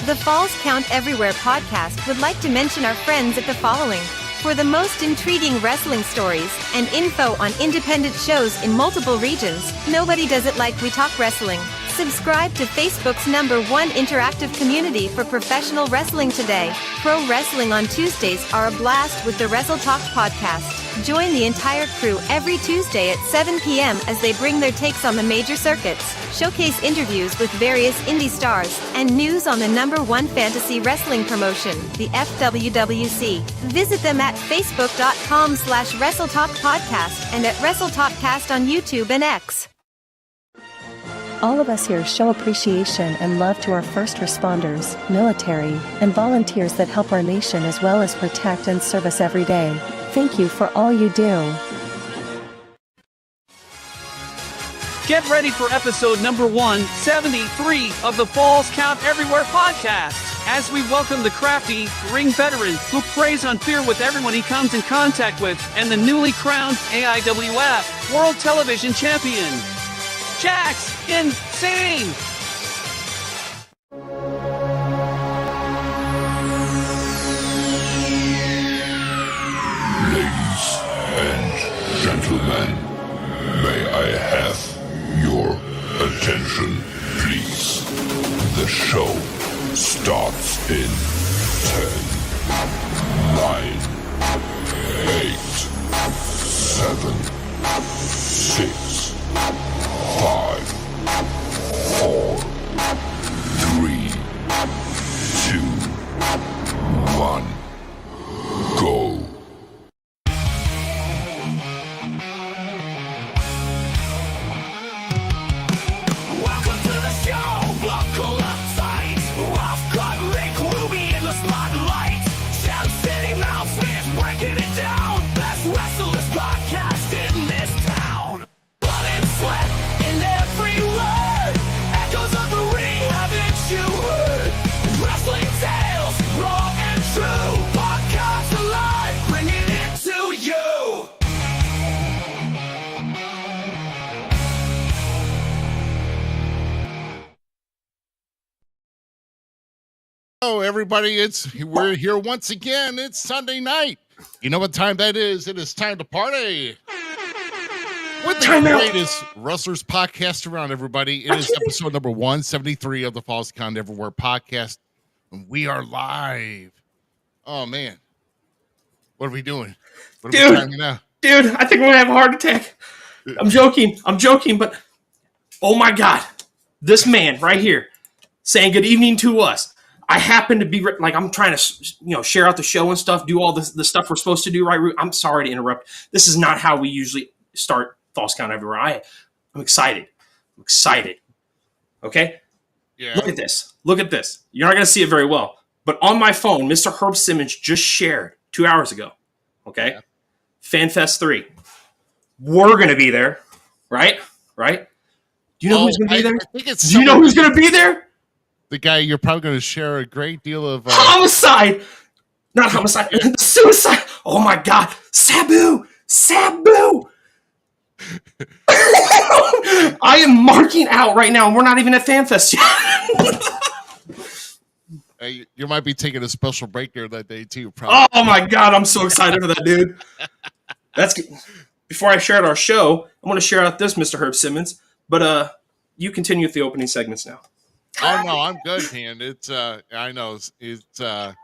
The Falls Count Everywhere podcast would like to mention our friends at the following. For the most intriguing wrestling stories and info on independent shows in multiple regions, nobody does it like We Talk Wrestling. Subscribe to Facebook's #1 interactive community for professional wrestling today. Pro wrestling on Tuesdays are a blast with the Wrestle Talk podcast. Join the entire crew every Tuesday at 7 p.m. as they bring their takes on the major circuits, showcase interviews with various indie stars, and news on the #1 fantasy wrestling promotion, the FWWC. Visit them at facebook.com/WrestleTalkPodcast and at WrestleTalkCast on YouTube and X. All of us here show appreciation and love to our first responders, military, and volunteers that help our nation as well as protect and serve us every day. Thank you for all you do. Get ready for episode number 173 of the Falls Count Everywhere podcast, as we welcome the crafty ring veteran who preys on fear with everyone he comes in contact with, and the newly crowned AIWF World Television Champion, Jax in Saine. Ladies and gentlemen, may I have your attention, please? The show starts in 10, 9, 8, 7, 6, 5, 4, 3, 2, 1, go. Welcome to the show, buckle up tight. Rough cut Rick will be in the spotlight. Sham City Mouse Smith breaking it down. Best wrestlers podcast in this town. Blood and sweat in every word. Echoes of the ring, haven't you heard? Wrestling tales, raw and true. Podcast alive, bringing it to you. Hello, everybody. We're here once again. It's Sunday night. You know what time that is? It is time to party with the greatest wrestlers podcast around, everybody. It is episode number 173 of the Falls Count Everywhere podcast, and we are live. Oh man, what are we doing? What are we timing now? Dude, I think I'm gonna have a heart attack. I'm joking, but oh my god, this man right here saying good evening to us. I happen to be like, I'm trying to, share out the show and stuff, do all the stuff we're supposed to do, right? I'm sorry to interrupt. This is not how we usually start Falls Count Everywhere. I'm excited. Okay? Yeah. Look at this. You're not going to see it very well. But on my phone, Mr. Herb Simmons just shared 2 hours ago. Okay? Yeah. FanFest 3. We're going to be there. Right? Do you know who's going to be there? I think it's Do you know who's going to be there? the guy you're probably going to share a great deal of... Homicide! Not homicide. Suicide! Oh my god. Sabu! I am marking out right now, and we're not even at FanFest yet. You might be taking a special break there that day too. Probably. Oh my god, I'm so excited for that, dude. That's good. Before I share out our show, I want to share out this, Mr. Herb Simmons. But you continue with the opening segments now. Oh no, I'm good, man. It's I know it's a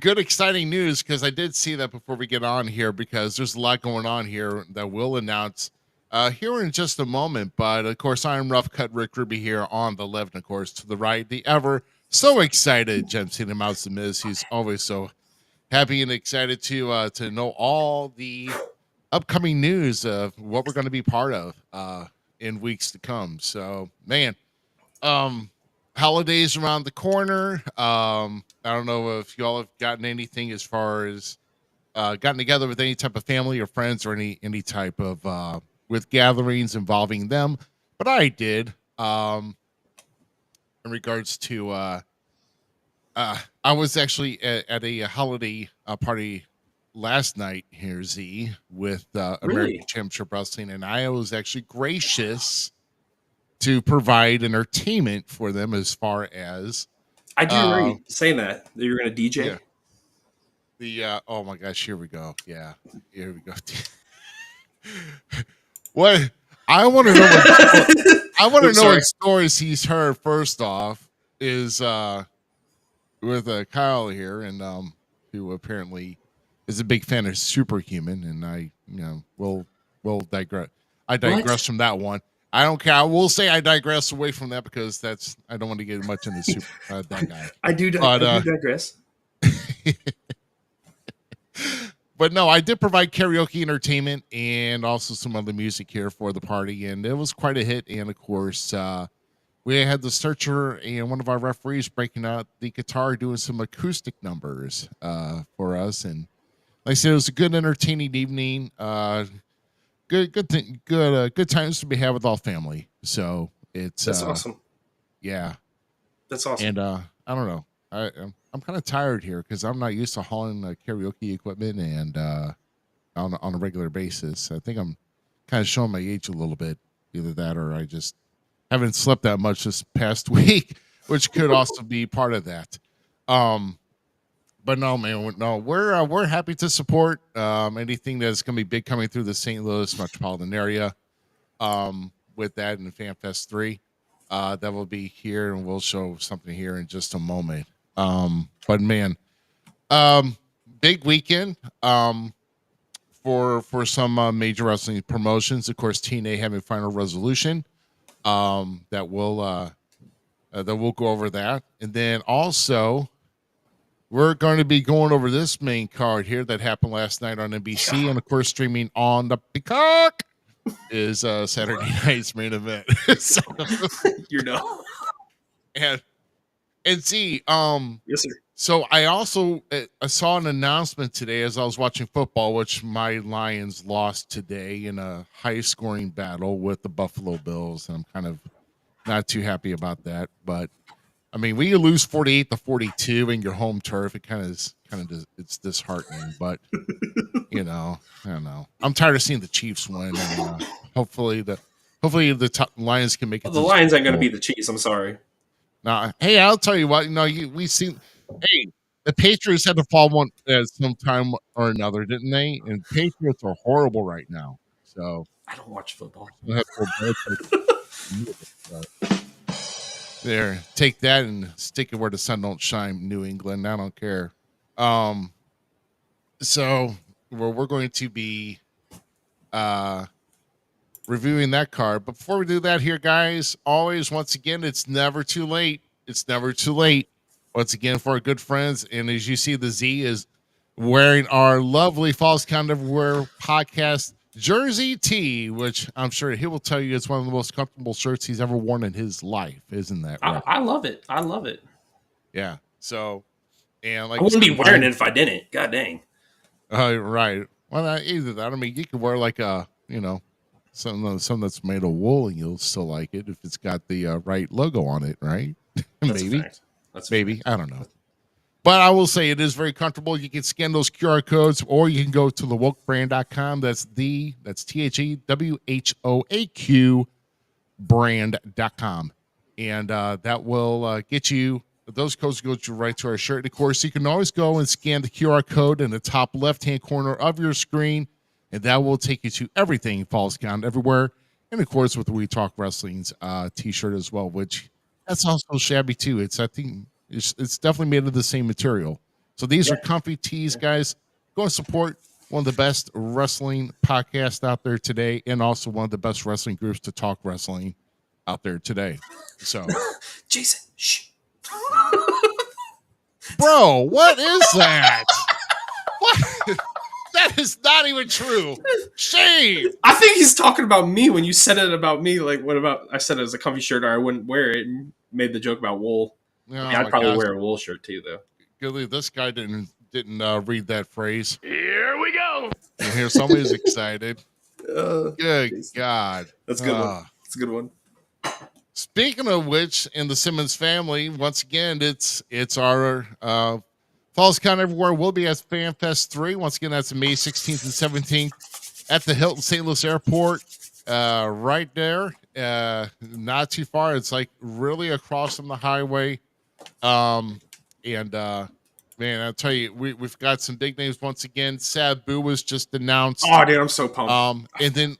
good, exciting news because I did see that before we get on here because there's a lot going on here that we'll announce here in just a moment. But of course, I'm Rough Cut Rick Ruby here on the left, and of course to the right, the ever so excited Jem City Mouse Zmiz. He's always so happy and excited to know all the upcoming news of what we're going to be part of in weeks to come. So, man, holidays around the corner. I don't know if y'all have gotten anything as far as gotten together with any type of family or friends or any type of with gatherings involving them, but I did. In regards to, I was actually at a holiday party last night here, Z, with American Championship Wrestling, and I was actually gracious to provide entertainment for them as far as I do remember you saying that you were going to DJ. Yeah. The oh my gosh, here we go. Yeah, here we go. What I want to know what stories he's heard. First off, is with Kyle here, and who apparently is a big fan of Superhuman, and I will digress. I digress from that one. I don't care. I will say I digress away from that because I don't want to get much into that guy. I do digress. But no, I did provide karaoke entertainment and also some other music here for the party, and it was quite a hit. And of course, we had the searcher and one of our referees breaking out the guitar, doing some acoustic numbers for us. And like I said, it was a good, entertaining evening. Good times to be had with all family. So that's awesome. Yeah, that's awesome. And I don't know. I'm kind of tired here because I'm not used to hauling karaoke equipment and on a regular basis. I think I'm kind of showing my age a little bit. Either that or I just haven't slept that much this past week, which could also be part of that. But no, man, no, we're happy to support anything that's going to be big coming through the St. Louis metropolitan area. With that and FanFest 3, that will be here, and we'll show something here in just a moment. But man, big weekend for some major wrestling promotions. Of course, TNA having Final Resolution. That we'll go over that, and then also we're going to be going over this main card here that happened last night on NBC, and of course, streaming on the Peacock is Saturday night's main event. So, and see, yes, sir. So I also I saw an announcement today as I was watching football, which my Lions lost today in a high-scoring battle with the Buffalo Bills, and I'm kind of not too happy about that. But I mean, when you lose 48-42 in your home turf, it kind of it's disheartening. But I don't know. I'm tired of seeing the Chiefs win, and hopefully the Lions can make it. The Lions ain't going to beat the Chiefs. I'm sorry. Now, hey, I'll tell you what. We seen. Hey, the Patriots had to fall one at some time or another, didn't they? And Patriots are horrible right now. So I don't watch football. There, take that and stick it where the sun don't shine, New England. I don't care. So we're going to be reviewing that card. But before we do that here, guys, once again, it's never too late. It's never too late. Once again, for our good friends. And as you see, the Z is wearing our lovely Falls Count Everywhere podcast jersey tee, which I'm sure he will tell you is one of the most comfortable shirts he's ever worn in his life. Isn't that right? I love it. I love it. Yeah. So, and like I wouldn't be wearing it if I didn't. God dang. Right. Well, not either that. I mean, you could wear like a, something that's made of wool, and you'll still like it if it's got the right logo on it, right? Maybe. Maybe. I don't know. But I will say it is very comfortable. You can scan those QR codes, or you can go to thewhoaqbrand.com. That's THEWHOAQ brand.com. And that will get you, those codes go right to our shirt. And of course, you can always go and scan the QR code in the top left-hand corner of your screen, and that will take you to everything Falls Count Everywhere. And of course, with the We Talk Wrestling's t-shirt as well, which that's also shabby too. I think it's definitely made of the same material. So these are comfy tees, guys. Go and support one of the best wrestling podcasts out there today, and also one of the best wrestling groups to talk wrestling out there today. So, Jason, shh. Bro, what is that? What? That is not even true. Shame. I think he's talking about me when you said it about me. Like, what about, I said it was a comfy shirt or I wouldn't wear it, and made the joke about wool. I'd probably wear a wool shirt too, though. Good, this guy didn't read that phrase. Here we go. And here somebody's excited. Good God. That's a good one. That's a good one. Speaking of which, in the Simmons family, once again, it's our Falls Count Everywhere will be at FanFest 3. Once again, that's May 16th and 17th at the Hilton St. Louis Airport. Right there. Not too far. It's like really across from the highway. And man, I'll tell you, we've got some big names once again. Sabu was just announced. Oh, dude, I'm so pumped. And then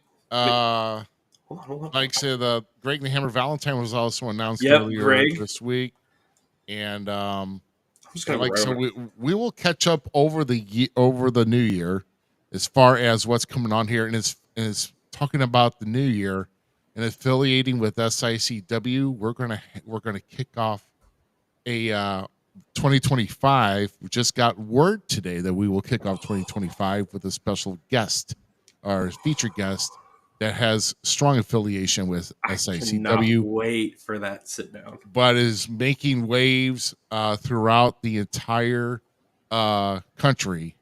Hold on. like I said, Greg the Hammer Valentine was also announced Yep, earlier Greg. this week. And I'm just gonna like go so over. we will catch up over the new year as far as what's coming on here, and it's talking about the new year and affiliating with SICW. We're gonna kick off a 2025. We just got word today that we will kick off 2025 with a special guest or featured guest that has strong affiliation with I SICW, cannot wait for that sit down. but is making waves throughout the entire country,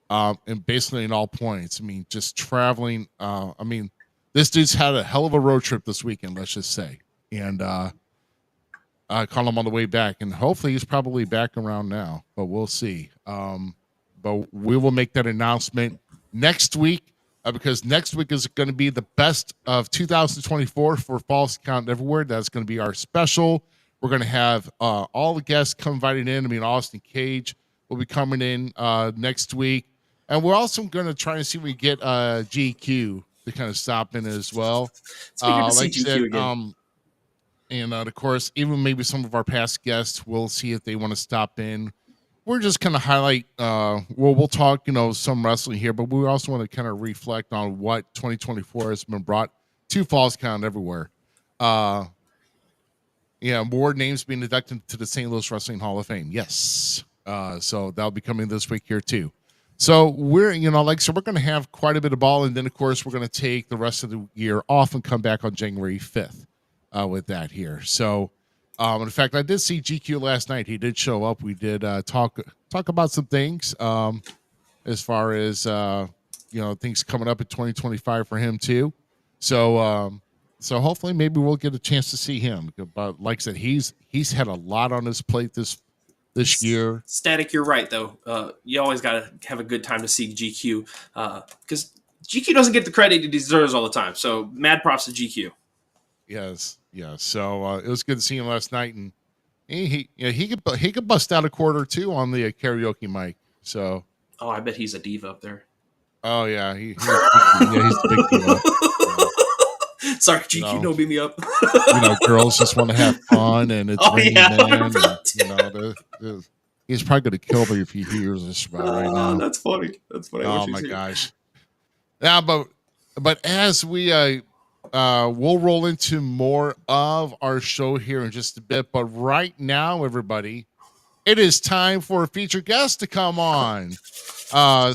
and basically in all points. I mean, just traveling. I mean, this dude's had a hell of a road trip this weekend, let's just say. And I called him on the way back, and hopefully he's probably back around now, but we'll see. But we will make that announcement next week. Because next week is going to be the best of 2024 for Falls Count Everywhere. That's going to be our special. We're going to have all the guests come invited in. I mean, Austin Cage will be coming in next week. And we're also going to try and see if we get GQ to kind of stop in as well. It's good to see like I GQ said, again. and of course, even maybe some of our past guests, we'll see if they want to stop in. We're just kind of highlight, we'll talk, some wrestling here, but we also want to kind of reflect on what 2024 has been brought to Falls Count Everywhere. More names being inducted to the St. Louis Wrestling Hall of Fame. Yes. So that'll be coming this week here too. So we're, we're going to have quite a bit of ball. And then of course, we're going to take the rest of the year off and come back on January 5th with that here. So, in fact, I did see GQ last night. He did show up. We did talk about some things as far as things coming up in 2025 for him too. So hopefully maybe we'll get a chance to see him. But like I said, he's had a lot on his plate this year. Static, you're right though. You always got to have a good time to see GQ because GQ doesn't get the credit he deserves all the time. So mad props to GQ. Yes. So it was good to see him last night, and he could bust out a quarter or two on the karaoke mic. So I bet he's a diva up there. Oh yeah, he's the big diva. Sorry, GQ, don't beat me up. Girls just want to have fun, and it's raining men. And, he's probably going to kill me if he hears this right now. That's funny. Oh my gosh. Yeah, but as we we'll roll into more of our show here in just a bit. But right now, everybody, it is time for a featured guest to come on.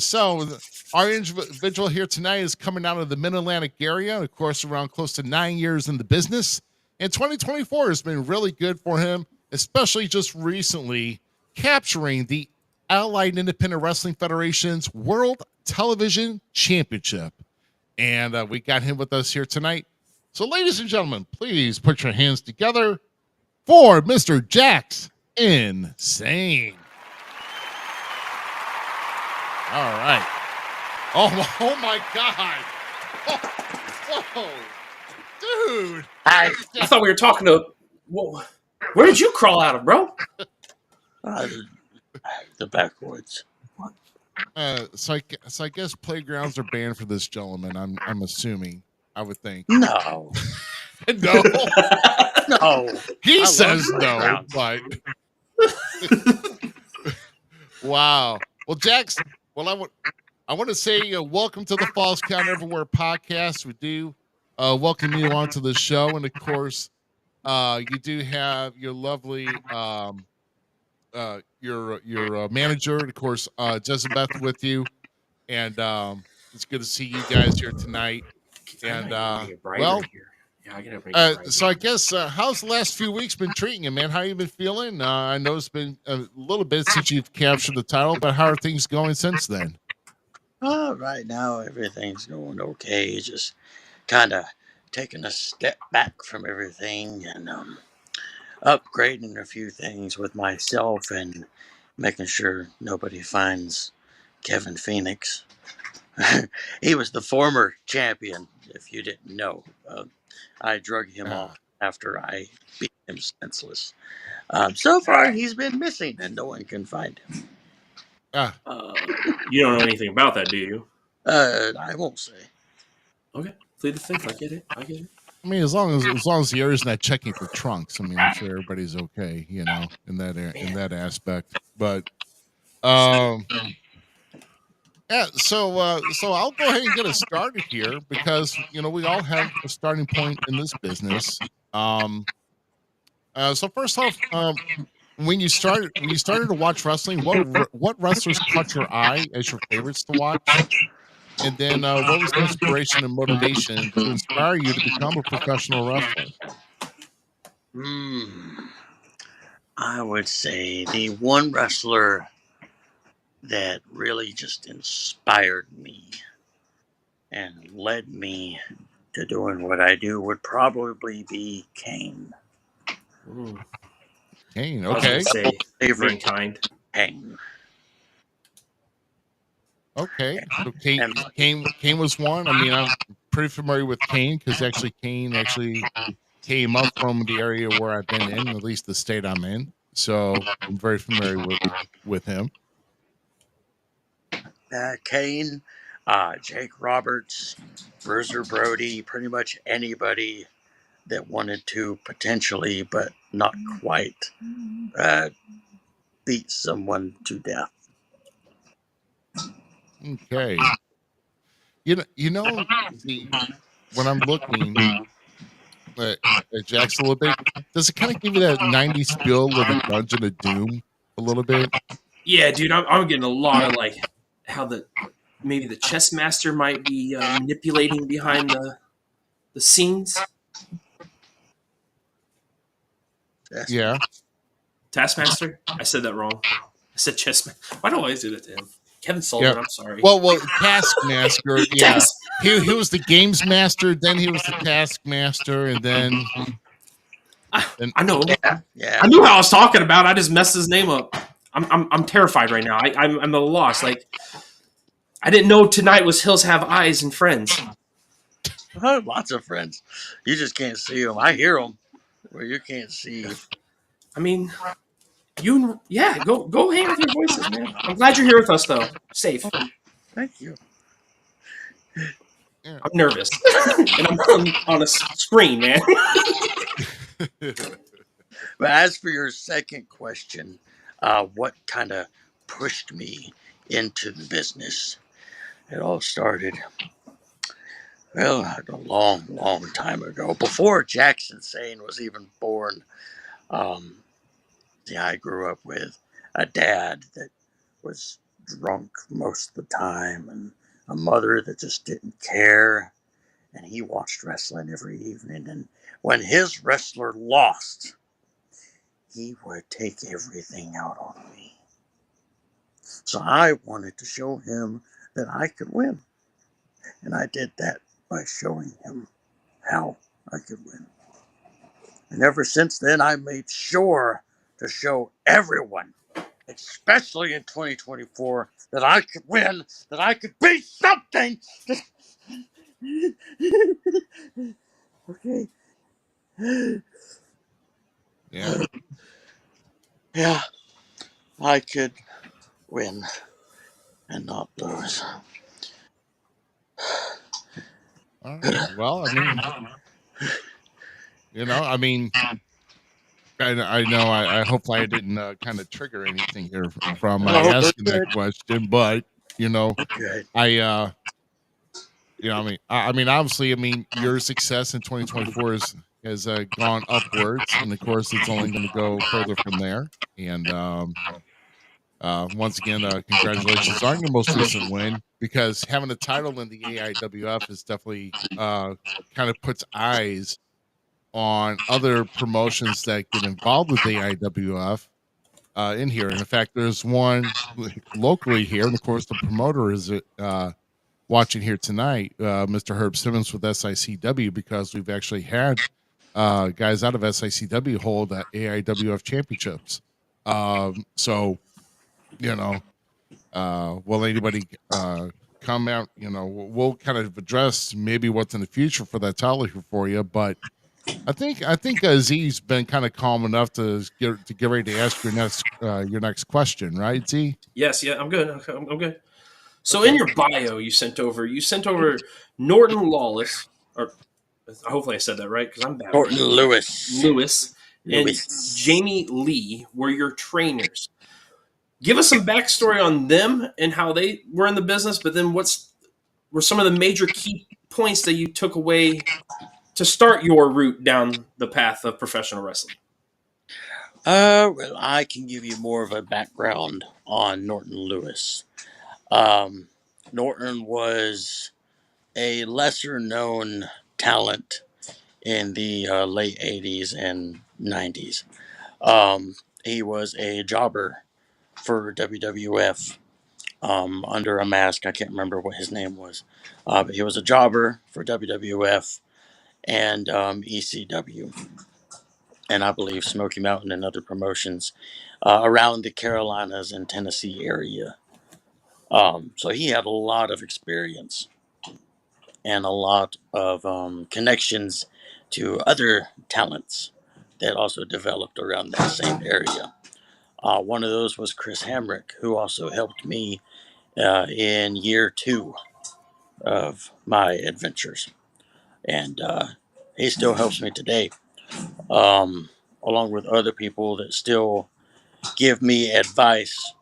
So our individual here tonight is coming out of the Mid-Atlantic area, of course, around close to 9 years in the business. And 2024 has been really good for him, especially just recently capturing the Allied Independent Wrestling Federation's World Television Championship. And we got him with us here tonight. So, ladies and gentlemen, please put your hands together for Mr. Jax Insane. All right. Oh my God. Whoa. Dude. I thought we were talking to... Whoa. Where did you crawl out of, bro? The backwoods. So I guess playgrounds are banned for this gentleman. I'm assuming. I would think. No. No. No. He says no, but wow. Well, Jax. Well, I want to say welcome to the Falls Count Everywhere podcast. We do welcome you onto the show, and of course, you do have your lovely your manager, and of course, Jezebeth with you, and it's good to see you guys here tonight. And so I guess how's the last few weeks been treating you, man? How you been feeling? I know it's been a little bit since you've captured the title, but how are things going since then? Right now everything's going okay. Just kind of taking a step back from everything and upgrading a few things with myself and making sure nobody finds Kevin Phoenix. He was the former champion, if you didn't know. I drug him off after I beat him senseless. So far, he's been missing, and no one can find him. Ah, You don't know anything about that, do you? I won't say. Okay, plead the fifth. I get it. I get it. I mean, as long as the air's not checking for trunks, I mean, I'm sure everybody's okay, in that aspect. But yeah, so I'll go ahead and get us started here because we all have a starting point in this business. So first off, when you started to watch wrestling, what wrestlers caught your eye as your favorites to watch? And then what was the inspiration and motivation to inspire you to become a professional wrestler? I would say the one wrestler that really just inspired me and led me to doing what I do would probably be Kane. Kane, I was okay. gonna say Favorite Mankind. Kane. Okay, so Kane was one. I mean, I'm pretty familiar with Kane because Kane came up from the area where I've been in, at least the state I'm in. So I'm very familiar with him. Kane, Jake Roberts, Bruiser Brody, pretty much anybody that wanted to potentially, but not quite, beat someone to death. Okay. When I'm looking at Jax a little bit, does it kind of give you that 90s feel of the Dungeon of Doom a little bit? Yeah, dude, I'm getting a lot of like how maybe the chess master might be manipulating behind the scenes. Yeah. Taskmaster? I said that wrong. I said chess. Why do I always do that to him? Kevin Sullivan, Yeah. I'm sorry. Well, Taskmaster, yeah. He was the games master, then he was the Taskmaster, and then I know. Yeah. I knew how I was talking about. I just messed his name up. I'm terrified right now. I'm at a loss. Like I didn't know tonight was Hills Have Eyes and Friends. Lots of friends. You just can't see them. I hear them where you can't see. I mean, go hang with your voices, man. I'm glad you're here with us, though. Safe. Thank you. I'm nervous, and I'm on a screen, man. But as for your second question, what kind of pushed me into the business? It all started, well, a long, long time ago, before Jackson Saine was even born. I grew up with a dad that was drunk most of the time and a mother that just didn't care. And he watched wrestling every evening. And when his wrestler lost, he would take everything out on me. So I wanted to show him that I could win. And I did that by showing him how I could win. And ever since then, I made sure to show everyone, especially in 2024, that I could win, that I could be something. Okay. Yeah. Yeah, I could win and not lose. All right. Well, I mean, I know. I hopefully I didn't kind of trigger anything here from asking that question, but Okay. obviously, your success in 2024 has gone upwards, and of course, it's only going to go further from there. And once again, congratulations on your most recent win, because having a title in the AIWF is definitely kind of puts eyes on other promotions that get involved with the AIWF in here. And in fact, there's one locally here, and of course, the promoter is watching here tonight, Mr. Herb Simmons with SICW, because we've actually had guys out of SICW hold AIWF championships. So, will anybody come out? We'll kind of address maybe what's in the future for that title here for you, but I think Z's been kind of calm enough to get ready to ask your next question, right, Z? Yes, yeah, I'm good. I'm good. So Okay. in your bio, you sent over Norton Lawless, or hopefully I said that right because I'm bad with Norton names. Lewis. Lewis and Lewis. Jamie Lee were your trainers. Give us some backstory on them and how they were in the business, but then were some of the major key points that you took away to start your route down the path of professional wrestling? Well, I can give you more of a background on Norton Lewis. Um, Norton was a lesser known talent in the late 80s and 90s. He was a jobber for WWF under a mask. I can't remember what his name was. But he was a jobber for WWF and ECW, and I believe Smoky Mountain and other promotions around the Carolinas and Tennessee area. So he had a lot of experience and a lot of connections to other talents that also developed around that same area. One of those was Chris Hamrick, who also helped me in year 2 of my adventures. And he still helps me today, along with other people that still give me advice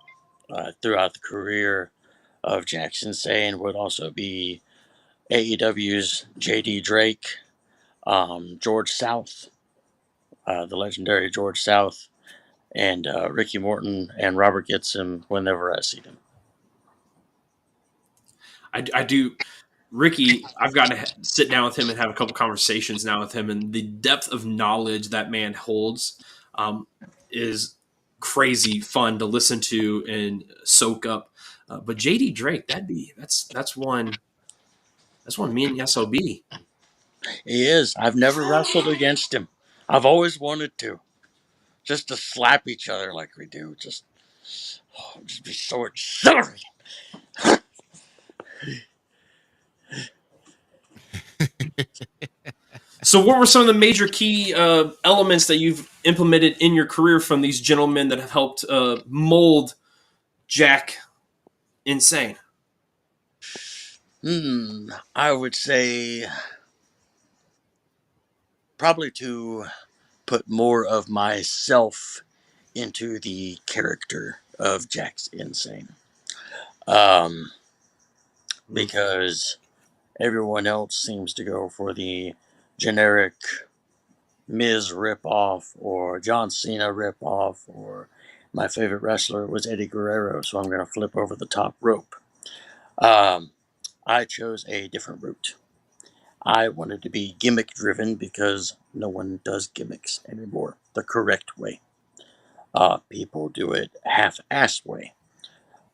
throughout the career of Jackson Saine would also be AEW's JD Drake, George South, the legendary George South, and Ricky Morton and Robert Gibson whenever I see them. I do. Ricky, I've got to sit down with him and have a couple conversations now with him, and the depth of knowledge that man holds is crazy fun to listen to and soak up. But JD Drake, that's one me and the SOB. He is. I've never wrestled against him. I've always wanted to. Just to slap each other like we do. Just be so exhilarating. So, what were some of the major key elements that you've implemented in your career from these gentlemen that have helped mold Jack Insane? I would say probably to put more of myself into the character of Jack's Insane. Because everyone else seems to go for the generic Miz ripoff or John Cena ripoff, or my favorite wrestler was Eddie Guerrero, so I'm going to flip over the top rope. I chose a different route. I wanted to be gimmick driven because no one does gimmicks anymore the correct way. People do it half-ass way.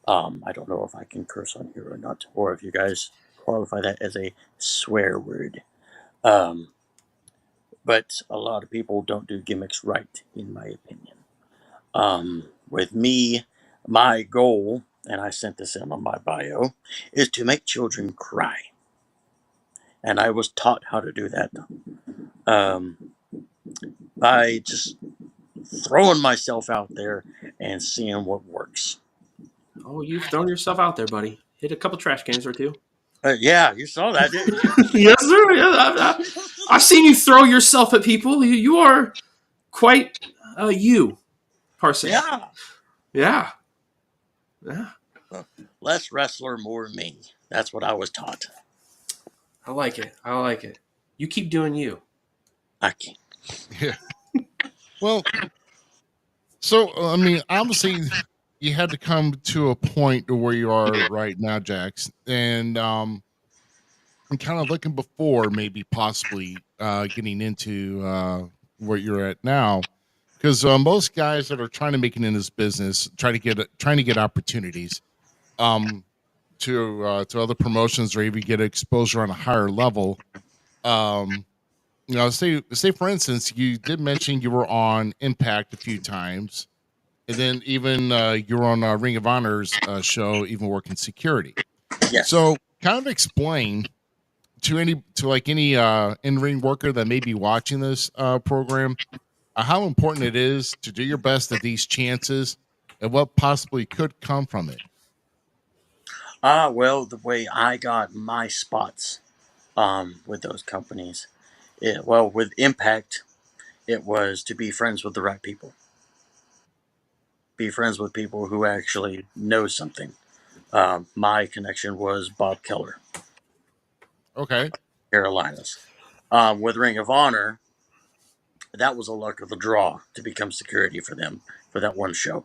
I don't know if I can curse on here or not, or if you guys qualify that as a swear word. But a lot of people don't do gimmicks right, in my opinion. With me, my goal, and I sent this in on my bio, is to make children cry. And I was taught how to do that by just throwing myself out there and seeing what works. Oh, you've thrown yourself out there, buddy. Hit a couple trash cans or two. Yeah, you saw that, didn't you? Yes, sir. Yeah, I've seen you throw yourself at people. You are quite you, person. Yeah. Yeah. Less wrestler, more me. That's what I was taught. I like it. You keep doing you. I can't. Yeah. Well, so I mean, obviously, you had to come to a point where you are right now, Jax, and I'm kind of looking before maybe possibly getting into where you're at now, because most guys that are trying to make it in this business trying to get opportunities to other promotions or even get exposure on a higher level. Say for instance, you did mention you were on Impact a few times, and then even you were on Ring of Honor's show, even working security. Yes. So, kind of explain any in-ring worker that may be watching this program, how important it is to do your best at these chances and what possibly could come from it. Well, the way I got my spots with those companies, with Impact, it was to be friends with the right people. Be friends with people who actually know something. My connection was Bob Keller, Okay. Carolinas. With Ring of Honor, that was a luck of the draw to become security for them for that one show.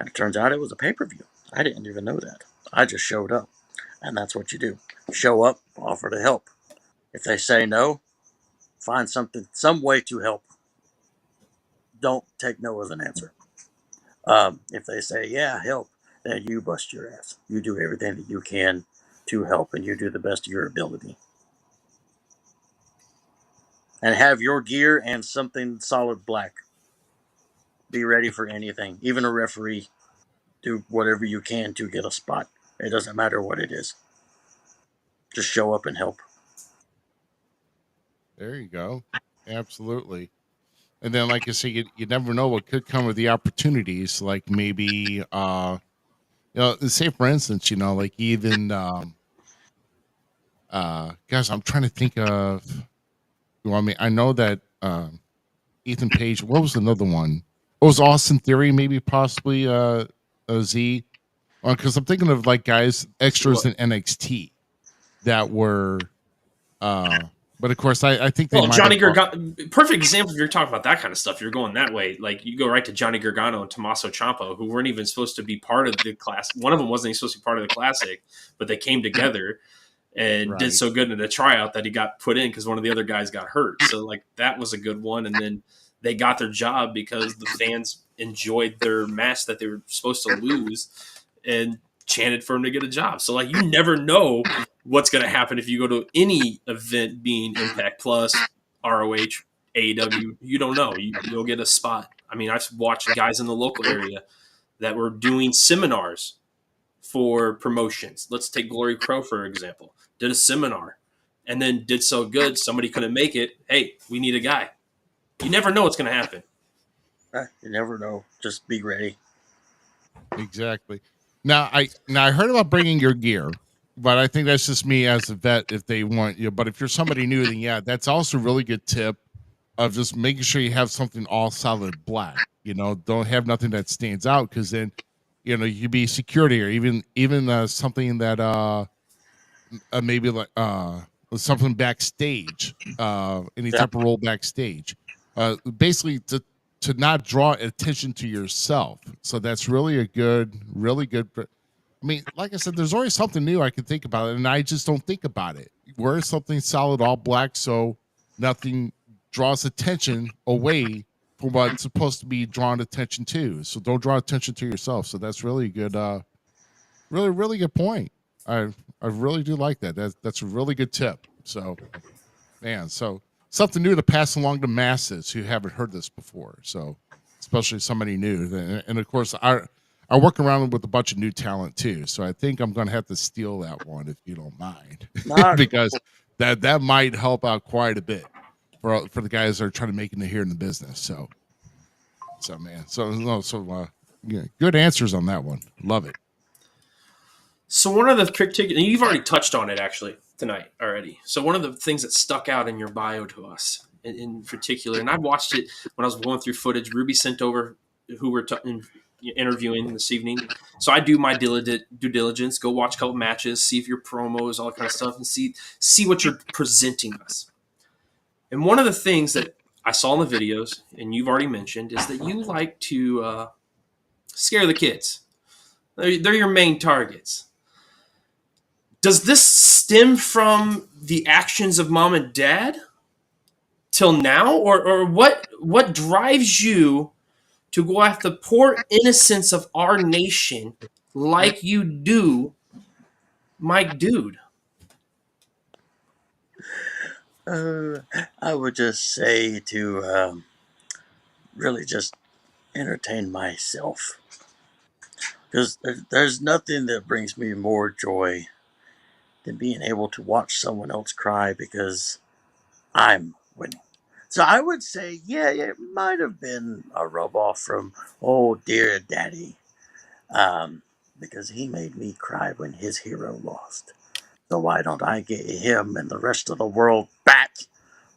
And it turns out it was a pay-per-view. I didn't even know that. I just showed up. And that's what you do. Show up, offer to help. If they say no, find some way to help. Don't take no as an answer. If they say, yeah, help, then you bust your ass. You do everything that you can to help, and you do the best of your ability. And have your gear and something solid black. Be ready for anything. Even a referee, do whatever you can to get a spot. It doesn't matter what it is. Just show up and help. There you go. Absolutely. And then, like I say, you never know what could come with the opportunities. Like maybe, say for instance, like even, guys, I'm trying to think of. Well, I mean, I know that Ethan Page. What was another one? It was Austin Theory, maybe possibly Z. Because I'm thinking of like guys extras in NXT that were. But of course, I think they. Well, might Johnny have Gargano, perfect example. If you're talking about that kind of stuff, you're going that way. Like you go right to Johnny Gargano and Tommaso Ciampa, who weren't even supposed to be part of the class. One of them wasn't even supposed to be part of the classic, but they came together and did so good in the tryout that he got put in because one of the other guys got hurt. So like that was a good one. And then they got their job because the fans enjoyed their match that they were supposed to lose and chanted for him to get a job. So like you never know what's going to happen if you go to any event being Impact Plus, ROH, AEW. You don't know. You'll get a spot. I mean, I've watched guys in the local area that were doing seminars for promotions. Let's take Glory Crow, for example. Did a seminar and then did so good, somebody couldn't make it. Hey, we need a guy. You never know what's going to happen. You never know. Just be ready. Exactly. Now I heard about bringing your gear, but I think that's just me as a vet if they want you. But if you're somebody new, then yeah, that's also a really good tip of just making sure you have something all solid black. Don't have nothing that stands out because then, you be security or even something that maybe like something backstage, any type of role backstage, basically to not draw attention to yourself. So that's really really good. I mean, like I said, there's always something new I can think about, and I just don't think about it. Wear something solid, all black, so nothing draws attention away from what's supposed to be drawn attention to. So don't draw attention to yourself. So that's really good. Really good point. I really do like that. That's a really good tip. So, man, so something new to pass along to masses who haven't heard this before. So, especially somebody new, and of course, I work around with a bunch of new talent too. So I think I'm going to have to steal that one if you don't mind, because that might help out quite a bit for the guys that are trying to make it here in the business. So man, yeah, good answers on that one. Love it. So one of the particular, you've already touched on it actually tonight already. So one of the things that stuck out in your bio to us in particular, and I watched it when I was going through footage Ruby sent over, who we're interviewing this evening. So I do my due diligence, go watch a couple matches, see if your promos, all that kind of stuff, and see what you're presenting us. And one of the things that I saw in the videos, and you've already mentioned, is that you like to scare the kids. They're your main targets. Does this stem from the actions of mom and dad till now? Or what drives you to go after the poor innocence of our nation like you do, Mike Dude? I would just say to really just entertain myself. Because there's nothing that brings me more joy than being able to watch someone else cry because I'm winning. So I would say, yeah, it might have been a rub off from old dear daddy, because he made me cry when his hero lost. So why don't I get him and the rest of the world back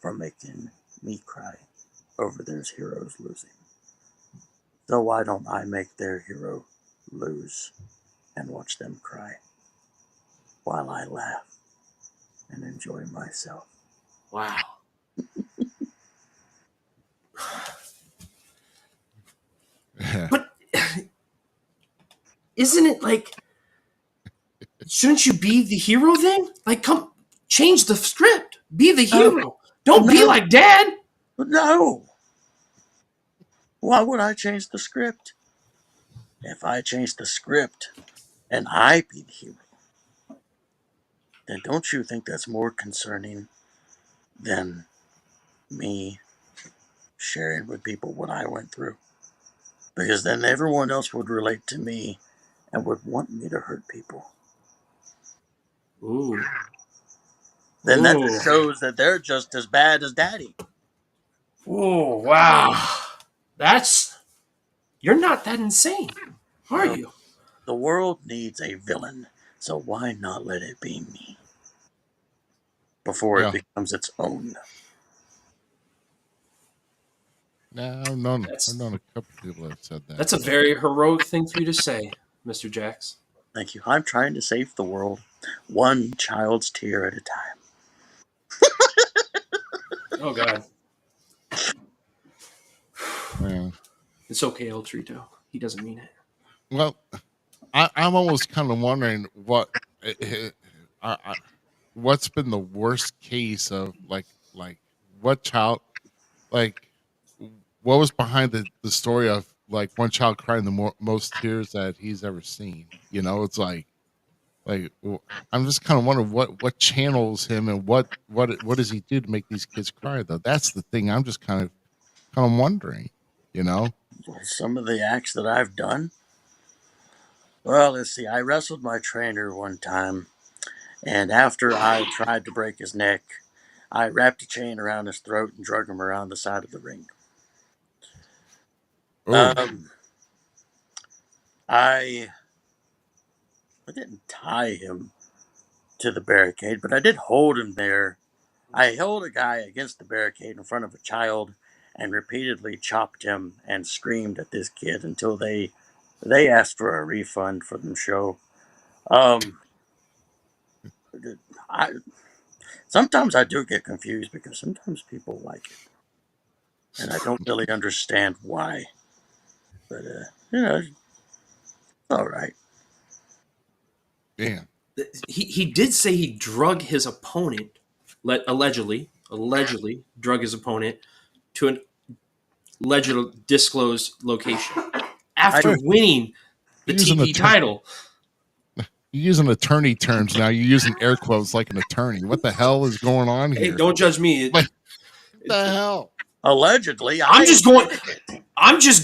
for making me cry over their heroes losing? So why don't I make their hero lose and watch them cry while I laugh and enjoy myself? Wow. But isn't it like, shouldn't you be the hero then? Like, come change the script. Be the hero. Don't be like Dad. No. Why would I change the script? If I change the script and I be the hero, then don't you think that's more concerning than me sharing with people what I went through? Because then everyone else would relate to me and would want me to hurt people. Ooh. Then that just shows that they're just as bad as Daddy. Oh, wow. You're not that insane, are you? The world needs a villain, so why not let it be me before it becomes its own? No, I've known a couple people that said that. That's a very heroic thing for you to say, Mr. Jax. Thank you. I'm trying to save the world, one child's tear at a time. Oh, God. Yeah. It's okay, El Trito. He doesn't mean it. Well, I'm almost kind of wondering what's been the worst case of like what child, like what was behind the story of like one child crying the most tears that he's ever seen. You know, it's like I'm just kind of wondering what channels him and what does he do to make these kids cry though? That's the thing. I'm just kind of wondering, you know. Well, some of the acts that I've done. Well, let's see. I wrestled my trainer one time, and after I tried to break his neck, I wrapped a chain around his throat and drug him around the side of the ring. I didn't tie him to the barricade, but I did hold him there. I held a guy against the barricade in front of a child and repeatedly chopped him and screamed at this kid until they asked for a refund for the show. Sometimes I do get confused because sometimes people like it, and I don't really understand why. But it's all right. Yeah. He did say he drug his opponent, allegedly drug his opponent to an allegedly disclosed location after winning the TV title. You're using attorney terms now. You're using air quotes like an attorney. What the hell is going on here? Hey, don't judge me. What the hell? Allegedly, I'm just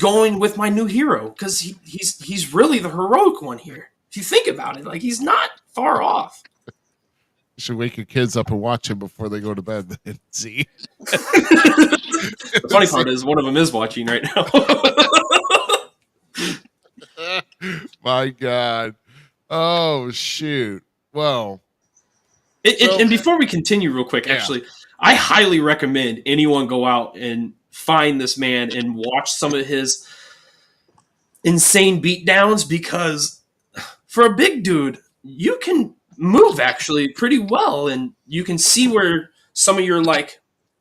going with my new hero because he's really the heroic one here. If you think about it, like he's not far off. You should wake your kids up and watch him before they go to bed. See. The funny part is one of them is watching right now. My God. Oh, shoot. Well. And before we continue real quick, actually, I highly recommend anyone go out and find this man and watch some of his insane beatdowns because for a big dude, you can move actually pretty well. And you can see where some of your, like,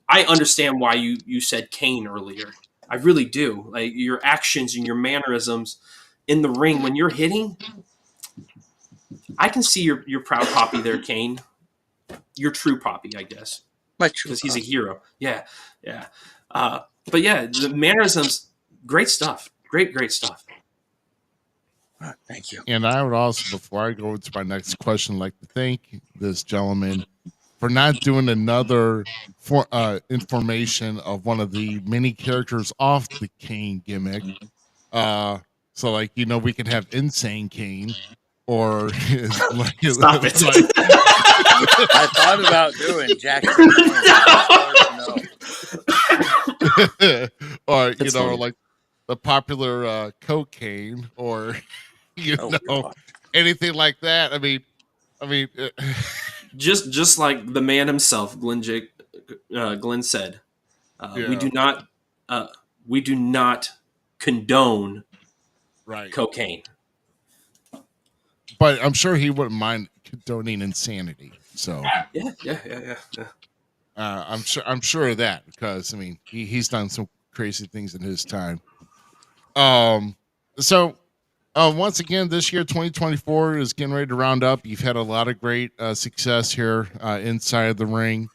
I understand why you said Kane earlier. I really do. Like your actions and your mannerisms in the ring when you're hitting, I can see your proud poppy there, Kane. Your true poppy, I guess. Because he's a hero. Yeah. But yeah, the mannerisms, great stuff. Great stuff. Thank you. And I would also, before I go into my next question, like to thank this gentleman for not doing another information of one of the many characters off the Kane gimmick. So like, we can have Insane Kane or stop it. I thought about doing Jackson. No. Or That's or funny. like the popular cocaine, or Oh God. anything like that. I mean, Just like the man himself, Glenn said, we yeah, do not we do not condone right. cocaine. But I'm sure he wouldn't mind condoning insanity. So Yeah. I'm sure of that, because I mean he's done some crazy things in his time. Um, so once again, this year 2024 is getting ready to round up. You've had a lot of great success here inside the ring.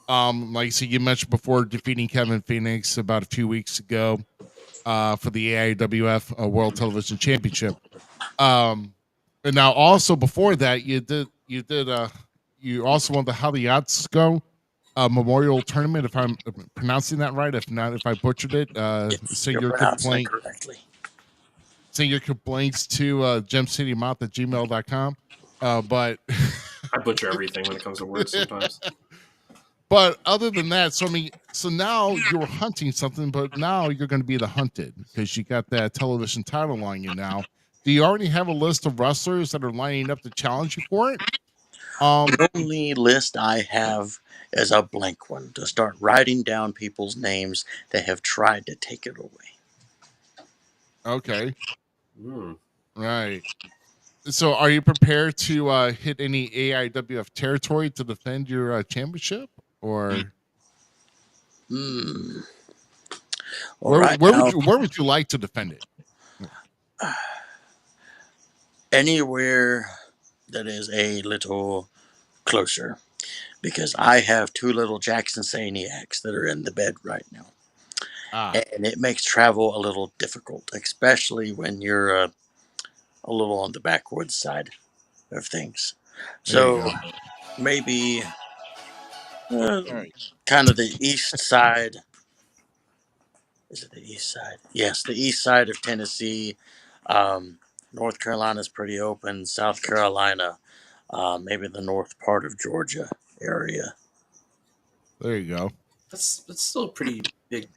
Like I said, you mentioned before, defeating Kevin Phoenix about a few weeks ago for the AIWF World Television Championship. And now also before that, you also won the Haliatsko Memorial Tournament, if I'm pronouncing that right. If not, if I butchered it, Yes, send you're your pronouncing it complaint. correctly. Send your complaints to gemcitymouth@gmail.com. But I butcher everything when it comes to words sometimes. but other than that, so I mean, so now you're hunting something, but now you're going to be the hunted because you got that television title on you now. Do you already have a list of wrestlers that are lining up to challenge you for it? The only list I have is a blank one to start writing down people's names that have tried to take it away. Okay, Hmm. right. So, are you prepared to hit any AIWF territory to defend your championship, or Hmm. Well, right now, where would you like to defend it? anywhere that is a little closer, because I have two little Jackson Saniacs that are in the bed right now. Ah, And it makes travel a little difficult, especially when you're a little on the backwoods side of things. there you So go. maybe All right. kind of the east side. Is it the east side? Yes, the east side of Tennessee. Um, North Carolina's pretty open. South Carolina, maybe the north part of Georgia area. There you go. That's still a pretty big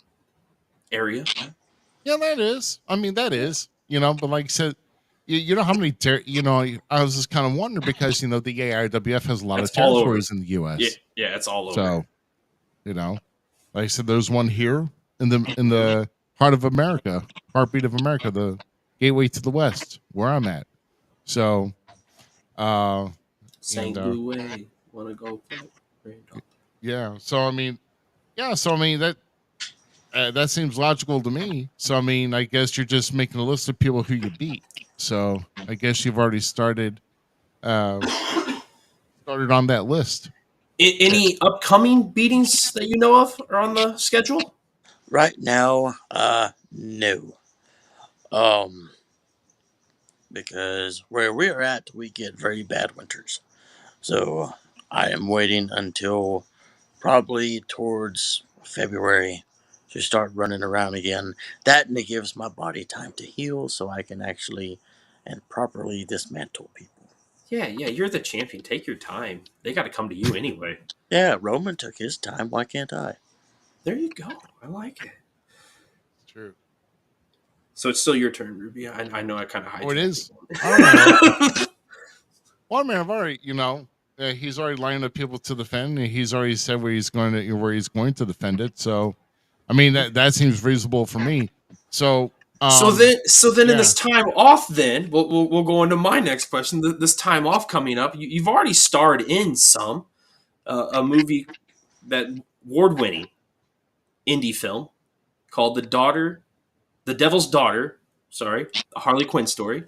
area. Yeah, that is. I mean, that is. But like I said, you know how many I was just kind of wondering because the AIWF has a lot That's of all over. territories in the US. Yeah, it's all over. So, you know, like I said, there's one here in the heart of America, heartbeat of America, the gateway to the West, where I'm at. So, St. and, Louis, wanna go? yeah. So I mean, that seems logical to me. So I mean, I guess you're just making a list of people who you beat. So I guess you've already started on that list. Any upcoming beatings that you know of are on the schedule? Right now, no. Because where we're at, we get very bad winters. So I am waiting until probably towards February to start running around again. That and it gives my body time to heal so I can actually and properly dismantle people. Yeah, you're the champion. Take your time. They got to come to you anyway. Yeah, Roman took his time. Why can't I? There you go. I like it. True. So it's still your turn, Ruby. I know I kind of hijacked. Oh, it is. it. All right. Well, I mean, I've already, he's already lining up people to defend, and he's already said where he's going to defend it. So, I mean, that seems reasonable for me. So, So then yeah. in this time off, then we'll go into my next question. This time off coming up, you've already starred in some a movie that award-winning indie film called The Devil's Daughter. Sorry, a Harley Quinn story.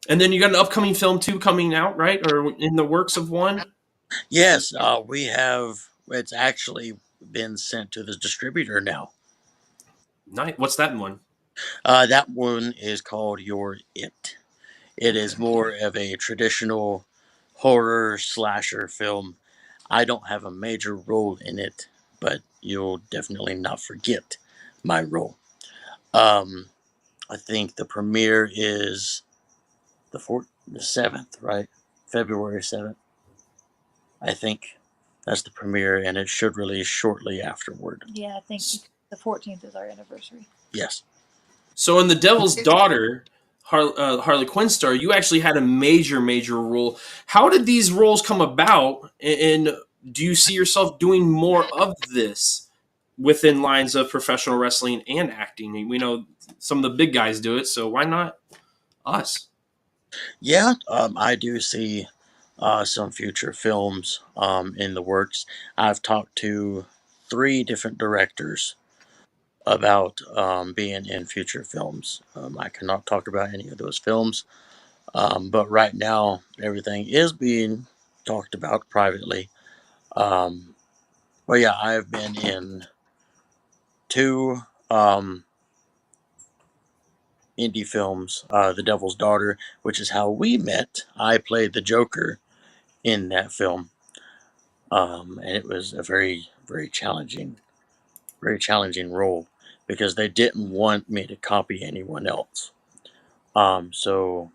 And then you got an upcoming film too coming out, right? Or in the works of one? Yes, we have. It's actually been sent to the distributor now. Nice. What's that one? That one is called Your It. It is more of a traditional horror slasher film. I don't have a major role in it, but you'll definitely not forget my role. I think the premiere is the 7th, right? February 7th. I think that's the premiere, and it should release shortly afterward. Yeah, I think the 14th is our anniversary. Yes. So in The Devil's Daughter, Harley Quinn star, you actually had a major role. How did these roles come about, and do you see yourself doing more of this within lines of professional wrestling and acting? We know some of the big guys do it, so why not us? Yeah, I do see some future films in the works. I've talked to 3 different directors about being in future films. I cannot talk about any of those films, but right now everything is being talked about privately. Well, yeah, I've been in 2 indie films. The Devil's Daughter, which is how we met. I played the Joker in that film, and it was a very challenging role because they didn't want me to copy anyone else. So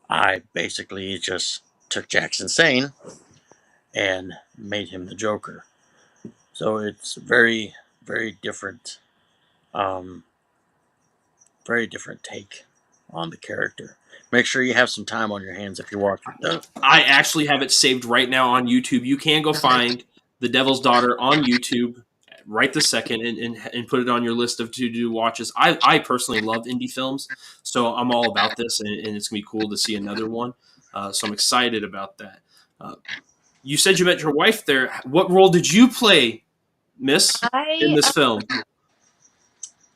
I basically just took Jackson Saine and made him the Joker. So it's very different, um, very different take on the character. Make sure you have some time on your hands if you're watching though. I actually have it saved right now on YouTube. You can go find The Devil's Daughter on YouTube right this second and put it on your list of to-do watches. I personally love indie films, so I'm all about this, and it's going to be cool to see another one. So I'm excited about that. You said you met your wife there. What role did you play, Miss, in this film?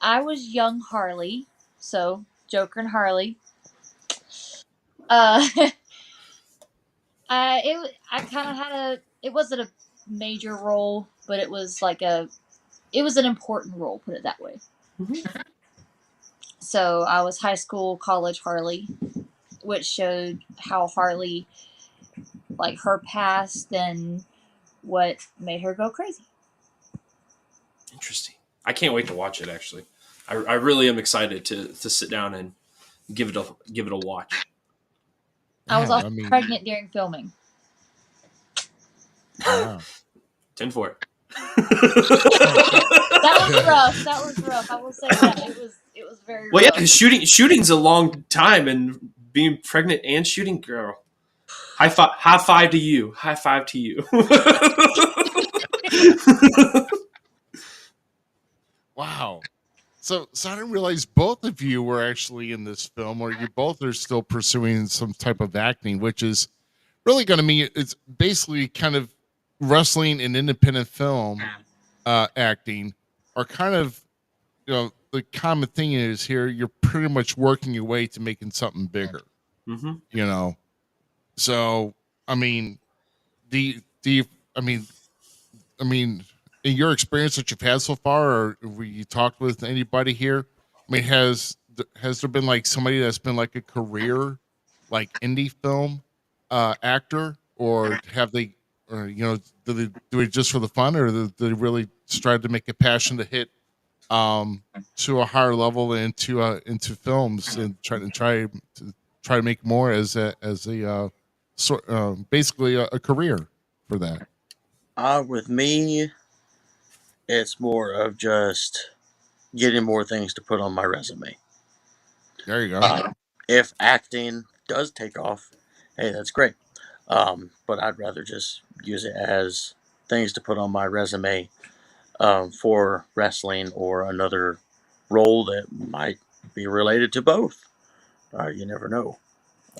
I was young Harley, so Joker and Harley. I kind of had it wasn't a major role, but it was an important role, put it that way. Mm-hmm. So I was high school, college Harley, which showed how Harley, like her past and what made her go crazy. Interesting. I can't wait to watch it. Actually, I really am excited to sit down and give it a watch. I was also pregnant during filming. Wow. 10 for it. That was rough. I will say that it was very well, rough. Yeah, because shooting's a long time, and being pregnant and shooting, girl. High five to you. High five to you. Wow. So I didn't realize both of you were actually in this film, or you both are still pursuing some type of acting, which is really going to mean it's basically kind of wrestling and independent film acting are kind of, the common thing is here, you're pretty much working your way to making something bigger, mm-hmm. So, I mean, in your experience that you've had so far, or have you talked with anybody here? I mean, has there been like somebody that's been like a career, like indie film actor, or have they, or do they do it just for the fun, or do they really strive to make a passion to hit to a higher level into films and try to make more as a basically a career for that? With me, it's more of just getting more things to put on my resume. There you go. If acting does take off, hey, that's great. But I'd rather just use it as things to put on my resume for wrestling or another role that might be related to both. You never know.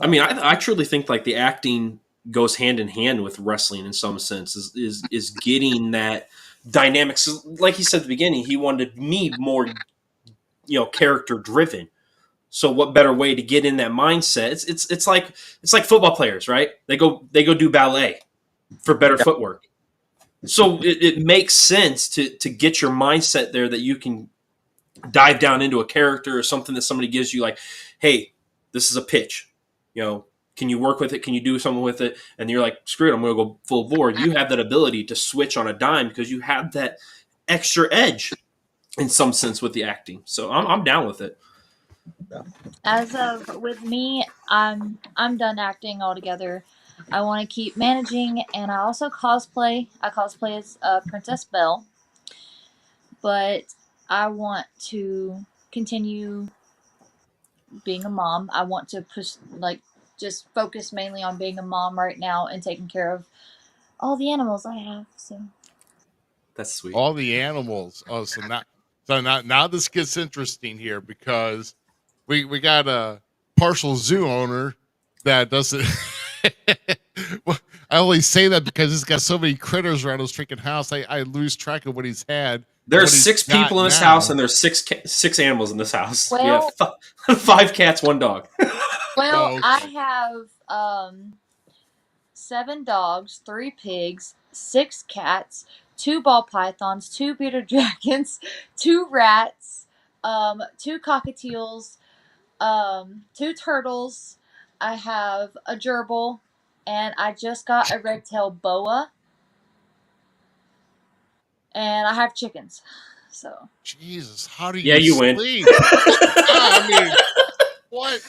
I mean, I truly think like the acting goes hand in hand with wrestling in some sense. Is getting that dynamics. Like he said at the beginning, he wanted me more, character driven. So what better way to get in that mindset? It's like football players, right? They go do ballet for better footwork. So it makes sense to get your mindset there that you can dive down into a character or something that somebody gives you, like, hey, this is a pitch. Can you work with it? Can you do something with it? And you're like, screw it, I'm going to go full board. You have that ability to switch on a dime because you have that extra edge in some sense with the acting. So I'm down with it. As of with me, I'm done acting altogether. I want to keep managing, and I also cosplay. I cosplay as Princess Belle, but I want to continue being a mom. I want to push, like, just focus mainly on being a mom right now and taking care of all the animals I have. So That's sweet. All the animals. Oh, now this gets interesting here because we got a partial zoo owner that doesn't. Well, I only say that because he's got so many critters around his freaking house. I lose track of what he's had. There's what he's 6 got people in this now. house, and there's six animals in this house. We Well- have 5 cats, 1 dog. well, Oh, okay. I have 7 dogs, 3 pigs, 6 cats, 2 ball pythons, 2 bearded dragons, 2 rats, 2 cockatiels, 2 turtles. I have a gerbil, and I just got a red-tailed boa, and I have chickens. So Jesus, how do Yeah, you win. sleep? I mean, what?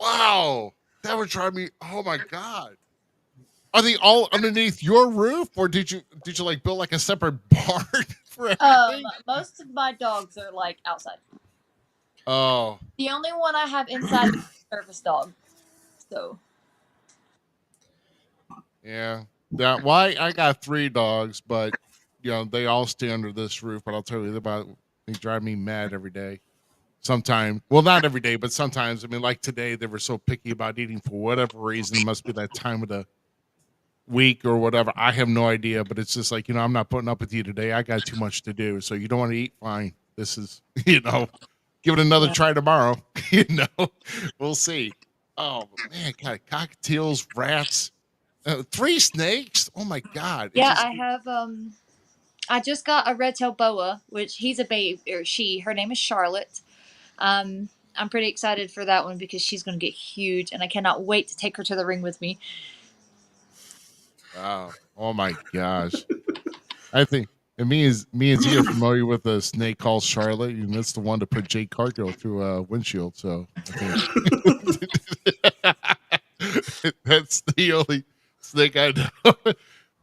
Wow, that would drive me. Oh my god. Are they all underneath your roof, or did you like build like a separate barn for everything? most of my dogs are like outside. Oh, The only one I have inside is a service dog. So yeah. That why I got 3 dogs, but they all stay under this roof. But I'll tell you about they drive me mad every day. Sometimes, well, not every day, but sometimes. I mean, like today, they were so picky about eating for whatever reason. It must be that time of the week or whatever. I have no idea, but it's just like, I'm not putting up with you today. I got too much to do. So you don't want to eat? Fine. This is, give it another try tomorrow. We'll see. Oh man, God, cockatiels, rats, 3 snakes. Oh my God. yeah, I have I just got a red-tailed boa, which he's a babe or she. Her name is Charlotte. I'm pretty excited for that one because she's going to get huge, and I cannot wait to take her to the ring with me. Wow. Oh my gosh. I think and me and Z are familiar with a snake called Charlotte, and that's the one to put Jake Cargill through a windshield. So I think that's the only snake I know.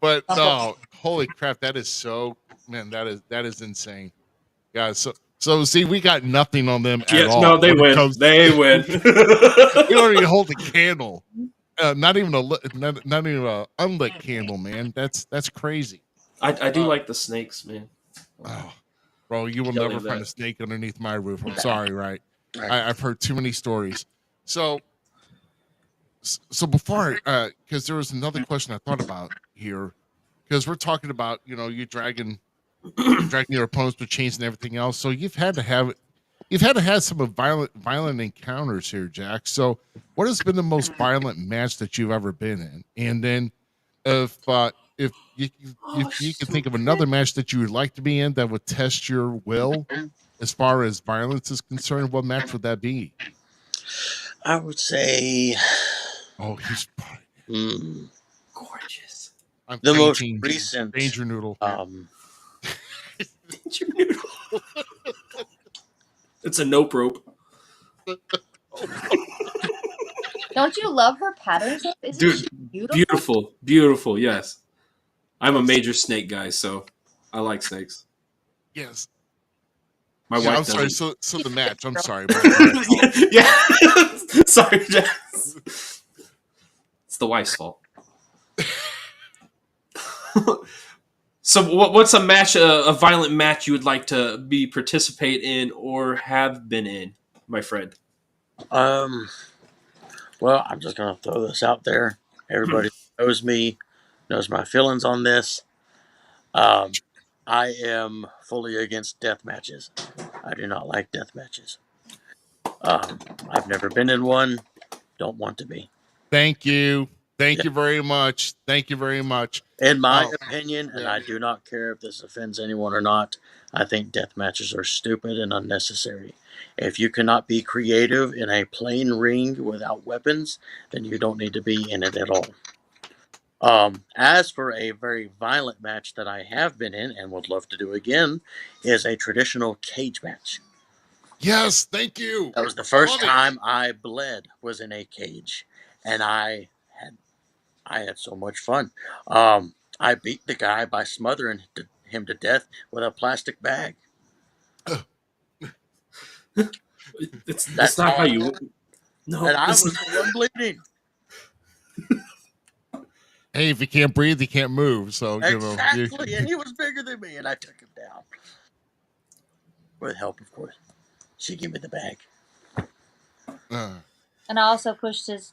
But no, holy crap, that is so that is insane. Yeah, so see, we got nothing on them at all. No, they when it win. comes- They win. We don't even hold a candle. Not even a unlit candle, man. That's crazy. I do like the snakes, man. Oh, bro, you will Don't never leave find that. a snake underneath my roof. I'm sorry, right? Right. I've heard too many stories. So before, because there was another question I thought about here, because we're talking about you dragging your opponents with chains and everything else. So you've had to have some violent encounters here, Jack. So what has been the most violent match that you've ever been in? And then if you can think of another match that you would like to be in that would test your will as far as violence is concerned, what match would that be? I would say Oh, he's Gorgeous. I'm the most fainting. recent Danger Noodle. It's a nope rope. Don't you love her patterns? Isn't Dude, she beautiful? Beautiful. Beautiful, yes. I'm a major snake guy, so I like snakes. Yes. My Yeah, wife I'm sorry. doesn't. So the match. I'm sorry. Yeah. Sorry, Jess. It's the wife's fault. So what's a match, a violent match you would like to participate in or have been in, my friend? Well, I'm just gonna throw this out there. Everybody knows me, knows my feelings on this. I am fully against death matches. I do not like death matches. I've never been in one. Don't want to be. Thank you. Thank you very much. Thank you very much. In my Oh, opinion, and yeah. I do not care if this offends anyone or not, I think death matches are stupid and unnecessary. If you cannot be creative in a plain ring without weapons, then you don't need to be in it at all. As for a very violent match that I have been in and would love to do again, is a traditional cage match. Yes, thank you. That was the first Love it. time I bled was in a cage, and I had I had so much fun. I beat the guy by smothering him to death with a plastic bag. That's not how you. No, And I it's was not. the one bleeding. Hey, if you can't breathe, you can't move. So Exactly, and he was bigger than me, and I took him down with help, of course. She gave me the bag. And I also pushed his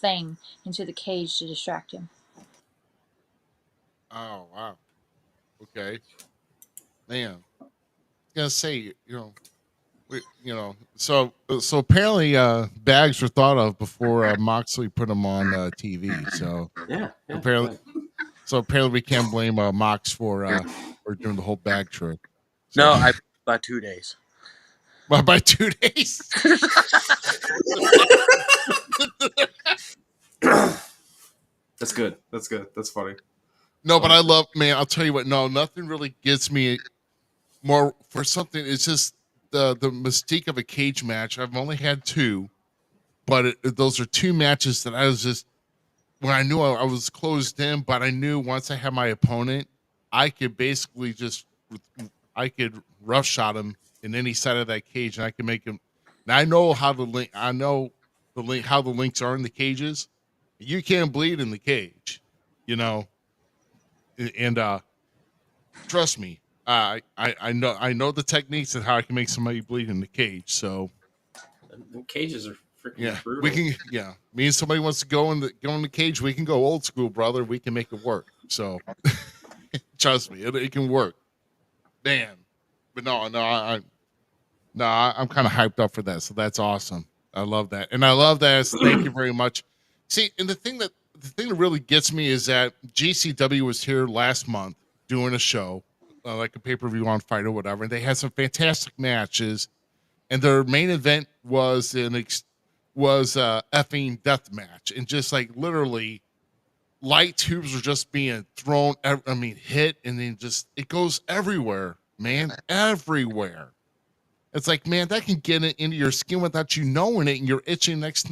thing into the cage to distract him. Oh wow. Okay, man. I was gonna say, so apparently bags were thought of before Moxley put them on TV. So Yeah. apparently, we can't blame Mox for doing the whole bag trick. So, No, I by 2 days. well, by 2 days. That's good. That's good. That's funny. No, but I love, man. I'll tell you what. No, nothing really gets me more for something. It's just the mystique of a cage match. I've only had 2, but those are 2 matches that I was just when I knew I was closed in. But I knew once I had my opponent, I could basically I could roughshot him in any side of that cage, and I can make him. And I know how the link. I know the link how the links are in the cages. You can't bleed in the cage, and trust me, I know the techniques and how I can make somebody bleed in the cage. So The cages are freaking yeah, brutal. we can. Yeah, me and somebody wants to go in the cage. We can go old school, brother. We can make it work. So trust me, it can work, man. But I'm kind of hyped up for that. So that's awesome. I love that, and I love that. Thank you very much. See, and the thing that really gets me is that GCW was here last month doing a show, like a pay-per-view on Fight or whatever, and they had some fantastic matches. And their main event was effing death match, and just like literally, light tubes were just being thrown. Hit, and then just it goes everywhere, man, everywhere. It's like, man, that can get it into your skin without you knowing it, and you're itching. Next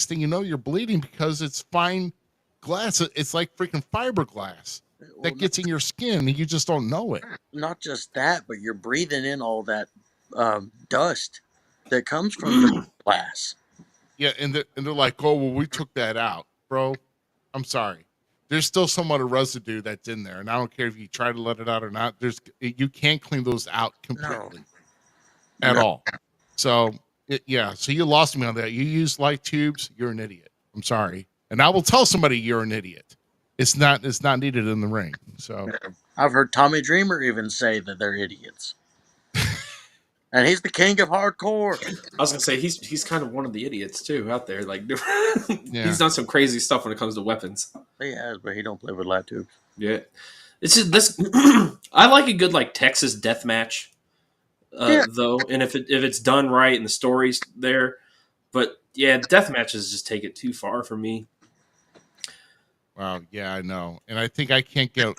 thing you know, you're bleeding because it's fine glass. It's like freaking fiberglass that gets in your skin, and you just don't know it. Not just that, but you're breathing in all that dust that comes from the glass. Yeah, and they're like, oh, well, we took that out, bro. I'm sorry. There's still somewhat of residue that's in there, and I don't care if you try to let it out or not. You can't clean those out completely at all. So so you lost me on that. You use light tubes, you're an idiot. I'm sorry, and I will tell somebody you're an idiot. It's not needed in the ring. So I've heard Tommy Dreamer even say that they're idiots. And he's the king of hardcore. I was gonna say he's kind of one of the idiots too out there. Like he's done some crazy stuff when it comes to weapons. He has, but he don't play with light tubes. Yeah, it's just this. I like a good like Texas death match, though, and if it's done right and the story's there. But yeah, death matches just take it too far for me. Wow, yeah, I know, and I think I can't go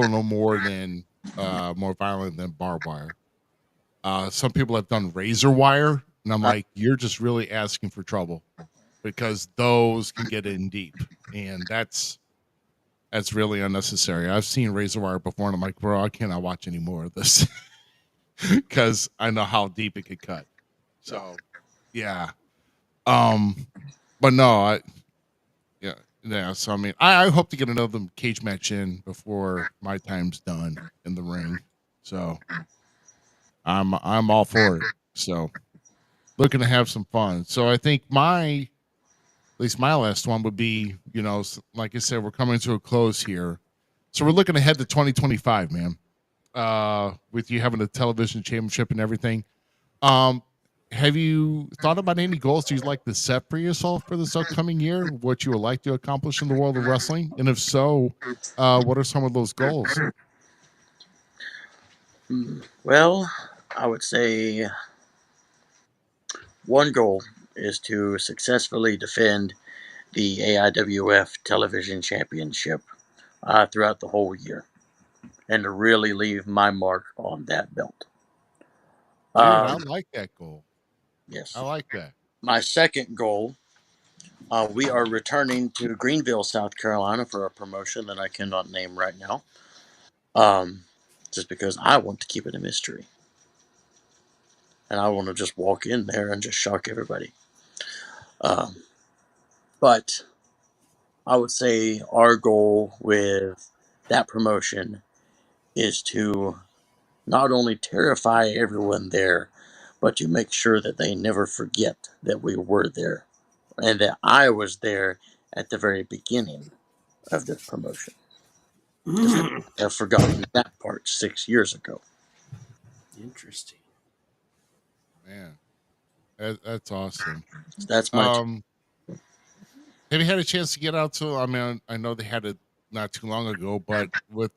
no more than more violent than barbed wire. Some people have done razor wire, and I'm like, you're just really asking for trouble because those can get in deep, and that's really unnecessary. I've seen razor wire before, and I'm like, bro, I cannot watch any more of this because I know how deep it could cut. So, yeah, but no, yeah. So I mean, I hope to get another cage match in before my time's done in the ring. So. I'm all for it. So looking to have some fun. So I think my last one would be, like I said, we're coming to a close here. So we're looking ahead to 2025, man. With you having a television championship and everything. Have you thought about any goals you'd like to set for yourself for this upcoming year? What you would like to accomplish in the world of wrestling? And if so, what are some of those goals? Well, I would say one goal is to successfully defend the AIWF television championship throughout the whole year and to really leave my mark on that belt. Dude, I like that goal. Yes. I like that. My second goal We are returning to Greenville, South Carolina for a promotion that I cannot name right now. Just because I want to keep it a mystery. And I want to just walk in there and just shock everybody. But I would say our goal with that promotion is to not only terrify everyone there, but to make sure that they never forget that we were there and that I was there at the very beginning of this promotion. Mm, I've forgotten that part 6 years ago. interesting. Man, that's awesome. So that's my Have you had a chance to get out to? I mean, I know they had it not too long ago, but with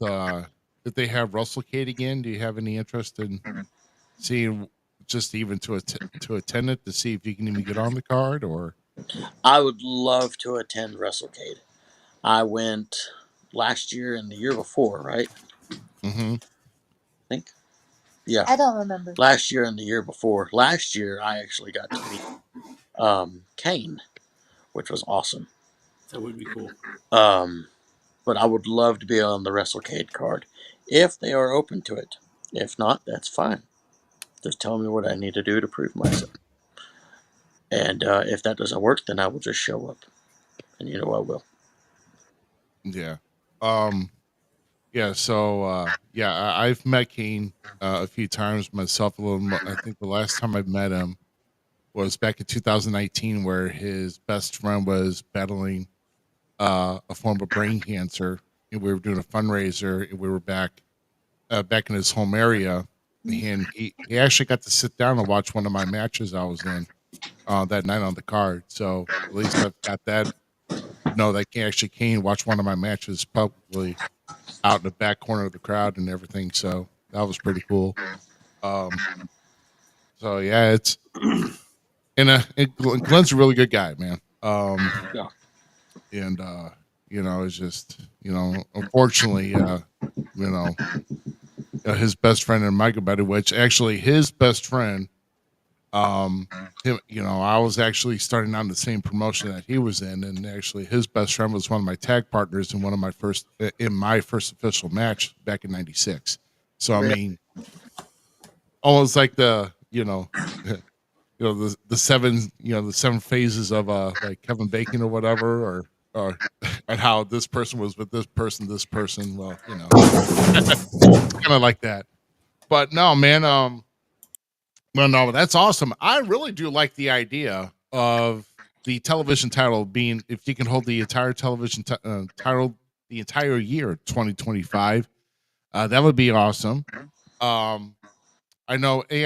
if they have WrestleCade again, do you have any interest in seeing just even to attend it to see if you can even get on the card or? I would love to attend WrestleCade. I went last year and the year before, right? Mm-hmm. I think. Yeah. I don't remember. Last year and the year before. Last year, I actually got to meet Kane, which was awesome. That would be cool. But I would love to be on the WrestleCade card if they are open to it. If not, that's fine. Just tell me what I need to do to prove myself. And if that doesn't work, then I will just show up. And you know I will. Yeah. Yeah. So yeah, I've met Kane a few times myself. A little. I think the last time I met him was back in 2019, where his best friend was battling a form of brain cancer, and we were doing a fundraiser, and we were back in his home area, and he actually got to sit down and watch one of my matches I was in that night on the card. So at least I've got that. No, that actually Kane watched one of my matches publicly out in the back corner of the crowd and everything. So that was pretty cool. So yeah, it's Glenn's a really good guy, man. Yeah. And it's just unfortunately, his best friend and Michael Betty, which actually his best friend, I was actually starting out in the same promotion that he was in, and actually his best friend was one of my tag partners in my first official match back in '96. So I mean, almost like the the seven phases of like Kevin Bacon or whatever, or and how this person was with this person. Well, kind of like that. But no, man. Well, no, that's awesome. I really do like the idea of the television title being, if you can hold the entire television title the entire year 2025, that would be awesome. I know the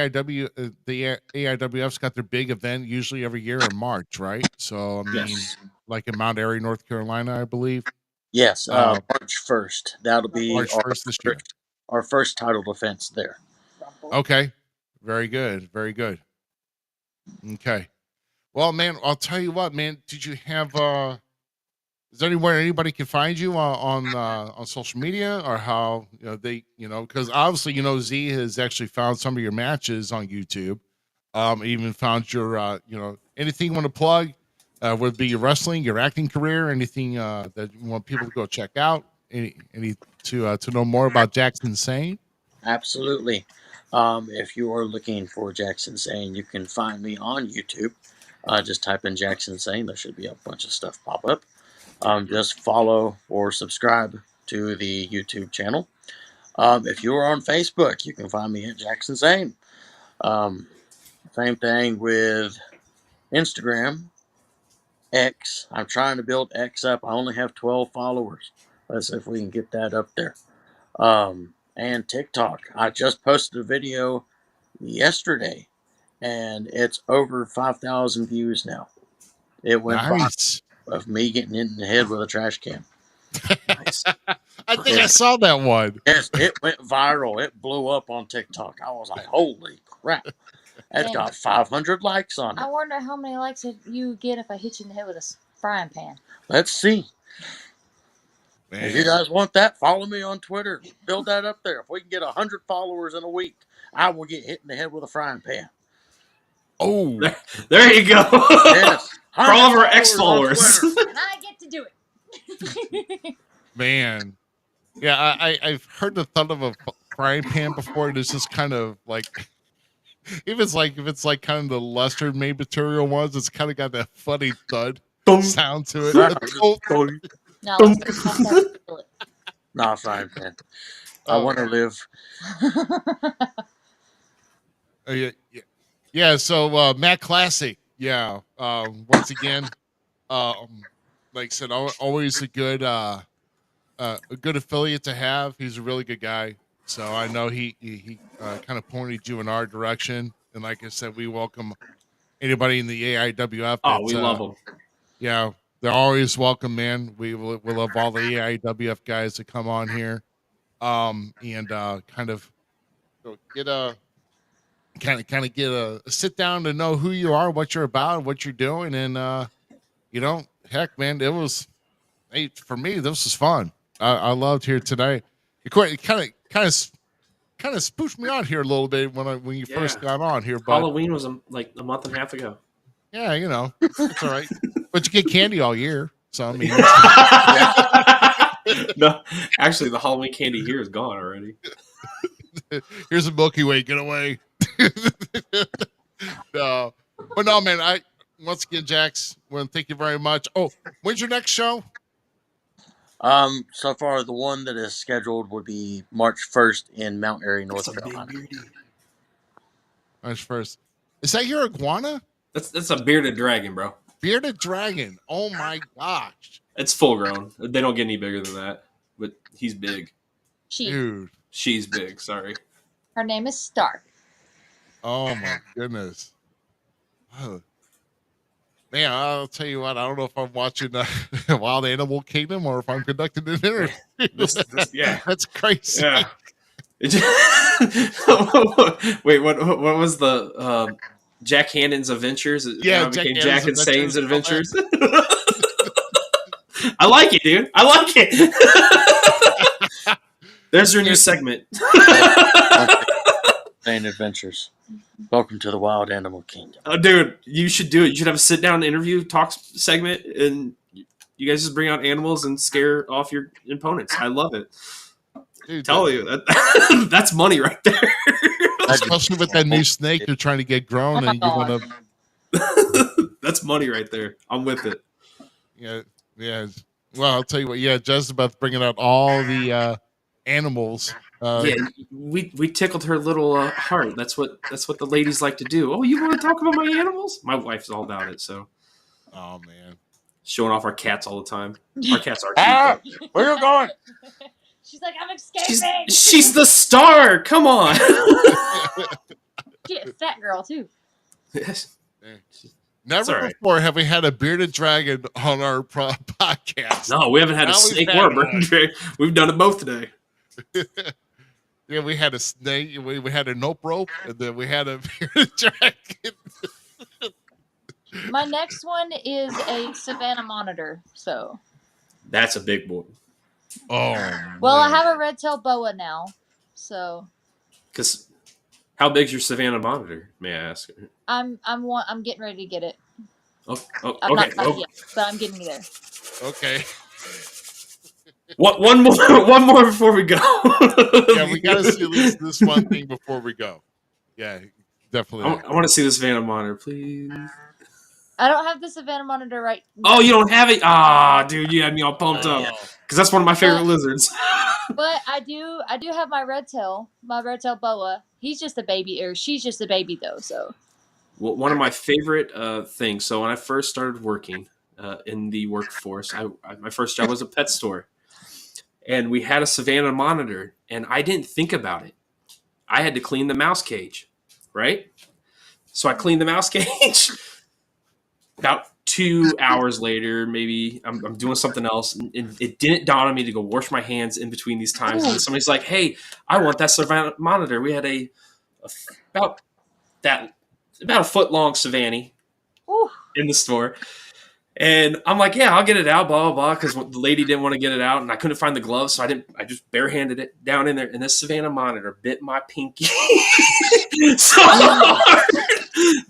AIWF's got their big event usually every year in March, right? So I mean, Yes. like in Mount Airy, North Carolina, I believe. Yes, March 1st. That'll be March 1st this year. Our first title defense there. Okay, very good, very good. Okay, well, man, I'll tell you what, man. Did you have is there anywhere anybody can find you on social media, or how they because obviously Z has actually found some of your matches on YouTube, even found your anything you want to plug, would it be your wrestling, your acting career, anything that you want people to go check out, any to know more about Jackson Saine. Absolutely. If you are looking for Jackson Saine, you can find me on YouTube. Just type in Jackson Saine. There should be a bunch of stuff pop up. Just follow or subscribe to the YouTube channel. If you are on Facebook, you can find me at Jackson Saine. Same thing with Instagram, X. I'm trying to build X up. I only have 12 followers. Let's see if we can get that up there. And TikTok. I just posted a video yesterday, and it's over 5,000 views now. It went Nice. of me getting hit in the head with a trash can. Nice. I think I saw that one. Yes, it went viral. It blew up on TikTok. I was like, holy crap. That's And got 500 likes on I it. wonder how many likes you get if I hit you in the head with a frying pan. Let's see. Man. If you guys want that, follow me on Twitter. Build that up there. If we can get 100 followers in a week, I will get hit in the head with a frying pan. Oh, There you go. Yes. For all of our 100 ex-followers. followers on Twitter. And I get to do it. man. Yeah, I've heard the thud of a frying pan before. And it's just kind of like, if it's like kind of the lesser made material ones, it's kind of got that funny thud sound to it. No, let's do it. Nah, frying pan. I want to live. Yeah. So Matt Classic, yeah. Once again, like I said, always a good affiliate to have. He's a really good guy. So I know he kind of pointed you in our direction, and like I said, we welcome anybody in the AIWF. Oh, we love them. Yeah, they're always welcome, man. We love all the AIWF guys that come on here, and kind of get a sit down to know who you are, what you're about, what you're doing, and heck, man, it was for me. This was fun. I loved here tonight. It kind of spooked me out here a little bit when you first got on here. But Halloween was like a month and a half ago. Yeah, it's all right. But you get candy all year, so I mean, no, actually, the Halloween candy here is gone already. Here's a Milky Way. Get away. No, but no, man. Once again, Jax, well, thank you very much. Oh, when's your next show? So far, the one that is scheduled would be March 1st in Mount Airy, North Carolina. March 1st. Is that your iguana? That's a bearded dragon, bro. Bearded dragon. Oh my gosh. It's full grown. They don't get any bigger than that, but he's big. Dude. She's big. Sorry. Her name is Stark. Oh my goodness. Oh. Man, I'll tell you what. I don't know if I'm watching Wild Animal Kingdom or if I'm conducting an interview. Yeah, that's crazy. Yeah. Wait, what was the Jack Hannon's Adventures? Yeah, Jack and Saine's Adventures. I like it, dude. I like it. There's your new segment. Saine Adventures. Welcome to the Wild Animal Kingdom. Oh, dude, you should do it. You should have a sit-down interview talk segment, and you guys just bring out animals and scare off your opponents. I love it. Dude, tell you that that's money right there. Especially with that new snake you're trying to get grown, and you want to. That's money right there. I'm with it. Yeah. Well, I'll tell you what. Yeah, Jezebel's bringing out all the animals. Yeah, we tickled her little heart. That's what the ladies like to do. Oh, you want to talk about my animals? My wife's all about it. So, oh man, showing off our cats all the time. Our cats are cute. Where you going? She's like, I'm escaping. She's the star. Come on. She a fat girl too. Yes. Never before have we had a bearded dragon on our podcast. No, we haven't had a snake or a bearded dragon. We've done it both today. Yeah, we had a snake, we had a nope rope, and then we had a bearded dragon. My next one is a Savannah monitor, so. That's a big boy. Oh. Well, I have a red-tailed boa now, so. Because how big's your Savannah monitor, may I ask? I'm getting ready to get it. Okay. I'm not quite yet, but I'm getting there. Okay. One more before we go. Yeah, we got to see at least this one thing before we go. Yeah, definitely. I want to see this Savannah monitor, please. I don't have the Savannah monitor right now. Oh, you don't have it? Ah, dude, you had me all pumped up. Because that's one of my favorite lizards. But I do have my red tail boa. He's just a baby, or she's just a baby though. So. Well, one of my favorite things. So when I first started working in the workforce, my first job was a pet store. And we had a Savannah monitor, and I didn't think about it. I had to clean the mouse cage, right? So I cleaned the mouse cage. About 2 hours later, maybe I'm doing something else, and it didn't dawn on me to go wash my hands in between these times. And somebody's like, "Hey, I want that Savannah monitor." We had about a foot long Savannah in the store. And I'm like, yeah, I'll get it out, blah blah blah, because the lady didn't want to get it out, and I couldn't find the gloves, so I just barehanded it down in there, and this Savannah monitor bit my pinky so hard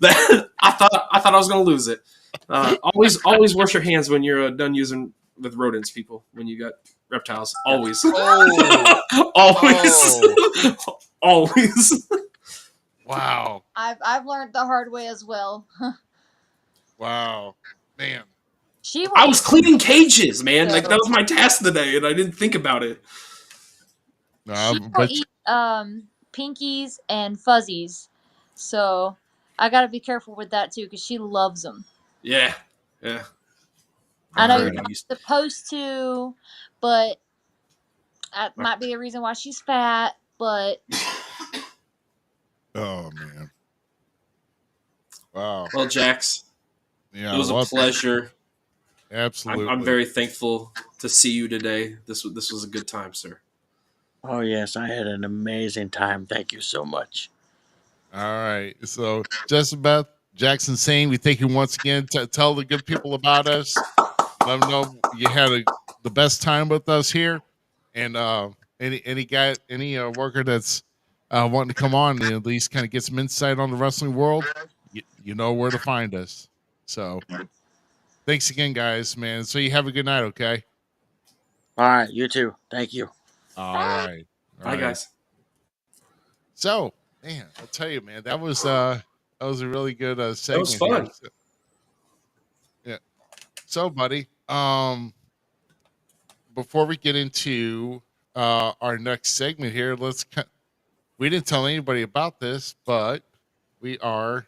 that I thought I was gonna lose it. Always wash your hands when you're done using with rodents, people. When you got reptiles, always, always. Wow. I've learned the hard way as well. Wow. Man. I was cleaning cages, man. Like that was my task today, and I didn't think about it. She will eat pinkies and fuzzies, so I got to be careful with that too because she loves them. Yeah. I know you're not supposed to, but that might be a reason why she's fat. But oh man. Wow. Well, Jax, yeah, it was a pleasure. Absolutely. I'm very thankful to see you today. This was a good time, sir. Oh, yes. I had an amazing time. Thank you so much. All right. So, Jessabeth, Jackson Saine, we thank you once again. Tell the good people about us. Let them know you had the best time with us here. And any worker that's wanting to come on and at least kind of get some insight on the wrestling world, you know where to find us. So, thanks again, guys, man. So you have a good night, okay? All right, you too. Thank you. All right. Bye, guys. So, man, I'll tell you, man, that was a really good segment. That was fun. Here. Yeah. So, buddy, before we get into our next segment here, we didn't tell anybody about this, but we are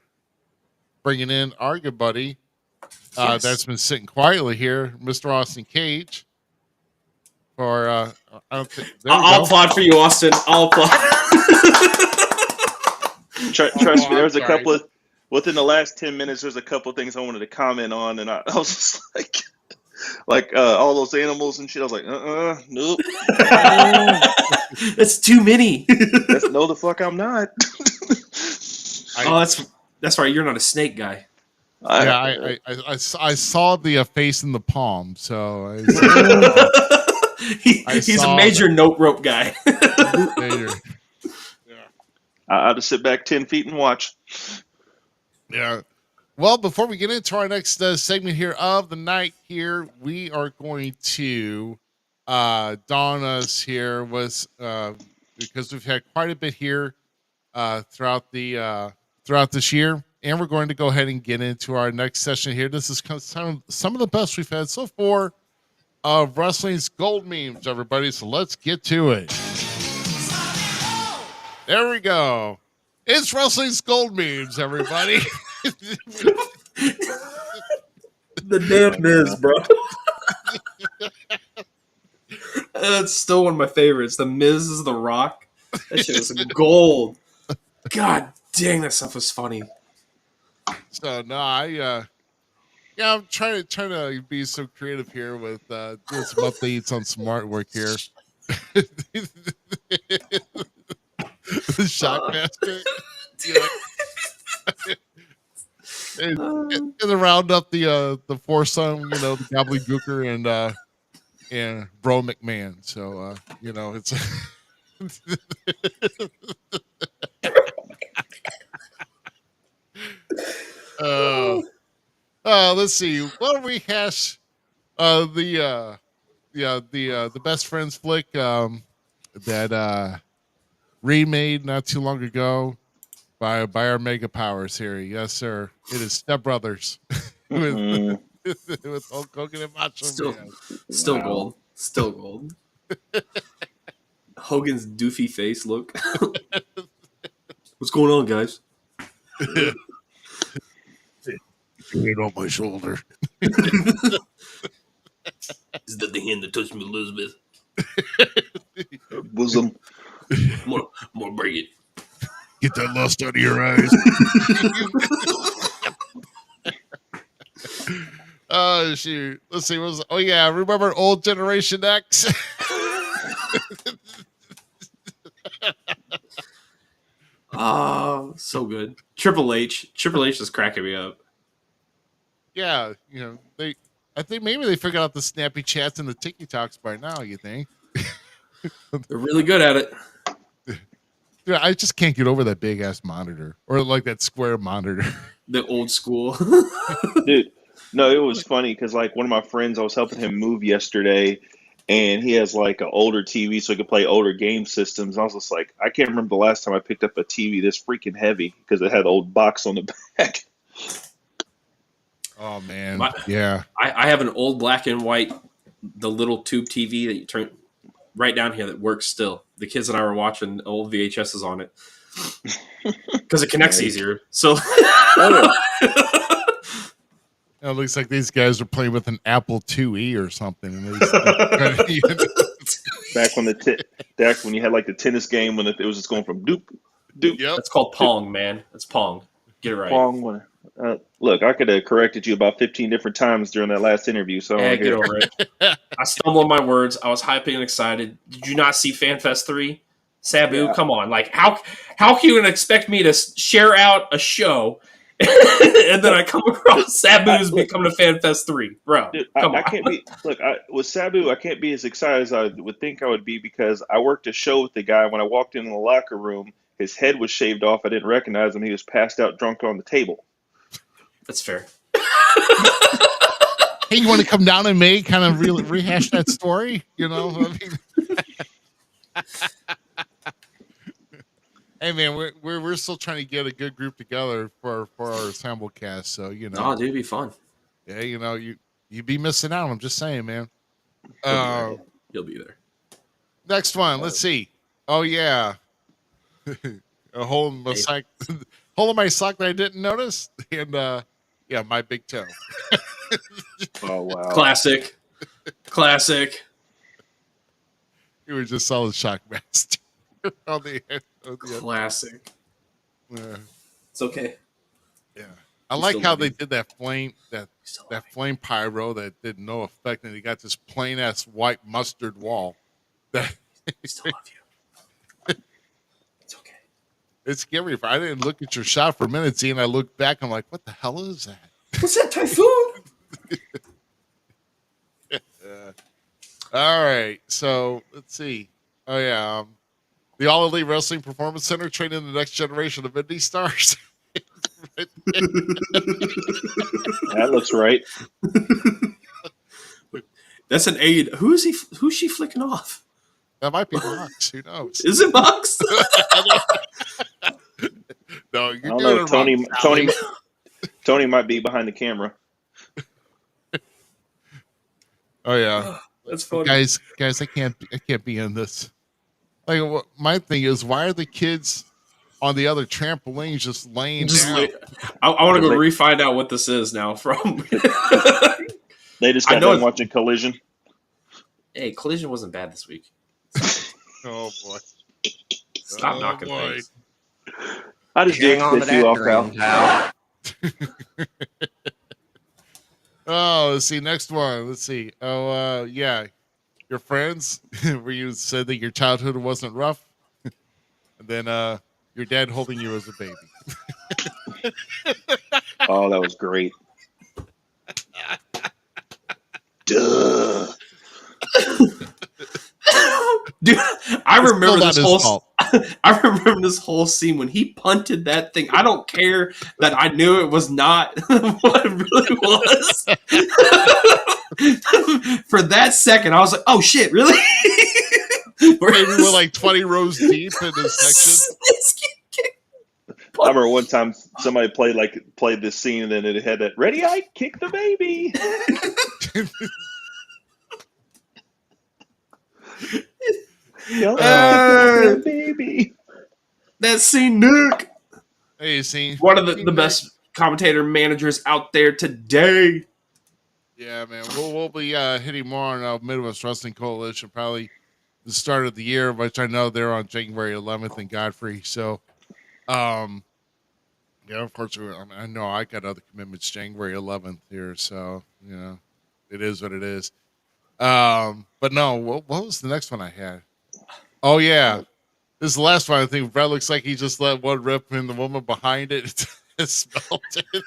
bringing in our good buddy that's been sitting quietly here, Mr. Austin Cage. I'll applaud for you, Austin. I'll applaud. Trust me, there's a couple of within the last 10 minutes. There's a couple of things I wanted to comment on, and I was just like all those animals and shit. I was like, nope. That's too many. No, the fuck, I'm not. That's right. You're not a snake guy. I saw the face in the palm, so he's a major note rope guy. I'll just sit back 10 feet and watch. Yeah. Well, before we get into our next segment here of the night here, we are going to dawn us here because we've had quite a bit here throughout this year. And we're going to go ahead and get into our next session here. This is some of the best we've had so far of wrestling's gold memes, everybody. So let's get to it. There we go. It's wrestling's gold memes, everybody. The damn Miz, bro. That's still one of my favorites. The Miz is the Rock. That shit was gold. God dang, that stuff was funny. So no, I'm trying to be so creative here with doing some updates on some artwork here. The Shockmaster, and round up the foursome, the Gobbledygooker and Bro McMahon. So it's. Let's see. Why don't we hash the Best Friends flick that remade not too long ago by our Mega Powers here. Yes, sir. It is Step Brothers with Hulk Hogan and Macho Man. Still gold. Still gold. Hogan's doofy face look. What's going on, guys? Hand on my shoulder. Is that the hand that touched me, Elizabeth? Bosom. More bring it. Get that lust out of your eyes. Oh shoot. Let's see. Remember Old Generation X? So good. Triple H is cracking me up. Yeah, I think maybe they figured out the snappy chats and the TikToks by now. You think? They're really good at it. Dude, I just can't get over that big ass monitor or like that square monitor. The old school. Dude, no, it was funny because like one of my friends, I was helping him move yesterday, and he has like an older TV so he could play older game systems. I was just like, I can't remember the last time I picked up a TV this freaking heavy because it had an old box on the back. Oh man, yeah. I have an old black and white, the little tube TV that you turn right down here that works still. The kids and I were watching old VHSs on it because it connects easier. So it looks like these guys are playing with an Apple IIe or something. Back when you had like the tennis game when it was just going from doop doop. Yep. That's called Pong, man. That's Pong. Get it right. Pong. Look, I could have corrected you about 15 different times during that last interview. So Get over it. I stumbled on my words. I was hyping and excited. Did you not see FanFest 3? Sabu, come on. Like, how can you expect me to share out a show and then I come across Sabu's becoming a FanFest 3? Bro, dude, come on. I can't be, look, with Sabu, I can't be as excited as I would think I would be because I worked a show with the guy. When I walked in the locker room, his head was shaved off. I didn't recognize him. He was passed out drunk on the table. That's fair. Hey, you want to come down and kind of rehash that story? You know? I mean, hey man, we're still trying to get a good group together for our assemble cast. So you know, dude, it'd be fun. Yeah, you know, you'd be missing out. I'm just saying, man. You'll be there. Next one. Let's see. Oh yeah, a hole in my sock. Hole in my sock that I didn't notice, and yeah, my big toe. Oh wow, classic. You were just solid Shockmaster on the classic. Yeah. It's okay. Yeah, I like how they did that flame flame pyro that did no effect, and he got this plain ass white mustard wall. That We still love you. It's okay. It's scary. I didn't look at your shot for a minute, and I looked back. I'm like, what the hell is that? What's that, Typhoon? All right, so let's see. Oh yeah, the All Elite Wrestling Performance Center training the next generation of indie stars. That looks right. That's an aid. Who's she flicking off? That might be Mox. Who knows? Is it Mox? No, I don't know. Tony might be behind the camera. Oh yeah, that's funny. Guys, I can't be in this. Like, my thing is, why are the kids on the other trampolines just laying down? I want to go re-find out what this is now from. They just got done watching Collision. Hey, Collision wasn't bad this week. Oh boy! Stop knocking things. I just did piss you off, pal. Oh, let's see. Next one. Let's see. Oh, yeah. Your friends, where you said that your childhood wasn't rough, and then your dad holding you as a baby. Oh, that was great. Duh. Dude, I remember this whole. I remember this whole scene when he punted that thing. I don't care that I knew it was not what it really was. For that second, I was like, "Oh shit, really?" Maybe we're like 20 rows deep in this section. I remember one time somebody played this scene and then it had that "Ready, I kick the baby." Baby. That scene, Nick. Hey, you seen one of the best commentator managers out there today. Yeah, man. We'll be hitting more on Midwest Wrestling Coalition probably the start of the year, which I know they're on January 11th in Godfrey. So, yeah, unfortunately, I know I got other commitments January 11th here, so you know, it is what it is. But no, what was the next one I had? Oh yeah, this is the last one. I think Brett looks like he just let one rip, and the woman behind it smelled it.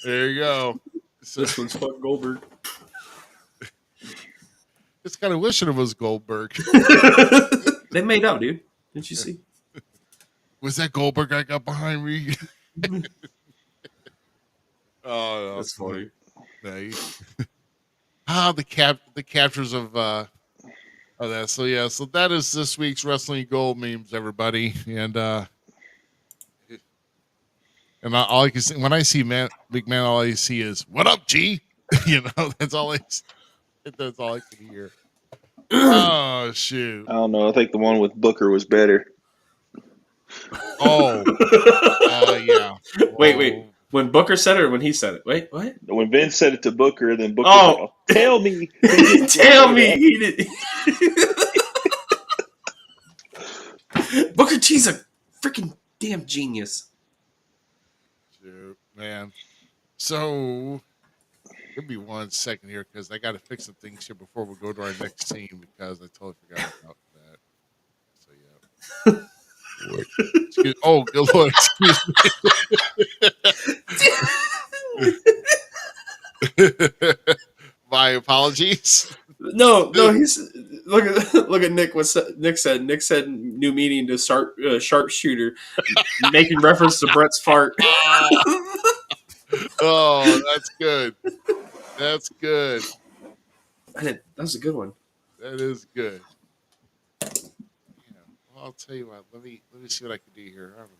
There you go. So, This one's fuck Goldberg. just kind of wishing it was Goldberg. They made out, dude. Didn't you see? Was that Goldberg I got behind me? Oh, no. That's funny. Nice. The captures of that. So yeah, so that is this week's wrestling gold memes, everybody. And all I can see when I see big man, all I see is "What up, G?" That's all I can hear. Oh shoot! I don't know. I think the one with Booker was better. Oh, yeah. Wait. When Booker said it or when he said it? Wait, what? When Vince said it to Booker, then Booker Oh. like, tell me. Tell me he did. Booker T's a freaking damn genius. Shoot, man. So give me 1 second here because I got to fix some things here before we go to our next scene because I totally forgot about that. So yeah. Oh, good Lord, excuse me. My apologies. No, he's look at Nick. What Nick said? Nick said new meaning to start sharpshooter, making reference to Brett's fart. Oh, that's good. That's good. That was a good one. That is good. Yeah. Well, I'll tell you what. Let me see what I can do here. I don't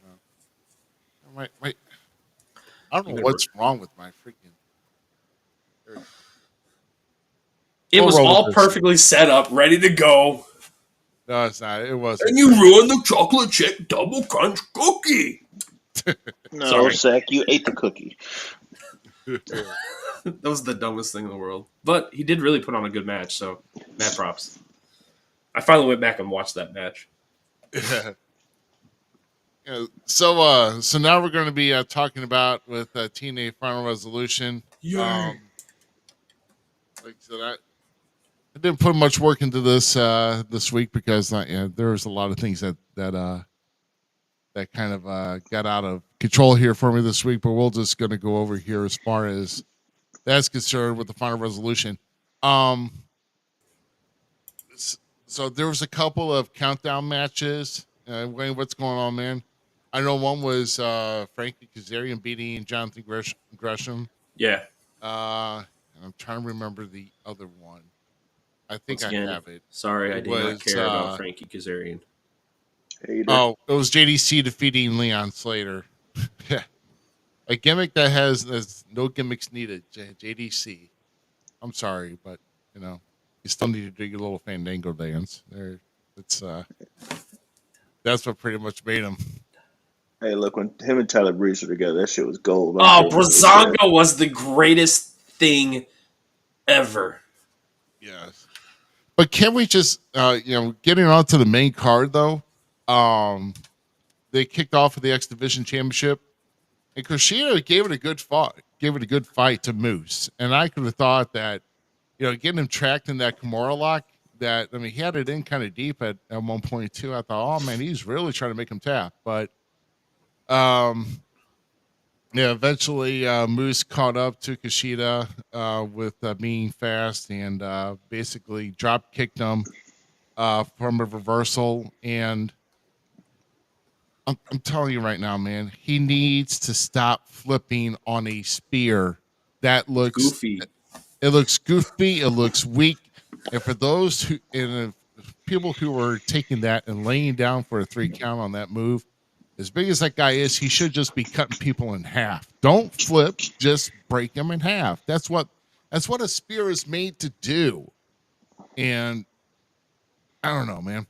know. I don't know what's wrong with my freaking. It was roll all with this. perfectly set up, ready to go. No, it's not. It wasn't. And you ruined the chocolate chip double crunch cookie. No, Sorry. Zach, you ate the cookie. That was the dumbest thing in the world. But he did really put on a good match, so mad props. I finally went back and watched that match. Yeah. Yeah, so now we're going to be talking about with TNA Final Resolution. Like I said, I didn't put much work into this this week because there was a lot of things that kind of got out of control here for me this week. But we're just going to go over here as far as that's concerned with the Final Resolution. So there was a couple of countdown matches. Wayne, what's going on, man? I know one was Frankie Kazarian beating Jonathan Gresham. Yeah. And I'm trying to remember the other one. I think Once again, I have it. Sorry, I It did was, not care about Frankie Kazarian. Oh, it was JDC defeating Leon Slater. Yeah. A gimmick that has no gimmicks needed. JDC. I'm sorry, but you still need to do your little Fandango dance. There, it's that's what pretty much made him. Hey, look, when him and Tyler Breeze were together, that shit was gold. Oh, Brazongo was the greatest thing ever. Yes. But can we just getting on to the main card though? They kicked off with the X Division Championship, and Kushida gave it a good fight to Moose. And I could have thought that, getting him tracked in that Kimura lock, he had it in kind of deep at one point too. I thought, oh man, he's really trying to make him tap. But eventually Moose caught up to Kushida with being fast and basically drop kicked him from a reversal. And I'm telling you right now, man, he needs to stop flipping on a spear. That looks goofy. It looks goofy. It looks weak. And for those people who are taking that and laying down for a 3 count on that move, as big as that guy is, he should just be cutting people in half. Don't flip, just break them in half. That's what a spear is made to do. And I don't know, man.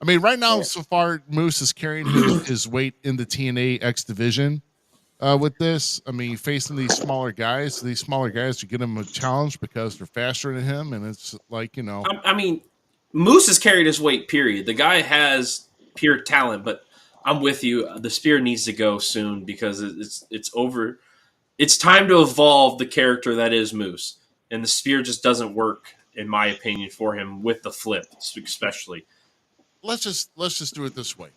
I mean, right now, so far, Moose is carrying his weight in the TNA X division with this. I mean, facing these smaller guys are getting him a challenge because they're faster than him. And it's like, I mean, Moose has carried his weight, period. The guy has pure talent, but I'm with you. The spear needs to go soon because it's over. It's time to evolve the character that is Moose. And the spear just doesn't work, in my opinion, for him with the flip, especially. Let's just do it this way.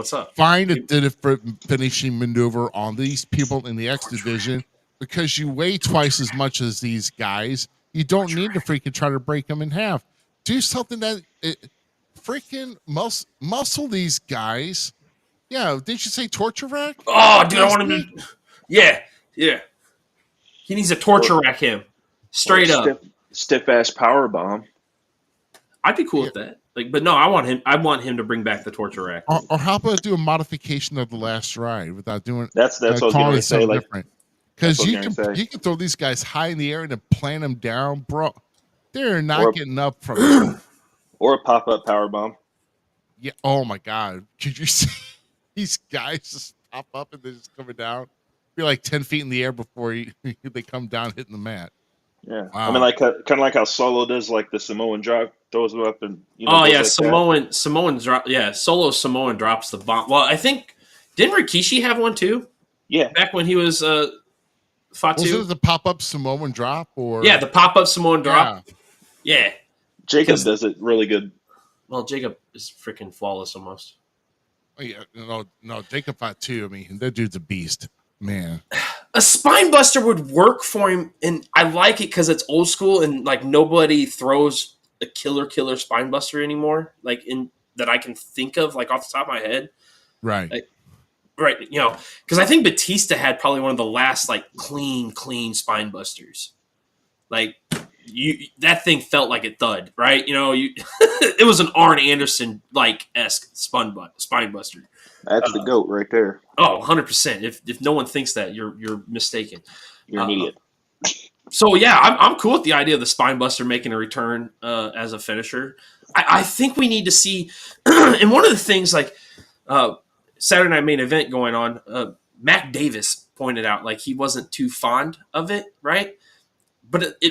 What's up? Find a different finishing maneuver on these people in the X division because you weigh twice as much as these guys. You don't need to freaking try to break them in half. Do something that freaking muscle these guys. Yeah, did you say torture rack? Oh, dude, I want him to. Yeah. He needs to torture rack him straight up. Stiff ass power bomb. I'd be cool with that. Like, but no, I want him to bring back the torture rack. Or how about do a modification of the last ride without doing that's what I was going to say. Like, because you can throw these guys high in the air and then plant them down, bro. They're not getting up from it. Or a pop up power bomb. Yeah. Oh my God. Could you see these guys just pop up and they're just coming down? Be like 10 feet in the air before they come down hitting the mat. Yeah. Wow. I mean, like kind of like how Solo does, like the Samoan drop, throws it up and Samoan drop. Yeah, Solo Samoan drops the bomb. Well, I think didn't Rikishi have one too? Yeah, back when he was Fatu. Was it the pop up Samoan drop or? Yeah, the pop up Samoan drop. Yeah. Jacob does it really good. Well, Jacob is freaking flawless almost. Oh, yeah, no, Jacob Fatu. I mean, that dude's a beast, man. A spine buster would work for him, and I like it because it's old school and like nobody throws a killer spine buster anymore. Like in that I can think of, like off the top of my head. Right. Like, right. You know, because I think Batista had probably one of the last like clean spine busters. Like that thing felt like it thud, right? You know, it was an Arn Anderson like esque spine buster. That's the GOAT right there. Oh, 100%. If no one thinks that, you're mistaken. You're an idiot. So yeah, I'm cool with the idea of the spine buster making a return as a finisher. I think we need to see, and one of the things like Saturday Night Main Event going on, Mac Davis pointed out like he wasn't too fond of it, right? But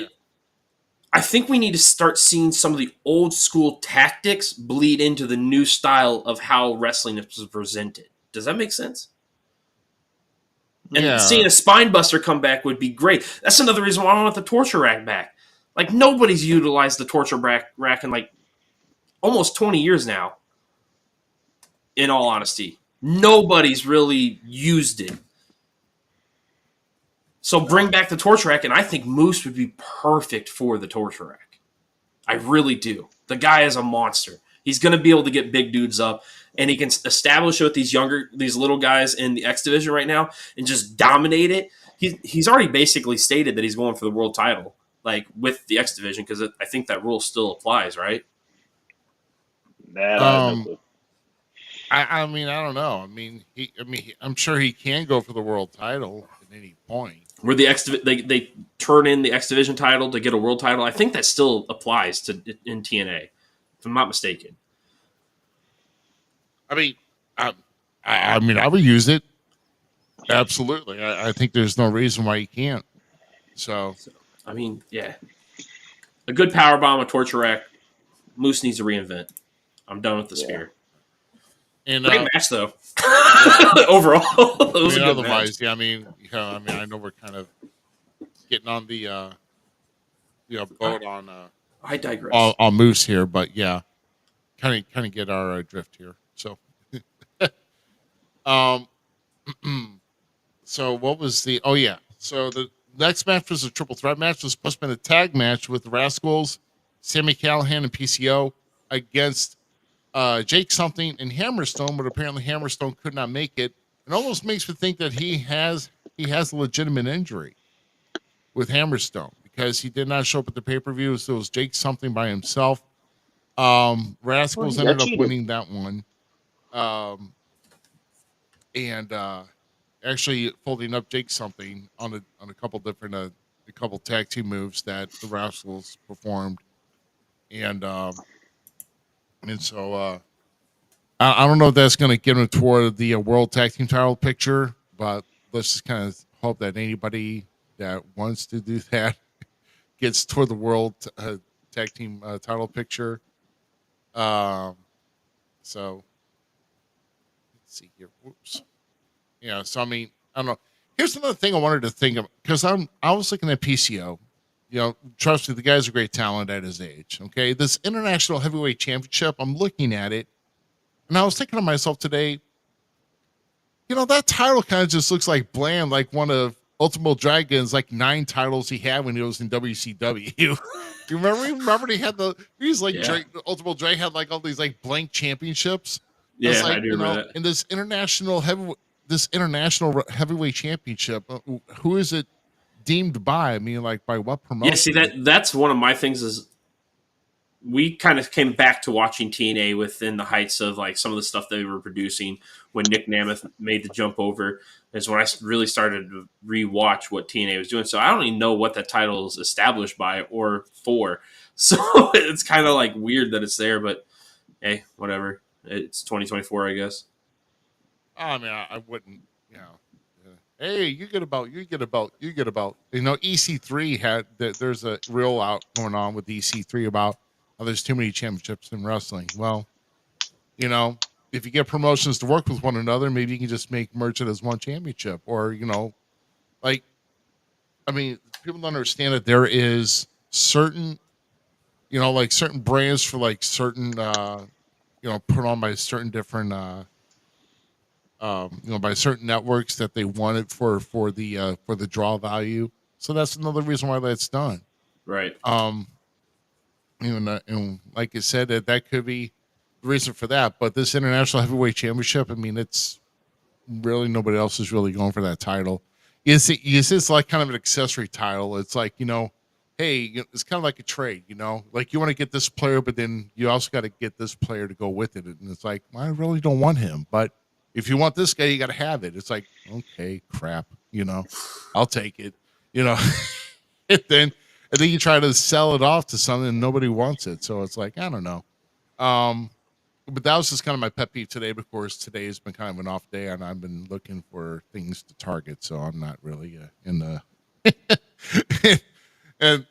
I think we need to start seeing some of the old school tactics bleed into the new style of how wrestling is presented. Does that make sense? And seeing a spine buster come back would be great. That's another reason why I want the torture rack back. Like nobody's utilized the torture rack in like almost 20 years now. In all honesty, nobody's really used it. So bring back the torture rack, and I think Moose would be perfect for the torture rack. I really do. The guy is a monster. He's going to be able to get big dudes up, and he can establish it with these little guys in the X division right now and just dominate it. He's already basically stated that he's going for the world title, like with the X division, because I think that rule still applies, right? I mean, I don't know. I mean, I'm sure he can go for the world title at any point. Where the they turn in the X Division title to get a world title, I think that still applies in TNA, if I'm not mistaken. I mean, I would use it. Absolutely. I think there's no reason why you can't. So I mean, yeah, a good power bomb, a torture rack. Moose needs to reinvent. I'm done with the spear. And great match though. Overall, it was a good otherwise, match. I mean, I know we're kind of getting on the boat on. I digress. On Moose here, but yeah, kind of get our drift here. So, so what was the? Oh yeah, so the next match was a triple threat match. It was supposed to be a tag match with the Rascals, Sammy Callahan, and PCO against Jake something and Hammerstone, but apparently Hammerstone could not make it. It almost makes me think that he has a legitimate injury with Hammerstone because he did not show up at the pay-per-view. So it was Jake something by himself. Rascals ended up winning that one. And actually folding up Jake something on a couple different a couple tag team moves that the Rascals performed. And so I don't know if that's going to get him toward the World Tag Team title picture, but let's just kind of hope that anybody that wants to do that gets toward the World Tag Team title picture. So let's see here. Whoops. Yeah. So I mean, I don't know. Here's another thing I wanted to think of because I was looking at PCO. You know, trust me, the guy's a great talent at his age. Okay, this International Heavyweight Championship, I'm looking at it, and I was thinking to myself today, that title kind of just looks like bland, like one of Ultimo Dragon's like 9 titles he had when he was in WCW. You remember? He had he's like Yeah. Ultimo Dragon had like all these like blank championships. Yeah, It's like, I do remember that. in this international heavyweight championship, who is it deemed by? I mean, like by what promotion? Yeah, see that's one of my things is we kind of came back to watching TNA within the heights of like some of the stuff they were producing when Nick Namath made the jump over is when I really started to rewatch what TNA was doing. So I don't even know what that title is established by or for. So it's kind of like weird that it's there, but hey, whatever. It's 2024, I guess. I mean, I wouldn't, hey, you get a belt. EC3 had there's a reel out going on with EC3 about there's too many championships in wrestling. Well, if you get promotions to work with one another, maybe you can just merge it as one championship, or like, I mean, people don't understand that there is certain, like certain brands for like certain, put on by certain different, by certain networks that they want it for the draw value. So that's another reason why that's done. Right. And like I said, that could be the reason for that. But this international heavyweight championship, I mean, it's really nobody else is really going for that title. It's like kind of an accessory title. It's like, hey, it's kind of like a trade, like you want to get this player, but then you also got to get this player to go with it. And it's like, well, I really don't want him, but if you want this guy, you got to have it. It's like, okay, crap, I'll take it, and then you try to sell it off to something and nobody wants it. So it's like, I don't know. But that was just kind of my pet peeve today. Of course, today has been kind of an off day and I've been looking for things to target. So I'm not really in the, and,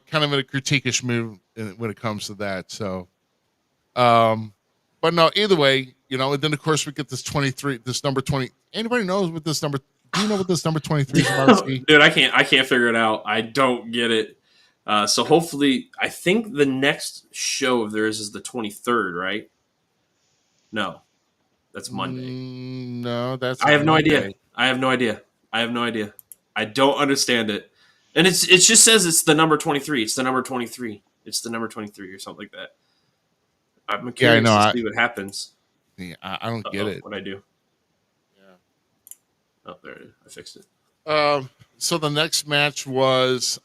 kind of in a critiquish mood when it comes to that. So, but no, either way, and then of course we get this number 20. Anybody knows what this number? Do you know what this number 23 is about? Dude, I can't figure it out. I don't get it. So hopefully, I think the next show of theirs is the 23rd, right? No, that's Monday. No, that's. I have no idea. I have no idea. I don't understand it. And it just says it's the number 23. It's the number 23. It's the number 23 or something like that. I'm curious to see what happens. Yeah, I don't get it. What I do. Yeah. Oh, there it is. I fixed it. So the next match was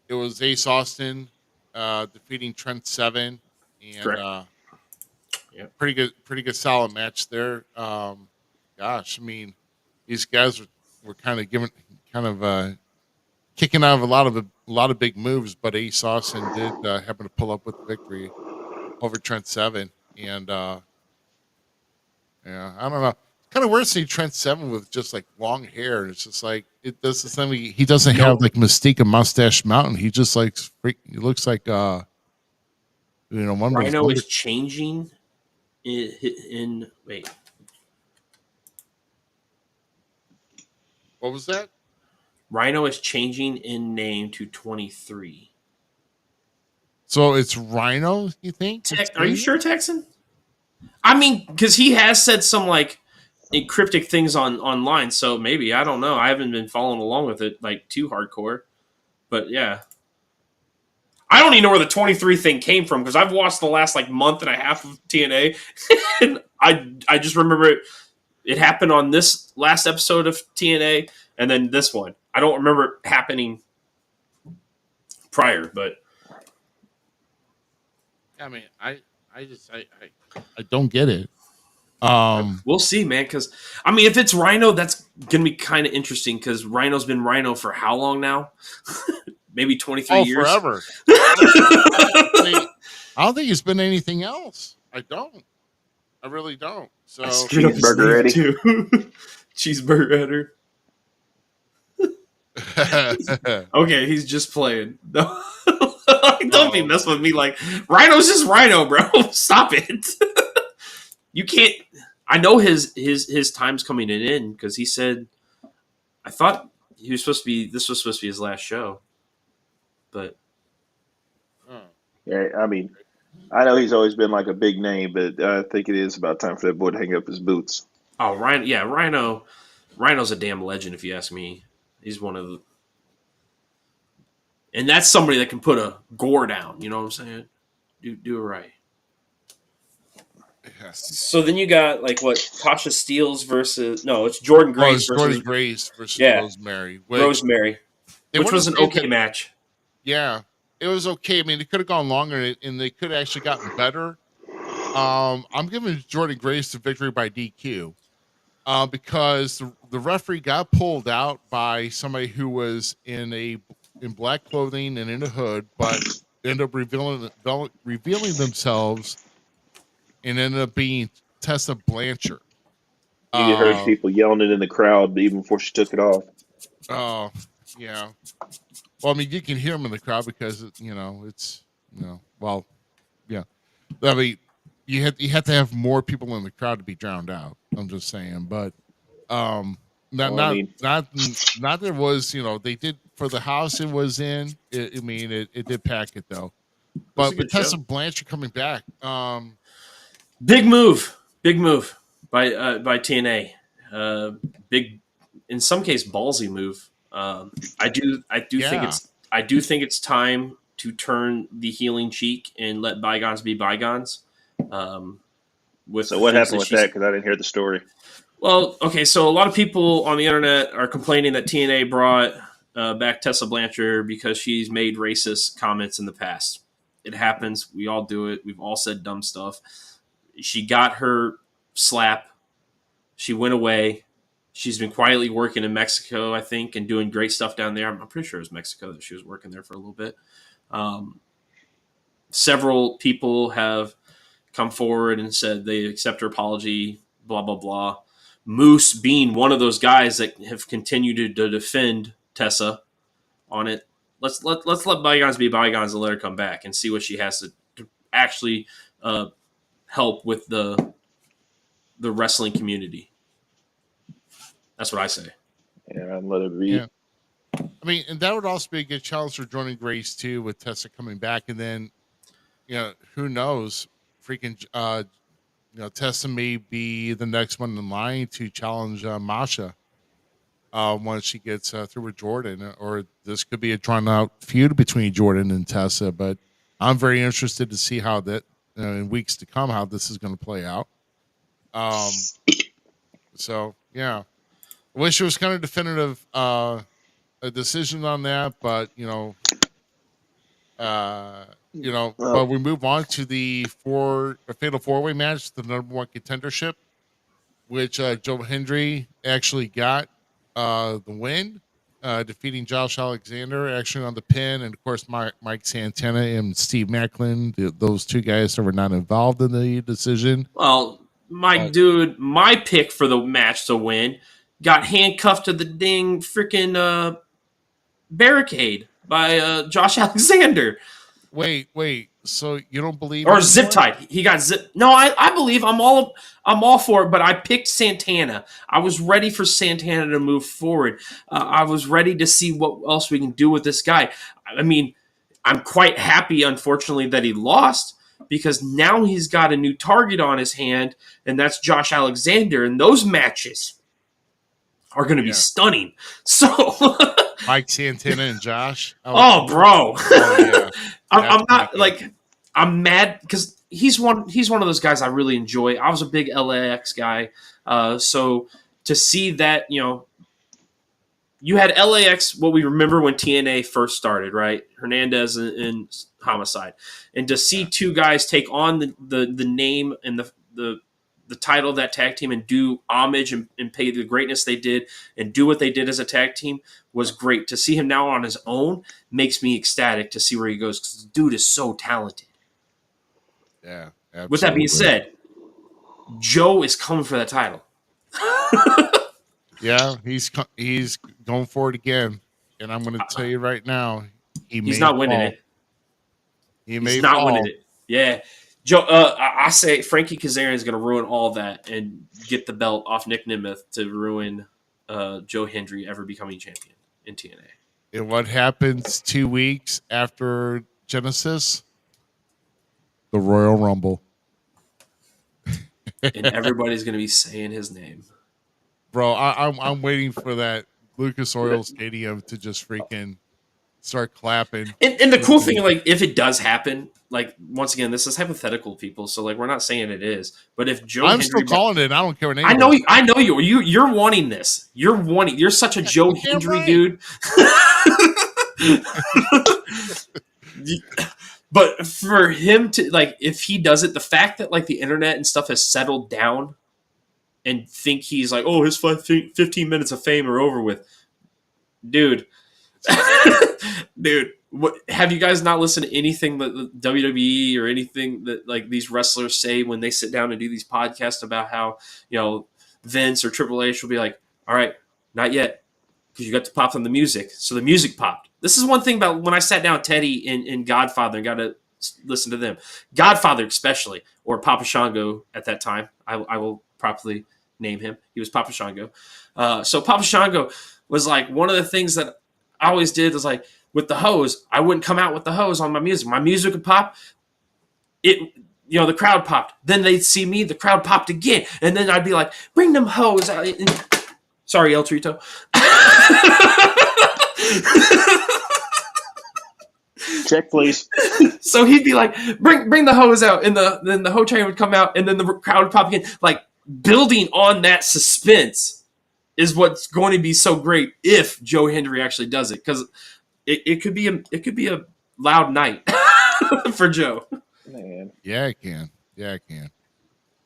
it was Ace Austin defeating Trent Seven, and pretty good solid match there. Gosh, I mean, these guys were kind of kicking out of a lot of big moves, but Ace Austin did happen to pull up with the victory over Trent Seven, and I don't know. Kind of weird seeing Trent Seven with just like long hair. It's just like he doesn't have like Mystique and Mustache Mountain. He just like he looks like one of Rhino is changing in wait. What was that? Rhino is changing in name to 23. So it's Rhino, you think? Are you sure, Texan? I mean, because he has said some like cryptic things online, so maybe, I don't know. I haven't been following along with it like too hardcore, but yeah. I don't even know where the 23 thing came from because I've watched the last like month and a half of TNA, and I just remember it happened on this last episode of TNA, and then this one. I don't remember it happening prior, but I mean, I don't get it. We'll see, man. Because I mean, if it's Rhino, that's gonna be kind of interesting. Because Rhino's been Rhino for how long now? Maybe 23 years. Forever. I don't think he's been anything else. I really don't. So Cheeseburger Eddie too. Cheeseburger Eddie. Okay, he's just playing. No. Don't be messing with me like Rhino's just Rhino, bro. Stop it. You can't. I know his time's coming in because he said. I thought he was supposed to be. This was supposed to be his last show, but yeah, I mean, I know he's always been like a big name, but I think it is about time for that boy to hang up his boots. Oh, Rhino. Yeah, Rhino. Rhino's a damn legend, if you ask me. He's one of the, and that's somebody that can put a gore down. You know what I'm saying? Do it right. Yeah. So then you got like what Tasha Steeles versus no, it's Jordan Oh, Grace it's Jordan versus Grace versus yeah Rosemary, Rosemary, they which want to was an say okay that, match. yeah, it was okay. I mean, it could have gone longer, and they could have actually gotten better. I'm giving Jordan Grace the victory by DQ. Because the referee got pulled out by somebody who was in black clothing and in a hood, but ended up revealing themselves and ended up being Tessa Blanchard. You could heard Uh, people yelling it in the crowd even before she took it off. oh, yeah. Well, I mean, you can hear them in the crowd because it's well, yeah. I mean, you have to have more people in the crowd to be drowned out. I'm just saying, but not Well, I not mean, not not there was they did for the house it was in. I mean, it did pack it though. It was a But good show. Tessa Blanchard coming back, Big move by TNA. Big, in some case, ballsy move. yeah. I do think it's time to turn the healing cheek and let bygones be bygones. With so the what things happened that with she's that? Because I didn't hear the story. well, okay. So a lot of people on the internet are complaining that TNA brought back Tessa Blanchard because she's made racist comments in the past. It happens. We all do it. We've all said dumb stuff. She got her slap. She went away. She's been quietly working in Mexico, I think, and doing great stuff down there. I'm pretty sure it was Mexico that she was working there for a little bit. Several people have come forward and said they accept her apology, blah, blah, blah. Moose being one of those guys that have continued to defend Tessa on it. Let's let bygones be bygones and let her come back and see what she has to actually help with the wrestling community. That's what I say. Yeah, I'd let it be. Yeah. I mean, and that would also be a good challenge for Jordan Grace too, with Tessa coming back, and then who knows, freaking Tessa may be the next one in line to challenge Masha once she gets through with Jordan, or this could be a drawn out feud between Jordan and Tessa. But I'm very interested to see how that in weeks to come how this is going to play out. So yeah, I wish it was kind of definitive a decision on that, but but we move on to the fatal four-way match, the number one contendership, which Joe Hendry actually got the win, defeating Josh Alexander actually on the pin, and of course Mike Santana and Steve Macklin, those two guys that were not involved in the decision. Well, my pick for the match to win got handcuffed to the ding freaking barricade by Josh Alexander. Wait. So you don't believe or zip tied? He got zip. No, I believe I'm all for it. But I picked Santana. I was ready for Santana to move forward. I was ready to see what else we can do with this guy. I mean, I'm quite happy, unfortunately, that he lost because now he's got a new target on his hand, and that's Josh Alexander. And those matches are going to be stunning. So. Mike Santana and Josh. Oh, bro. Oh, yeah. I'm not like I'm mad because he's one of those guys I really enjoy. I was a big LAX guy, so to see that you had LAX, what we remember when TNA first started, right? Hernandez and Homicide, and to see two guys take on the name and the title of that tag team and do homage and pay the greatness they did and do what they did as a tag team was great. To see him now on his own makes me ecstatic to see where he goes because the dude is so talented. Yeah. Absolutely. With that being said, Joe is coming for that title. Yeah, he's going for it again, and I'm going to tell you right now, he's not winning it. He's not winning it. Yeah. Joe, I say Frankie Kazarian is going to ruin all that and get the belt off Nick Nemeth to ruin Joe Hendry ever becoming champion in TNA. And what happens 2 weeks after Genesis? The Royal Rumble. and everybody's gonna be saying his name. Bro, I'm waiting for that Lucas Oil Stadium to just freaking start clapping. And the cool thing, like, if it does happen, like, once again, this is hypothetical, people. So, like, we're not saying it is, but if Joe I'm Hendry, still calling it. I don't care what I know you. You're wanting this. You're such a Joe Hendry dude. But for him to, like, if he does it, the fact that, like, the internet and stuff has settled down and think he's like, oh, his 15 minutes of fame are over with, dude. Dude, what, have you guys not listened to anything that the WWE or anything that, like, these wrestlers say when they sit down and do these podcasts about how, you know, Vince or Triple H will be like, all right, not yet, because you got to pop on the music. So the music popped. This is one thing about when I sat down with Teddy in Godfather and got to listen to them. Godfather especially, or Papa Shango at that time. I will properly name him. He was Papa Shango. So Papa Shango was like, one of the things that I always did was, like, with the hose, I wouldn't come out with the hose on my music. My music would pop. The crowd popped. Then they'd see me, the crowd popped again. And then I'd be like, bring them hose out. Sorry, El Trito. Check, please. So he'd be like, bring the hose out. And then the hose train would come out, and then the crowd would pop again. Like, building on that suspense is what's going to be so great if Joe Hendry actually does it. Because it could be a loud night for Joe. Man. Yeah, it can. Yeah, it can.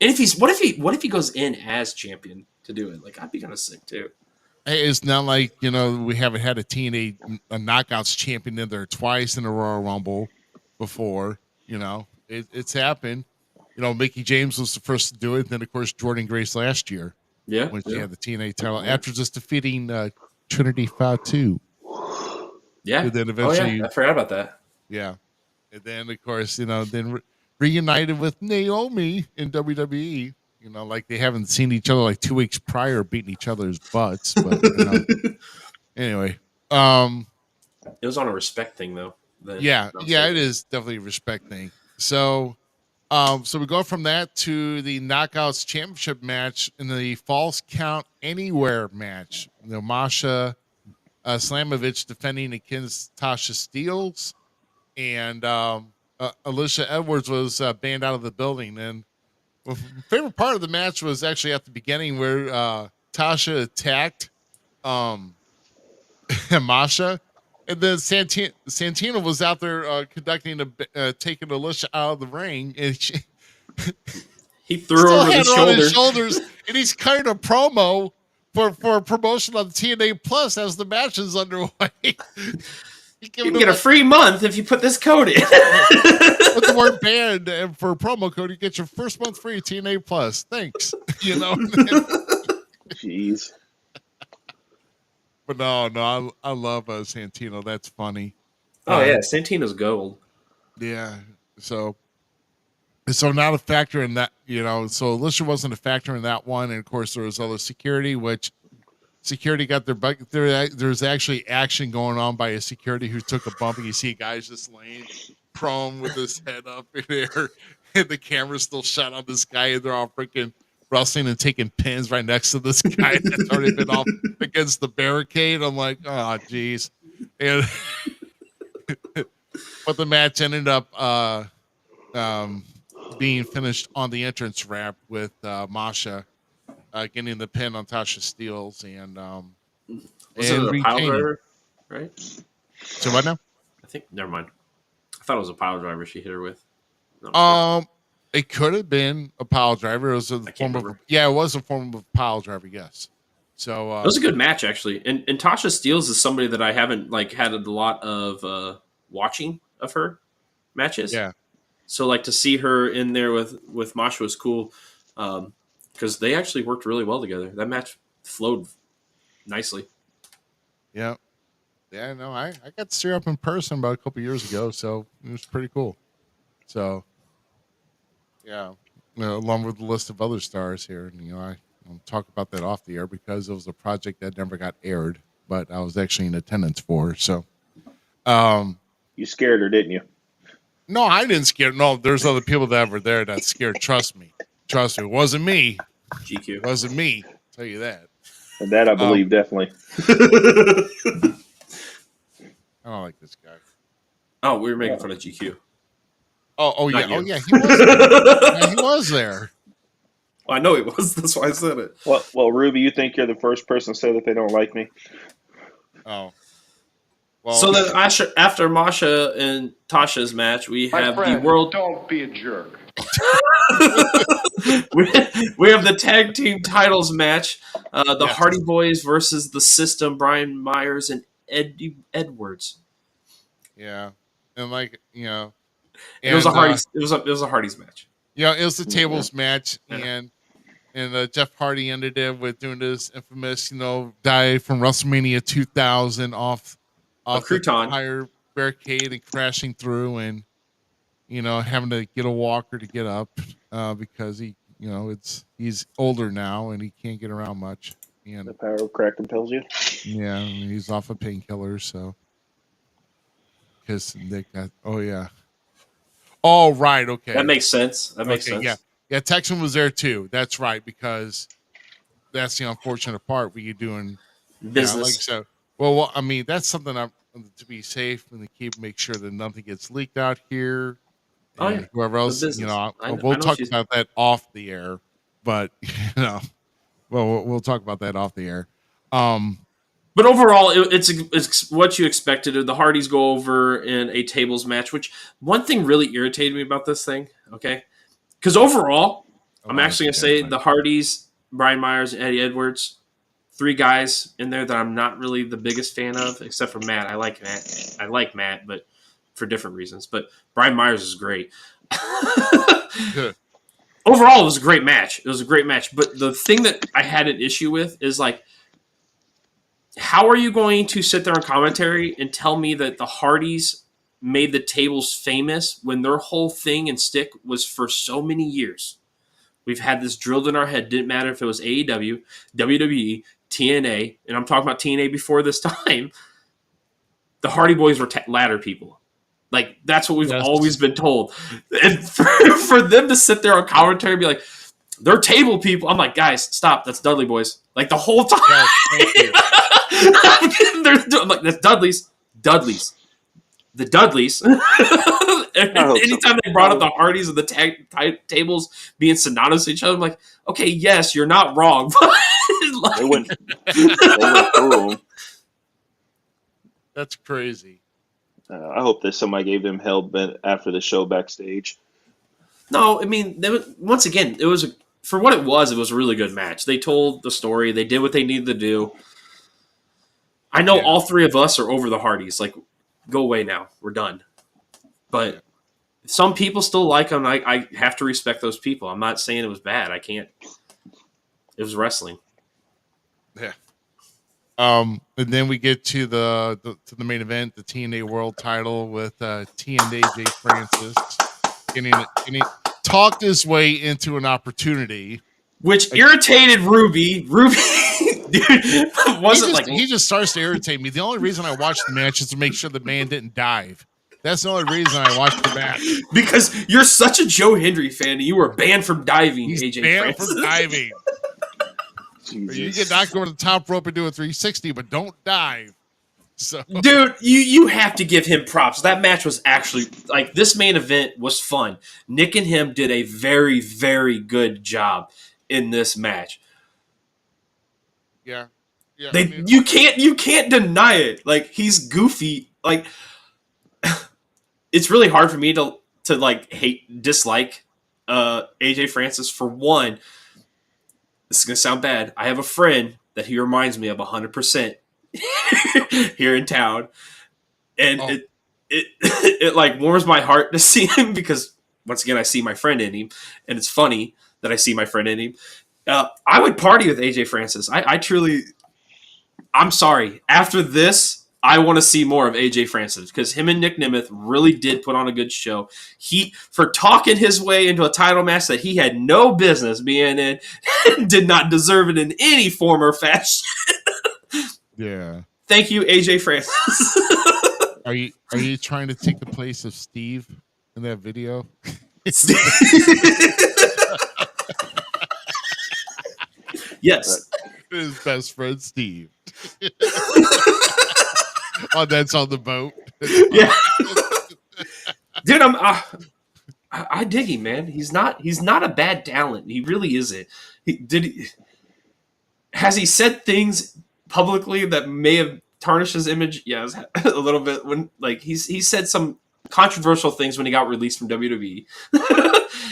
And what if he goes in as champion to do it? Like, I'd be kind of sick too. Hey, it's not like, we haven't had a TNA Knockouts champion in there twice in the Royal Rumble before. It's happened. Mickey James was the first to do it. And then, of course, Jordan Grace last year. Yeah. When she had the TNA title after just defeating Trinity Fatu. Yeah. And then eventually, I forgot about that. Yeah. And then, of course, then reunited with Naomi in WWE. Like they haven't seen each other like 2 weeks prior, beating each other's butts. But anyway, it was on a respect thing though. Yeah, it is definitely a respect thing. So we go from that to the Knockouts Championship match in the Falls Count Anywhere match. Masha Slamovich defending against Tasha Steelz, and Alicia Edwards was banned out of the building. And my favorite part of the match was actually at the beginning where Tasha attacked Masha, and then Santina was out there taking Alicia out of the ring, and he threw her over his shoulders, and he's cutting a promo for a promotion on the TNA Plus as the match is underway. You can get a free month if you put this code in. Put the word banned, and for a promo code, you get your first month free TNA Plus. Thanks. Jeez. But no, I love Santino. That's funny. Oh yeah, Santino's gold. Yeah. So not a factor in that. So Alicia wasn't a factor in that one, and of course there was other security, which. Security got their bucket. There's actually action going on by a security who took a bump, and you see guys just laying prone with his head up in there, and the camera's still shot on this guy, and they're all freaking wrestling and taking pins right next to this guy that's already been off against the barricade. I'm like, oh, geez. And but the match ended up being finished on the entrance ramp with Masha. Getting the pin on Tasha Steelz and was it a pile driver, right? So what now? I think never mind. I thought it was a pile driver she hit her with. No, it could have been a pile driver. It was a form of it was a form of pile driver. Yes. So it was a good match actually, and Tasha Steelz is somebody that I haven't had a lot of watching of her matches. Yeah. So to see her in there with Masha was cool. Because they actually worked really well together. That match flowed nicely. Yeah. Yeah, no, I got to see her up in person about a couple years ago, so it was pretty cool. So, yeah, along with a list of other stars here. And, I don't talk about that off the air because it was a project that never got aired, but I was actually in attendance for. So, you scared her, didn't you? No, I didn't scare. No, there's other people that were there that scared. Trust me. Trust me, it wasn't me. GQ. It wasn't me. I'll tell you that. And that I believe definitely. I don't like this guy. Oh, we were making fun of GQ. Oh yeah. Not you. Oh yeah. He was there. Yeah, he was there. Well, I know he was. That's why I said it. Well, Ruby, you think you're the first person to say that they don't like me? Oh. Well, So then, after Masha and Tasha's match, we have the world. Don't be a jerk. we have the tag team titles match. The Yes. Hardy Boys versus the System, Brian Myers and Eddie Edwards. yeah, and like It was a Hardy's. It was a Hardy's match. Yeah, it was the tables match, Yeah. and Jeff Hardy ended it with doing this infamous, dive from WrestleMania 2000 off the crouton. entire barricade and crashing through, and having to get a walker to get up because he's older now and he can't get around much. And The power of crack compels you. yeah, I mean, he's off of painkillers, so because they got right, okay, That makes sense. That makes sense. yeah. Texan was there too. That's right, because that's the unfortunate part where you're doing Business. so. Well, I mean, that's something to be safe and to make sure that nothing gets leaked out here. Oh, And yeah. whoever else, The business. I we'll know talk she's- about that off the air, but we'll talk about that off the air. But overall, it's what you expected. The Hardys go over in a tables match, which one thing really irritated me about this thing, okay? Because overall, I'm actually going to say the Hardys, Brian Myers, and Eddie Edwards, 3 guys in there that I'm not really the biggest fan of, except for Matt. I like Matt, but for different reasons. But Brian Myers is great. Overall, it was a great match. But the thing that I had an issue with is like, how are you going to sit there on commentary and tell me that the Hardys made the tables famous when their whole thing and stick was for so many years? We've had this drilled in our head. Didn't matter if it was AEW, WWE, TNA, and I'm talking about TNA before this time. The Hardy Boys were ladder people. Like, that's what we've always been told. And for them to sit there on commentary and be like, they're table people. I'm like, guys, stop. That's Dudley Boys. Like, the whole time. I'm like, that's Dudley's. The Dudleys. Anytime they brought up the Hardys and the tag tables being synonymous to each other, I'm like, okay, yes, you're not wrong. They went through them. That's crazy. I hope that somebody gave them hell after the show backstage. No, I mean, once again, it was for what it was a really good match. They told the story. They did what they needed to do. I know all 3 of us are over the Hardys. Like, go away now. We're done. But some people still like them. I have to respect those people. I'm not saying it was bad. I can't. It was wrestling. Yeah. And then we get to the main event, the TNA World Title with T and AJ Francis getting talked his way into an opportunity, which irritated Ruby. Dude, wasn't he just starts to irritate me. The only reason I watched the match is to make sure the man didn't dive. That's the only reason I watched the match. Because you're such a Joe Hendry fan, and you were banned from diving. He's AJ banned Francis. from diving. You get knocked over the top rope and do a 360, but don't dive. So, dude, you have to give him props. That match was actually like this main event was fun. Nick and him did a very, very good job in this match. Yeah. You can't deny it. Like, he's goofy. Like, it's really hard for me to dislike AJ Francis. For one, this is gonna sound bad. I have a friend that he reminds me of 100% here in town, and it like warms my heart to see him because once again I see my friend in him, and it's funny that I see my friend in him. I would party with AJ Francis. I truly, I'm sorry. After this, I want to see more of AJ Francis because him and Nick Nemeth really did put on a good show. For talking his way into a title match that he had no business being in, did not deserve it in any form or fashion. Yeah. Thank you, AJ Francis. Are you trying to take the place of Steve in that video? Yes. His best friend Steve. Oh, that's on the boat. Yeah. Dude, I dig him, man. He's not a bad talent. He really isn't. Has he said things publicly that may have tarnished his image? Yes, a little bit. When he said some controversial things when he got released from WWE.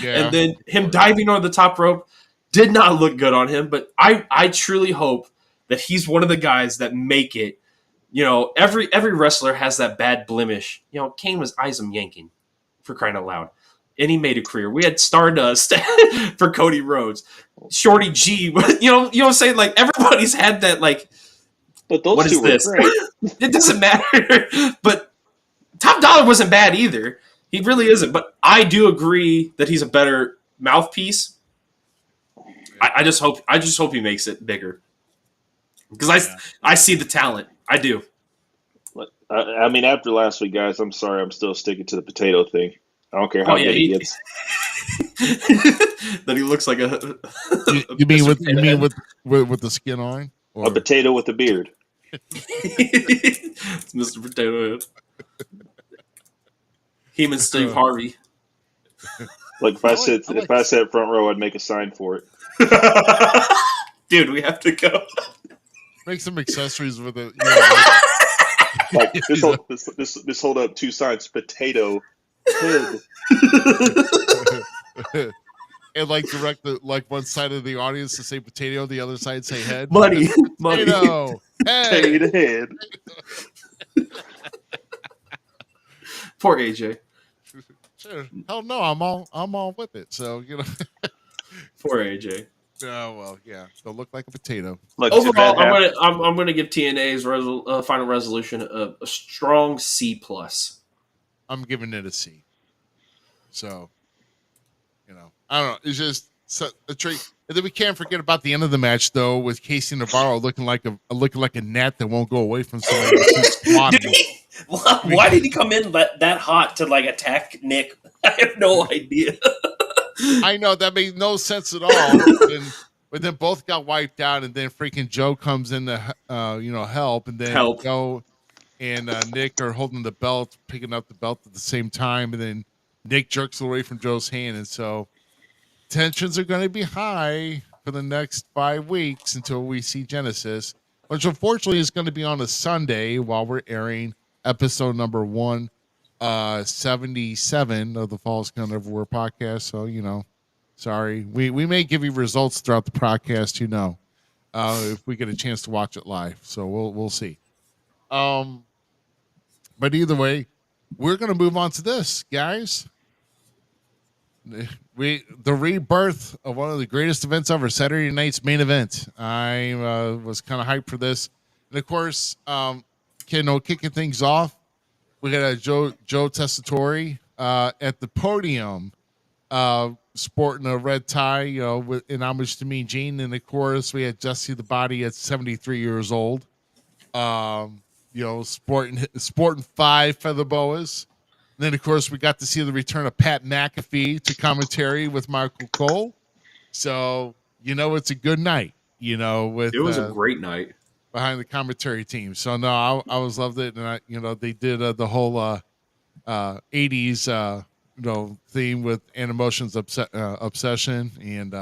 Yeah. And then him diving on the top rope did not look good on him, but I truly hope that he's one of the guys that make it. You know, every wrestler has that bad blemish. You know, Kane was Izam yanking, for crying out loud. And he made a career. We had Stardust for Cody Rhodes. Shorty G, you know what I'm saying? Like, everybody's had that, like, But those what two is were this? great. It doesn't matter. But Top Dollar wasn't bad either. He really isn't. But I do agree that he's a better mouthpiece. I just hope he makes it bigger. Because I see the talent. I do. I mean, after last week, guys, I'm sorry. I'm still sticking to the potato thing. I don't care how good he gets. That he looks like a. You mean with the skin on? Or? A potato with a beard. It's Mr. Potato Head. Him and Steve Harvey. Like if I said front row, I'd make a sign for it. Dude, we have to go. Make some accessories with it. Like this hold up 2 signs: potato head. And like direct one side of the audience to say potato, the other side say head. Money. Potato head. Potato head. Poor AJ. Sure. Hell no, I'm all with it. So Poor AJ. Oh well, yeah. They'll look like a potato. Look, overall, I'm gonna give TNA's final resolution a strong C+. I'm giving it a C. So, I don't know. It's just a treat. And then we can't forget about the end of the match, though, with Casey Navarro looking like a gnat that won't go away from somebody. Why did he come in that hot to attack Nick? I have no idea. I know that made no sense at all. But then both got wiped out, and then freaking Joe comes in to help, and then Joe and Nick are holding the belt, picking up the belt at the same time, and then Nick jerks away from Joe's hand, and so tensions are going to be high for the next 5 weeks until we see Genesis, which unfortunately is going to be on a Sunday while we're airing episode number 177 of the Falls Count Everywhere podcast. So, sorry. We may give you results throughout the podcast, if we get a chance to watch it live. So we'll see. But either way, we're going to move on to this, guys. The rebirth of one of the greatest events ever, Saturday night's main event. I was kind of hyped for this. And of course, kicking things off, we got a Joe Tessitore at the podium, sporting a red tie, in homage to Mean Gene. And of course, we had Jesse the Body at 73 years old, sporting 5 feather boas. And then, of course, we got to see the return of Pat McAfee to commentary with Michael Cole. So, it's a good night, it was a great night behind the commentary team. So, no, I was loved it. And, they did the whole 80s, theme with Animotion's Obsession. And,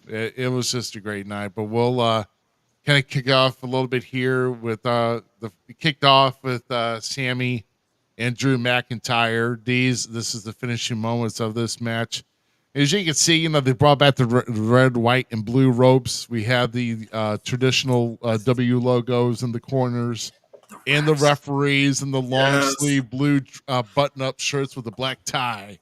it was just a great night. But we'll kind of kick off a little bit here with kicked off with Sammy and Drew McIntyre. This is the finishing moments of this match. As you can see, they brought back the red, white, and blue ropes. We have the traditional W logos in the corners, and the referees, and the long sleeve blue button-up shirts with a black tie.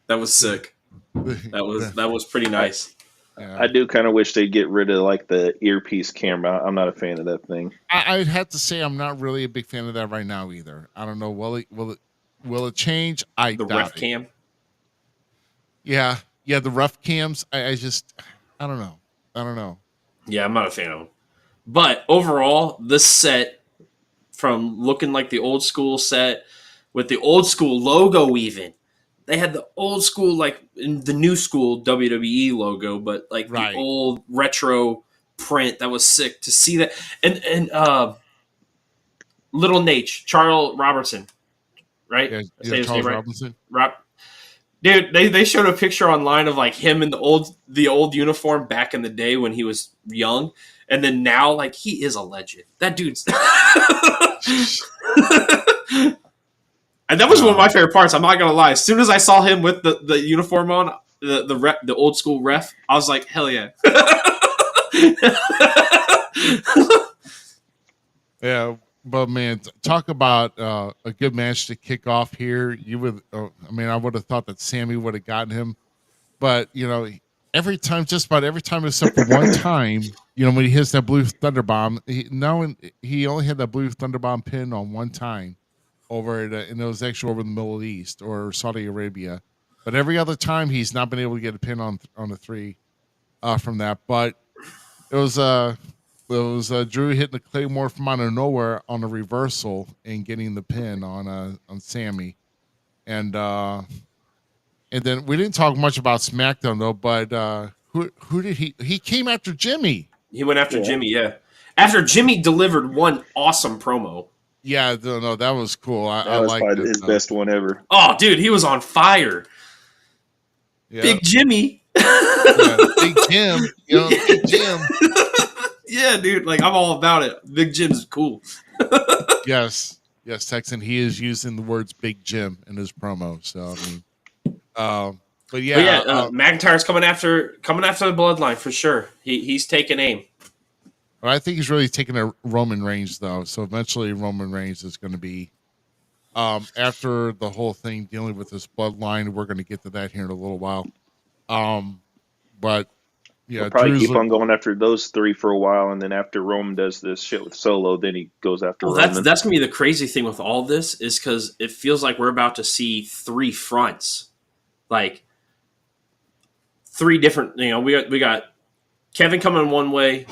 That was sick. That was pretty nice. Yeah. I do kind of wish they'd get rid of the earpiece camera. I'm not a fan of that thing. I'd have to say I'm not really a big fan of that right now either. I don't know. Will it change? The ref cam. Yeah, the ref cams. I don't know. Yeah, I'm not a fan of them. But overall, this set, from looking like the old school set with the old school logo, even they had the old school, like in the new school WWE logo, but like the Right. old retro print that was sick to see that. And Little Nate, Charles Robertson, right? Yeah, I say his Charles name right. Robinson. Dude, they showed a picture online of like him in the old uniform back in the day when he was young, and then now like he is a legend. That dude's and that was one of my favorite parts. I'm not gonna lie. As soon as I saw him with the uniform on, the old school ref, I was like, hell yeah. Yeah, but man, talk about a good match to kick off here. You would, I would have thought that Sammy would have gotten him, but just about every time except for one time, when he hits that blue thunder bomb, he only had that blue thunder bomb pin on one time over it, and it was actually over in the Middle East or Saudi Arabia. But every other time, he's not been able to get a pin on the 3 from that. But it was Drew hitting the Claymore from out of nowhere on a reversal and getting the pin on Sammy, and then we didn't talk much about SmackDown though. But who did he came after Jimmy? He went after Jimmy, yeah. After Jimmy delivered one awesome promo. Yeah, no, that was cool. That was probably his best one ever. Oh, dude, he was on fire. Yeah. Big Jimmy. Yeah, Big Jim. Big Jim. Yeah, dude, like I'm all about it. Big Jim's cool. Yes, Texan. He is using the words "Big Jim" in his promo. So but McIntyre's coming after the bloodline for sure. He's taking aim. But I think he's really taking a Roman Reigns though. So eventually, Roman Reigns is going to be after the whole thing dealing with this bloodline. We're going to get to that here in a little while. But yeah, we'll probably keep on going after those 3 for a while, and then after Roman does this shit with Solo, then he goes after Roman. That's gonna be the crazy thing with all this is because it feels like we're about to see 3 fronts, like 3 different. We got Kevin coming one way.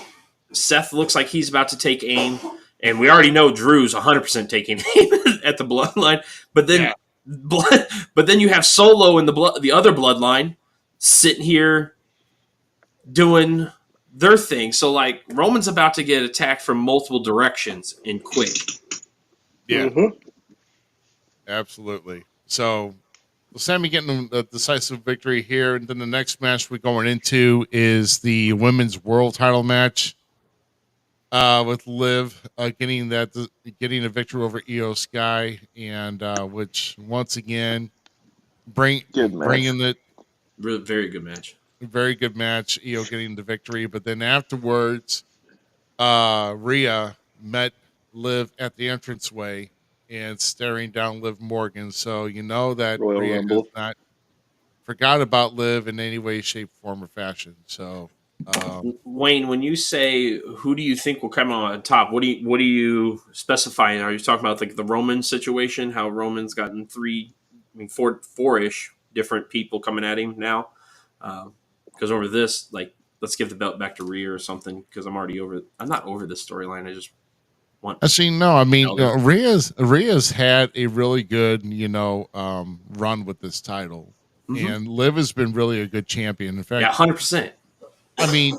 Seth looks like he's about to take aim, and we already know Drew's 100% taking aim at the bloodline. But then, but then you have Solo and the other bloodline sitting here doing their thing. So like Roman's about to get attacked from multiple directions and quick. Yeah, absolutely. So Sammy getting a decisive victory here, and then the next match we're going into is the women's world title match. With Liv getting a victory over Io Sky, and which once again bringing the very good match. Very good match. Io getting the victory, but then afterwards, Rhea met Liv at the entranceway and staring down Liv Morgan. So that Royal Rhea Rumble. has not forgot about Liv in any way, shape, form, or fashion. So. Wayne, when you say who do you think will come on top, what are you specifying? Are you talking about like the Roman situation? How Roman's gotten 4-ish different people coming at him now? Because over this, like, let's give the belt back to Rhea or something. Because I'm not over this storyline. I just want. Actually, no. I mean, Rhea's had a really good run with this title, and Liv has been really a good champion. In fact, 100%. I mean,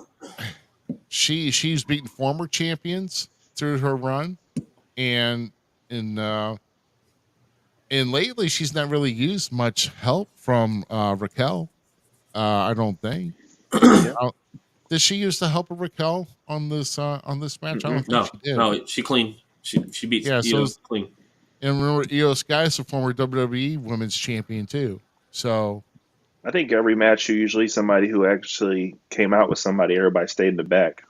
she's beaten former champions through her run, and lately she's not really used much help from Raquel. I don't think. Did she use the help of Raquel on this match? I don't think she did. No, she clean. She beats Io clean. And remember, Io Sky is a former WWE Women's Champion too. So. I think every match, usually somebody who actually came out with somebody, everybody stayed in the back.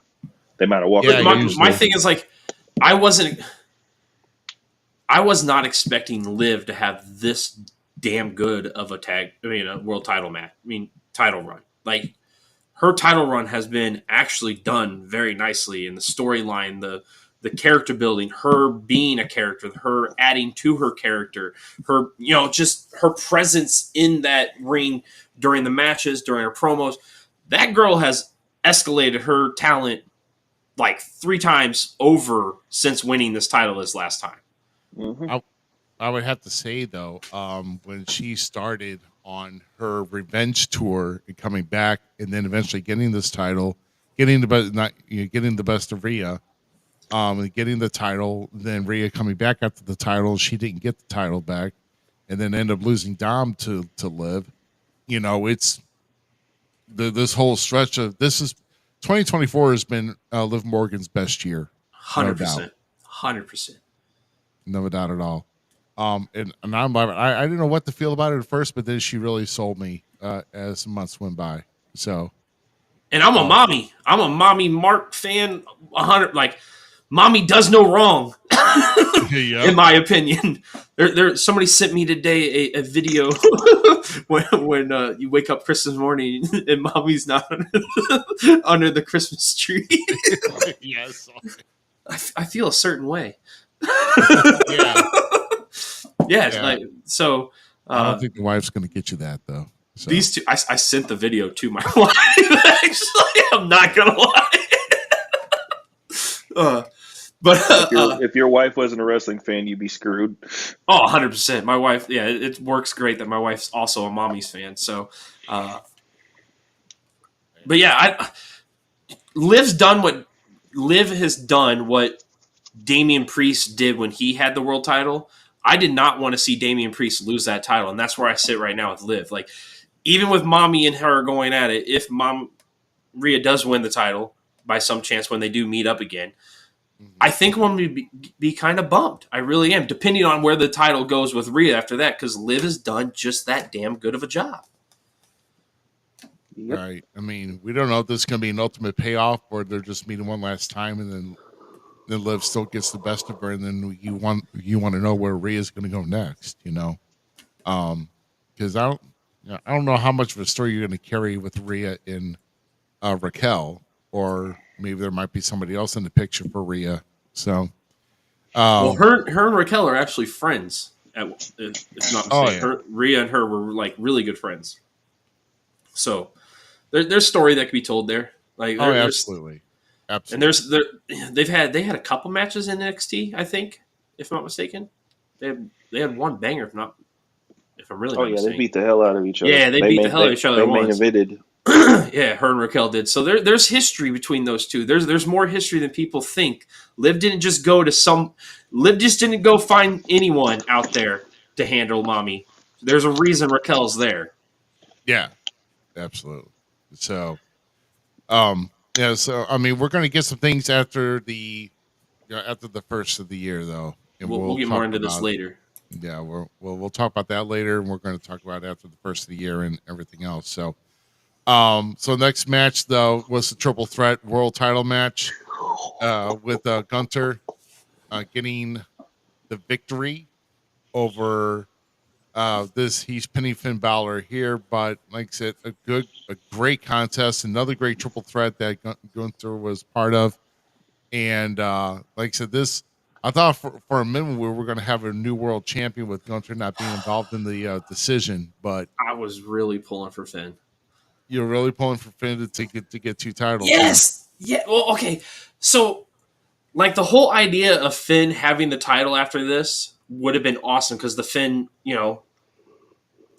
They might have walked. Yeah, my thing is like, I was not expecting Liv to have this damn good of a world title match. Title run. Like her title run has been actually done very nicely in the storyline, the character building, her being a character, her adding to her character, her just her presence in that ring during the matches, during her promos. That girl has escalated her talent like 3 times over since winning this title this last time. I I would have to say though, when she started on her revenge tour and coming back, and then eventually getting this title, getting the best, not getting the best of Rhea, and getting the title, then Rhea coming back after the title, she didn't get the title back, and then end up losing Dom to Liv. It's this whole stretch of this is 2024 has been Liv Morgan's best year. 100%. 100%. No doubt at all. And I didn't know what to feel about it at first, but then she really sold me as months went by. So, and I'm a mommy Mark fan. 100, like, mommy does no wrong. In my opinion. There somebody sent me today a video when you wake up Christmas morning and mommy's not under the Christmas tree. Yes. I feel a certain way. Yeah. Yeah. Like, so I don't think the wife's going to get you that though. So. These two, I sent the video to my wife. Actually, I'm not gonna lie. If your wife wasn't a wrestling fan, you'd be screwed. Oh, 100%. My wife, yeah, it works great that my wife's also a mommy's fan. So, but yeah, Liv has done what Damian Priest did when he had the world title. I did not want to see Damian Priest lose that title, and that's where I sit right now with Liv. Like, even with mommy and her going at it, if Rhea does win the title by some chance when they do meet up again, I think I'm going to be kind of bummed. I really am, depending on where the title goes with Rhea after that, because Liv has done just that damn good of a job. Yep. Right. I mean, we don't know if this is going to be an ultimate payoff or they're just meeting one last time, and then Liv still gets the best of her, and then you want to know where Rhea's going to go next. Because I don't know how much of a story you're going to carry with Rhea in Raquel, or maybe there might be somebody else in the picture for Rhea. So, well, her and Raquel are actually friends. If not mistaken, yeah. Rhea and her were like really good friends. So there's story that could be told there. Like, absolutely. And they had a couple matches in NXT, I think, if I'm not mistaken. They had one banger, if I'm really not mistaken. They beat the hell out of each other. Yeah, they beat the hell out of each other. They main evented. Yeah, her and Raquel did. So there's history between those two. There's more history than people think. Liv didn't just didn't find anyone out there to handle mommy. There's a reason Raquel's there. Yeah, absolutely. So, so I mean, we're going to get some things after the first of the year, though. And we'll get more into this later. Yeah, we'll talk about that later, and we're going to talk about it after the first of the year and everything else. So, next match though was the triple threat world title match with Gunther getting the victory over he's pinning Finn Balor here, but like I said, a great contest, another great triple threat that Gunther was part of, and like I said, I thought for a minute we were going to have a new world champion with Gunther not being involved in the decision, but I was really pulling for Finn. You're really pulling for Finn to get two titles. Yes. Yeah. Well, okay. So, like, the whole idea of Finn having the title after this would have been awesome because the Finn,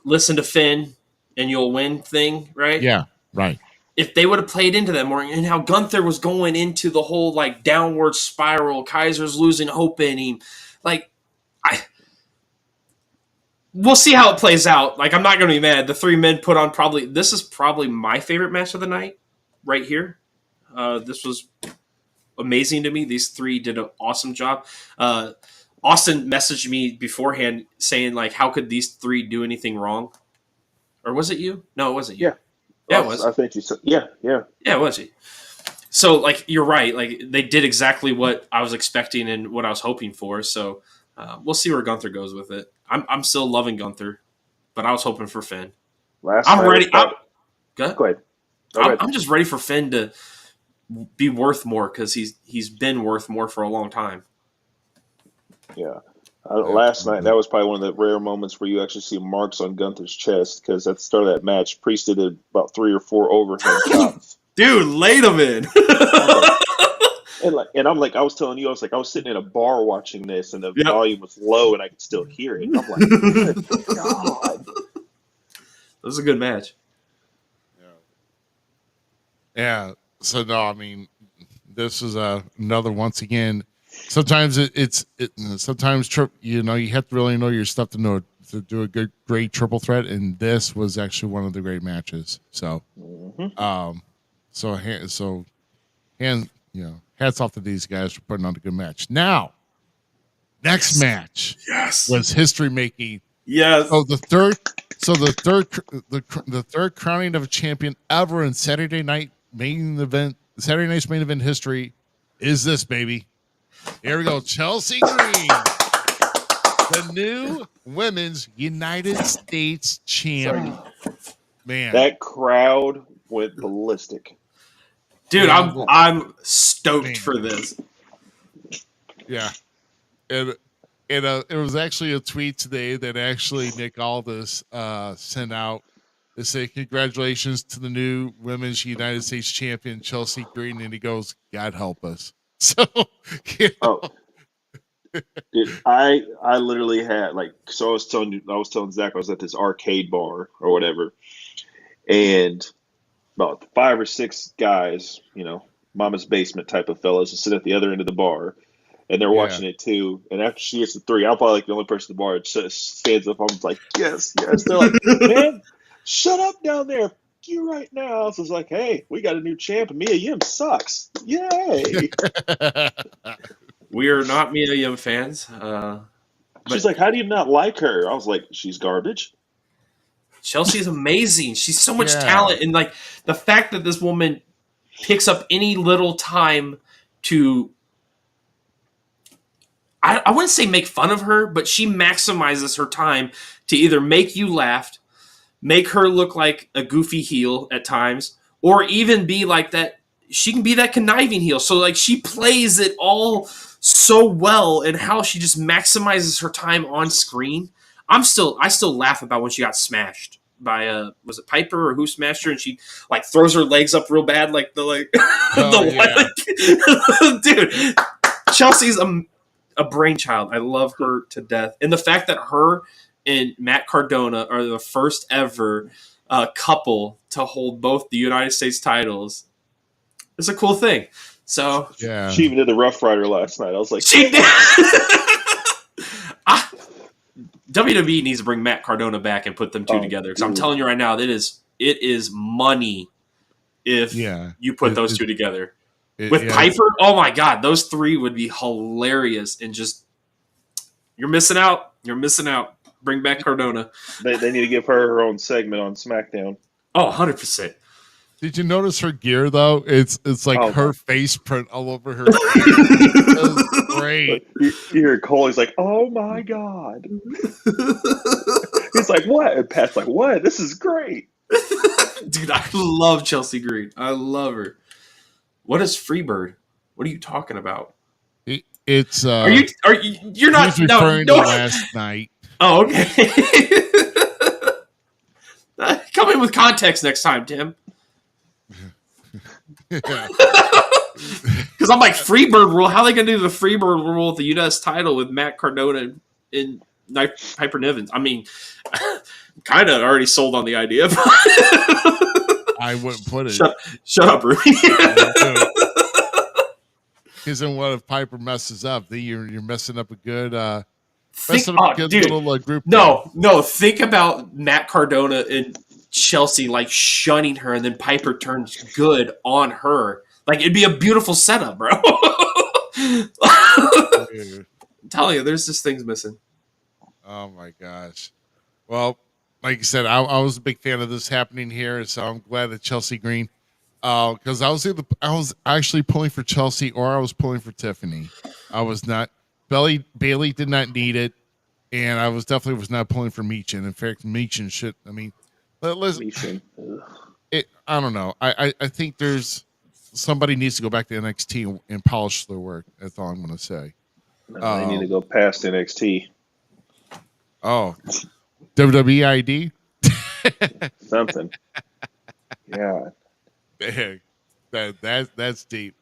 listen to Finn and you'll win thing, right? Yeah. Right. If they would have played into that more, and how Gunther was going into the whole like downward spiral, Kaiser's losing hope in him, we'll see how it plays out. Like, I'm not going to be mad. The three men put on this is probably my favorite match of the night right here. This was amazing to me. These three did an awesome job. Austin messaged me beforehand saying, like, how could these three do anything wrong? Or was it you? No, it wasn't you. Yeah. Yeah, it was. I think you said, yeah. Yeah, it was you. So, like, you're right. Like, they did exactly what I was expecting and what I was hoping for. So, we'll see where Gunther goes with it. I'm still loving Gunther, but I was hoping for Finn. I'm ready. Go ahead. I'm just ready for Finn to be worth more because he's been worth more for a long time. Yeah. Last night, that was probably one of the rare moments where you actually see marks on Gunther's chest because at the start of that match, Priest did about 3 or 4 overhead chops. Dude, laid him in. And I'm like, I was telling you, I was sitting in a bar watching this, and the Yep. volume was low, and I could still hear it. I'm like, good God. It was a good match. Yeah. So no, I mean, this is another once again. Sometimes sometimes you have to really know your stuff to do a great triple threat, and this was actually one of the great matches. So, hats off to these guys for putting on a good match. Now, next match, was history making. Yes. So the third crowning of a champion ever in Saturday night's main event history is this, baby. Here we go. Chelsea Green, the new women's United States champion. Man, that crowd went ballistic. Dude, I'm stoked for this. Yeah. And it was actually a tweet today that actually Nick Aldis sent out to say congratulations to the new women's United States champion Chelsea Green, and he goes, "God help us." So, Dude, I literally had so I was telling Zach I was at this arcade bar or whatever, and about 5 or 6 guys, mama's basement type of fellas, who sit at the other end of the bar. And they're watching it too. And after she hits the 3, I'm probably the only person at the bar that just stands up. I'm like, yes. They're like, man, shut up down there. F you right now. So it's like, hey, we got a new champ, and Mia Yim sucks. Yay. We are not Mia Yim fans. She's like, how do you not like her? I was like, she's garbage. Chelsea's amazing. She's so much talent. And the fact that this woman picks up any little time to, I wouldn't say make fun of her, but she maximizes her time to either make you laugh, make her look like a goofy heel at times, or even be like that. She can be that conniving heel. So she plays it all so well, and how she just maximizes her time on screen. I still laugh about when she got smashed by was it Piper or who smashed her, and she throws her legs up real bad dude. Chelsea's a brainchild. I love her to death, and the fact that her and Matt Cardona are the first ever couple to hold both the United States titles is a cool thing. So she even did the Rough Rider last night. I was like, she did. WWE needs to bring Matt Cardona back and put them two together, because I'm telling you right now, it is money if you put those two together. With Piper, oh my God, those 3 would be hilarious. And just, you're missing out. You're missing out. Bring back Cardona. They need to give her own segment on SmackDown. Oh, 100%. Did you notice her gear though? It's like her face print all over her. It was great. You hear Cole, he's like, "Oh my God." He's like, "What?" And Pat's like, "What? This is great." Dude, I love Chelsea Green. I love her. What is Freebird? What are you talking about? It's you're not he's referring to last night. Oh, okay. Come in with context next time, Tim. Because I'm like, Freebird rule. How are they going to do the Freebird rule with the U.S. title with Matt Cardona and Piper Niven? I mean, kind of already sold on the idea. I wouldn't put it. Shut up, Ruby. Because then what if Piper messes up? Then you're messing up a good, dude, little group. No. Think about Matt Cardona and Chelsea shunning her, and then Piper turns good on her. It'd be a beautiful setup, bro. I'm telling you, there's just things missing. Oh my gosh. Well, like you said, I was a big fan of this happening here, so I'm glad that Chelsea Green. Because I was actually pulling for Chelsea, or I was pulling for Tiffany. I was not. Bailey did not need it, and I was not pulling for Meechin. In fact, Meechin should. I mean, listen, I don't know. I think there's somebody needs to go back to NXT and polish their work. That's all I'm going to say. No, they need to go past NXT. Oh, WWE ID? Something. Yeah. That's deep.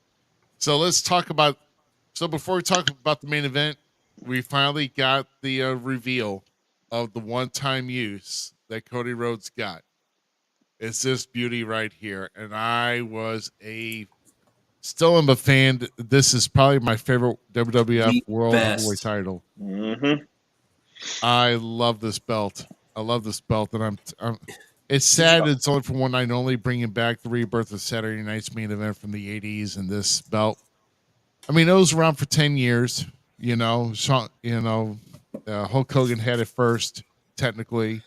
So let's talk about. So before we talk about the main event, we finally got the reveal of the one-time use that Cody Rhodes got. It's this beauty right here, and I was still am a fan. This is probably my favorite WWF The World Heavyweight best. title. Mm-hmm. I love this belt. I love this belt, and I'm it's sad it's only for one night only, bringing back the rebirth of Saturday Night's main event from the 80s, and this belt. I mean, it was around for 10 years, you know. Hulk Hogan had it first, technically,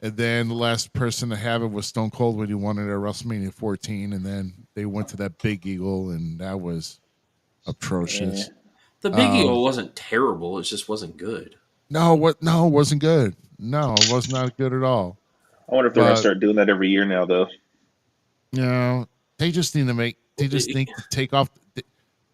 and then the last person to have it was Stone Cold when he won it at WrestleMania 14, and then they went to that Big Eagle, and that was atrocious. The Big Eagle wasn't terrible. It just wasn't good. No, it wasn't good. No, it was not good at all. I wonder if they're going to start doing that every year now, though. You know, they just need to take off.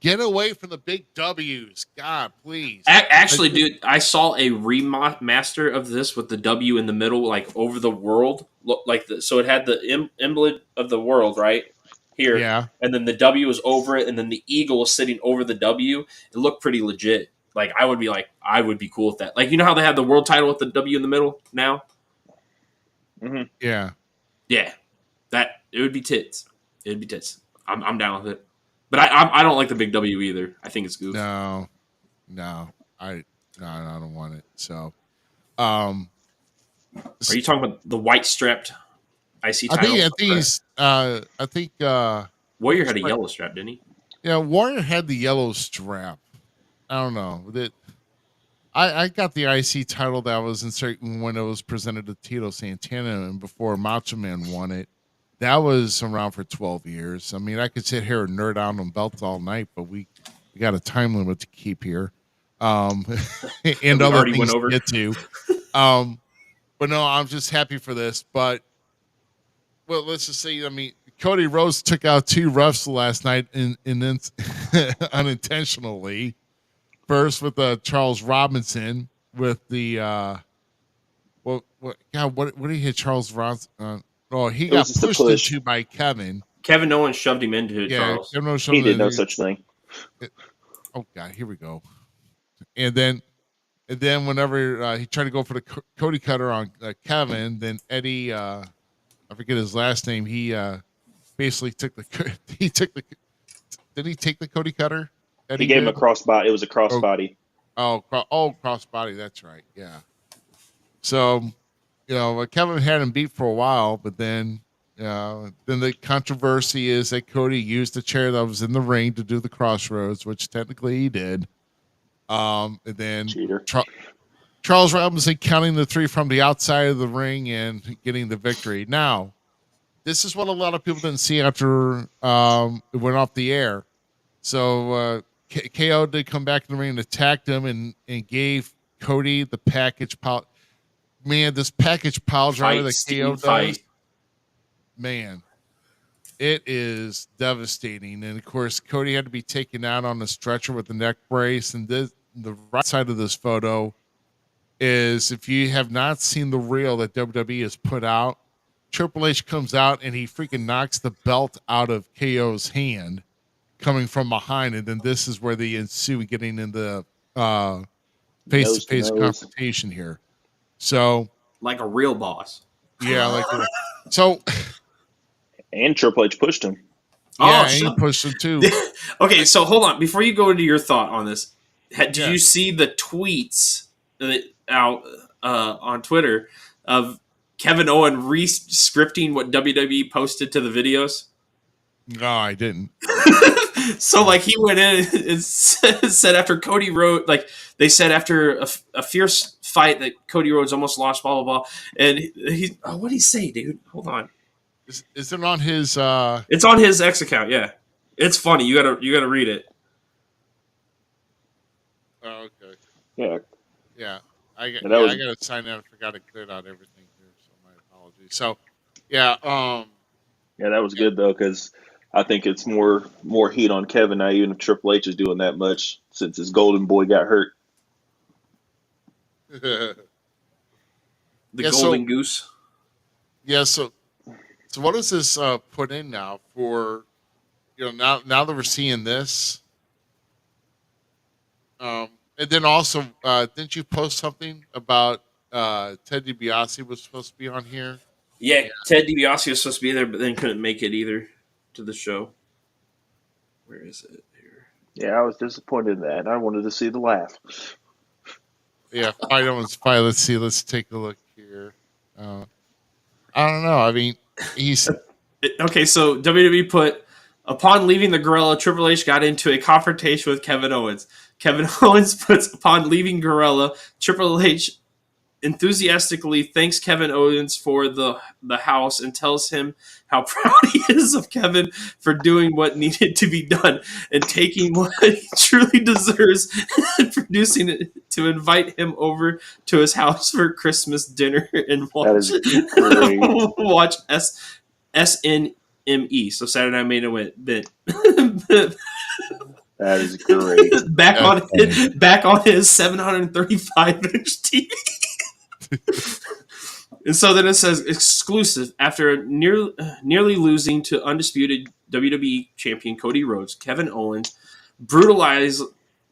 Get away from the big W's. God, please. Actually, dude, I saw a remaster of this with the W in the middle, like over the world. So it had the emblem of the world right here. Yeah. And then the W was over it, and then the eagle was sitting over the W. It looked pretty legit. Like, I would be cool with that. Like, you know how they have the world title with the W in the middle now? Mm-hmm. Yeah. Yeah. It would be tits. It'd be tits. I'm down with it. But I don't like the big W either. I think it's goof. No, I don't want it. So, are you talking about the white strapped IC title? I think Warrior had a yellow strap, didn't he? Yeah, Warrior had the yellow strap. I don't know. I got the IC title that was inserted when it was presented to Tito Santana and before Macho Man won it. That was around for 12 years. I mean, I could sit here and nerd out on belts all night, but we got a time limit to keep here. And other things to get to. But no, I'm just happy for this. But, well, let's just say, I mean, Cody Rhodes took out 2 refs last night and then unintentionally. First with Charles Robinson with the what did he hit Charles Robinson? He got pushed into by Kevin. Kevin Owens shoved him into Charles. He did no such thing. Oh God, here we go. And then whenever he tried to go for the Cody cutter on Kevin, then Eddie, I forget his last name. He basically took the Did he take the Cody cutter? He gave him a crossbody. It was a crossbody. Crossbody. That's right. Yeah. So, Kevin had him beat for a while, but then the controversy is that Cody used the chair that was in the ring to do the crossroads, which technically he did. And then Charles Robinson counting the 3 from the outside of the ring and getting the victory. Now, this is what a lot of people didn't see after it went off the air. So KO did come back in the ring and attacked him and gave Cody the package pile. Man, this package pile driver that KO does, man, it is devastating. And of course, Cody had to be taken out on the stretcher with the neck brace. And the right side of this photo is, if you have not seen the reel that WWE has put out, Triple H comes out and he freaking knocks the belt out of KO's hand, coming from behind, and then this is where they ensue getting in the face-to-face confrontation here. So, like a real boss. Yeah, and Triple H pushed him. Yeah, and he pushed him too. Okay, so hold on. Before you go into your thought on this, did you see the tweets out on Twitter of Kevin Owens re-scripting what WWE posted to the videos? No, I didn't. So, like, he went in and said after Cody Rhodes, like, they said after a fierce fight that Cody Rhodes almost lost, blah, blah, blah. And what did he say, dude? Hold on. Is it on his... It's on his X account, yeah. It's funny. You gotta read it. Oh, okay. Yeah. Yeah. I got to sign in. I forgot to clear out everything here, so my apologies. So, yeah. Yeah, that was good, though, because I think it's more heat on Kevin now, even if Triple H is doing that much, since his golden boy got hurt. The golden goose. Yeah, so what does this put in now for now that we're seeing this, and then also, didn't you post something about Ted DiBiase was supposed to be on here? Yeah, Ted DiBiase was supposed to be there, but then couldn't make it either to the show. Where is it here? Yeah, I was disappointed in that. I wanted to see the laugh. Yeah, fine. Let's see. Let's take a look here. I don't know. I mean, he's Okay, so WWE put, upon leaving the Gorilla, Triple H got into a confrontation with Kevin Owens. Kevin Owens puts, upon leaving Gorilla, Triple H enthusiastically thanks Kevin Owens for the house and tells him how proud he is of Kevin for doing what needed to be done and taking what he truly deserves and producing it to invite him over to his house for Christmas dinner and watch SNME. So Saturday Night Main Event. That is great. back on his 735-inch TV. And so then it says exclusive. After nearly losing to undisputed WWE champion Cody Rhodes, Kevin Owens brutalizes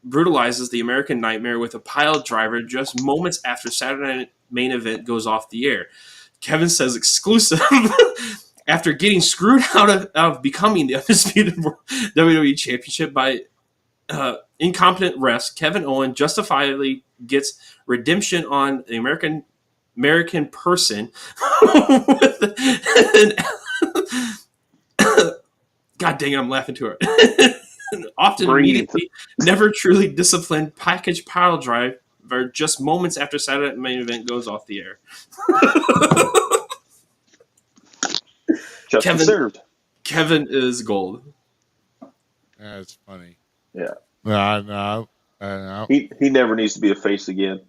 the American Nightmare with a pile driver just moments after Saturday Night Main Event goes off the air. Kevin says exclusive. After getting screwed out of becoming the undisputed WWE championship by incompetent refs, Kevin Owens justifiably gets redemption on the American person. God dang it, I'm laughing to her. Often immediately, never truly disciplined package pile driver just moments after Saturday Night Main Event goes off the air. Kevin is gold. That's funny. Yeah. No. He never needs to be a face again.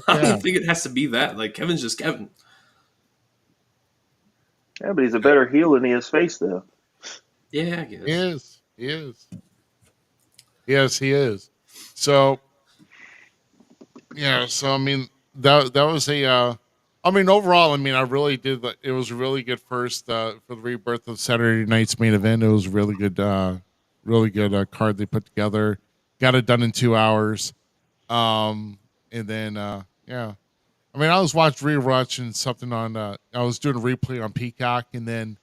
I don't think it has to be that. Like, Kevin's just Kevin. Yeah, but he's a better heel than he is face, though. Yeah, I guess. He is. Yes, he is. So, yeah. So I mean, that was a. I mean, overall, I mean, I really did. It was a really good first for the rebirth of Saturday night's main event. It was a really good card they put together. Got it done in 2 hours. And then, yeah. I mean, I was rewatching something on. I was doing a replay on Peacock, and then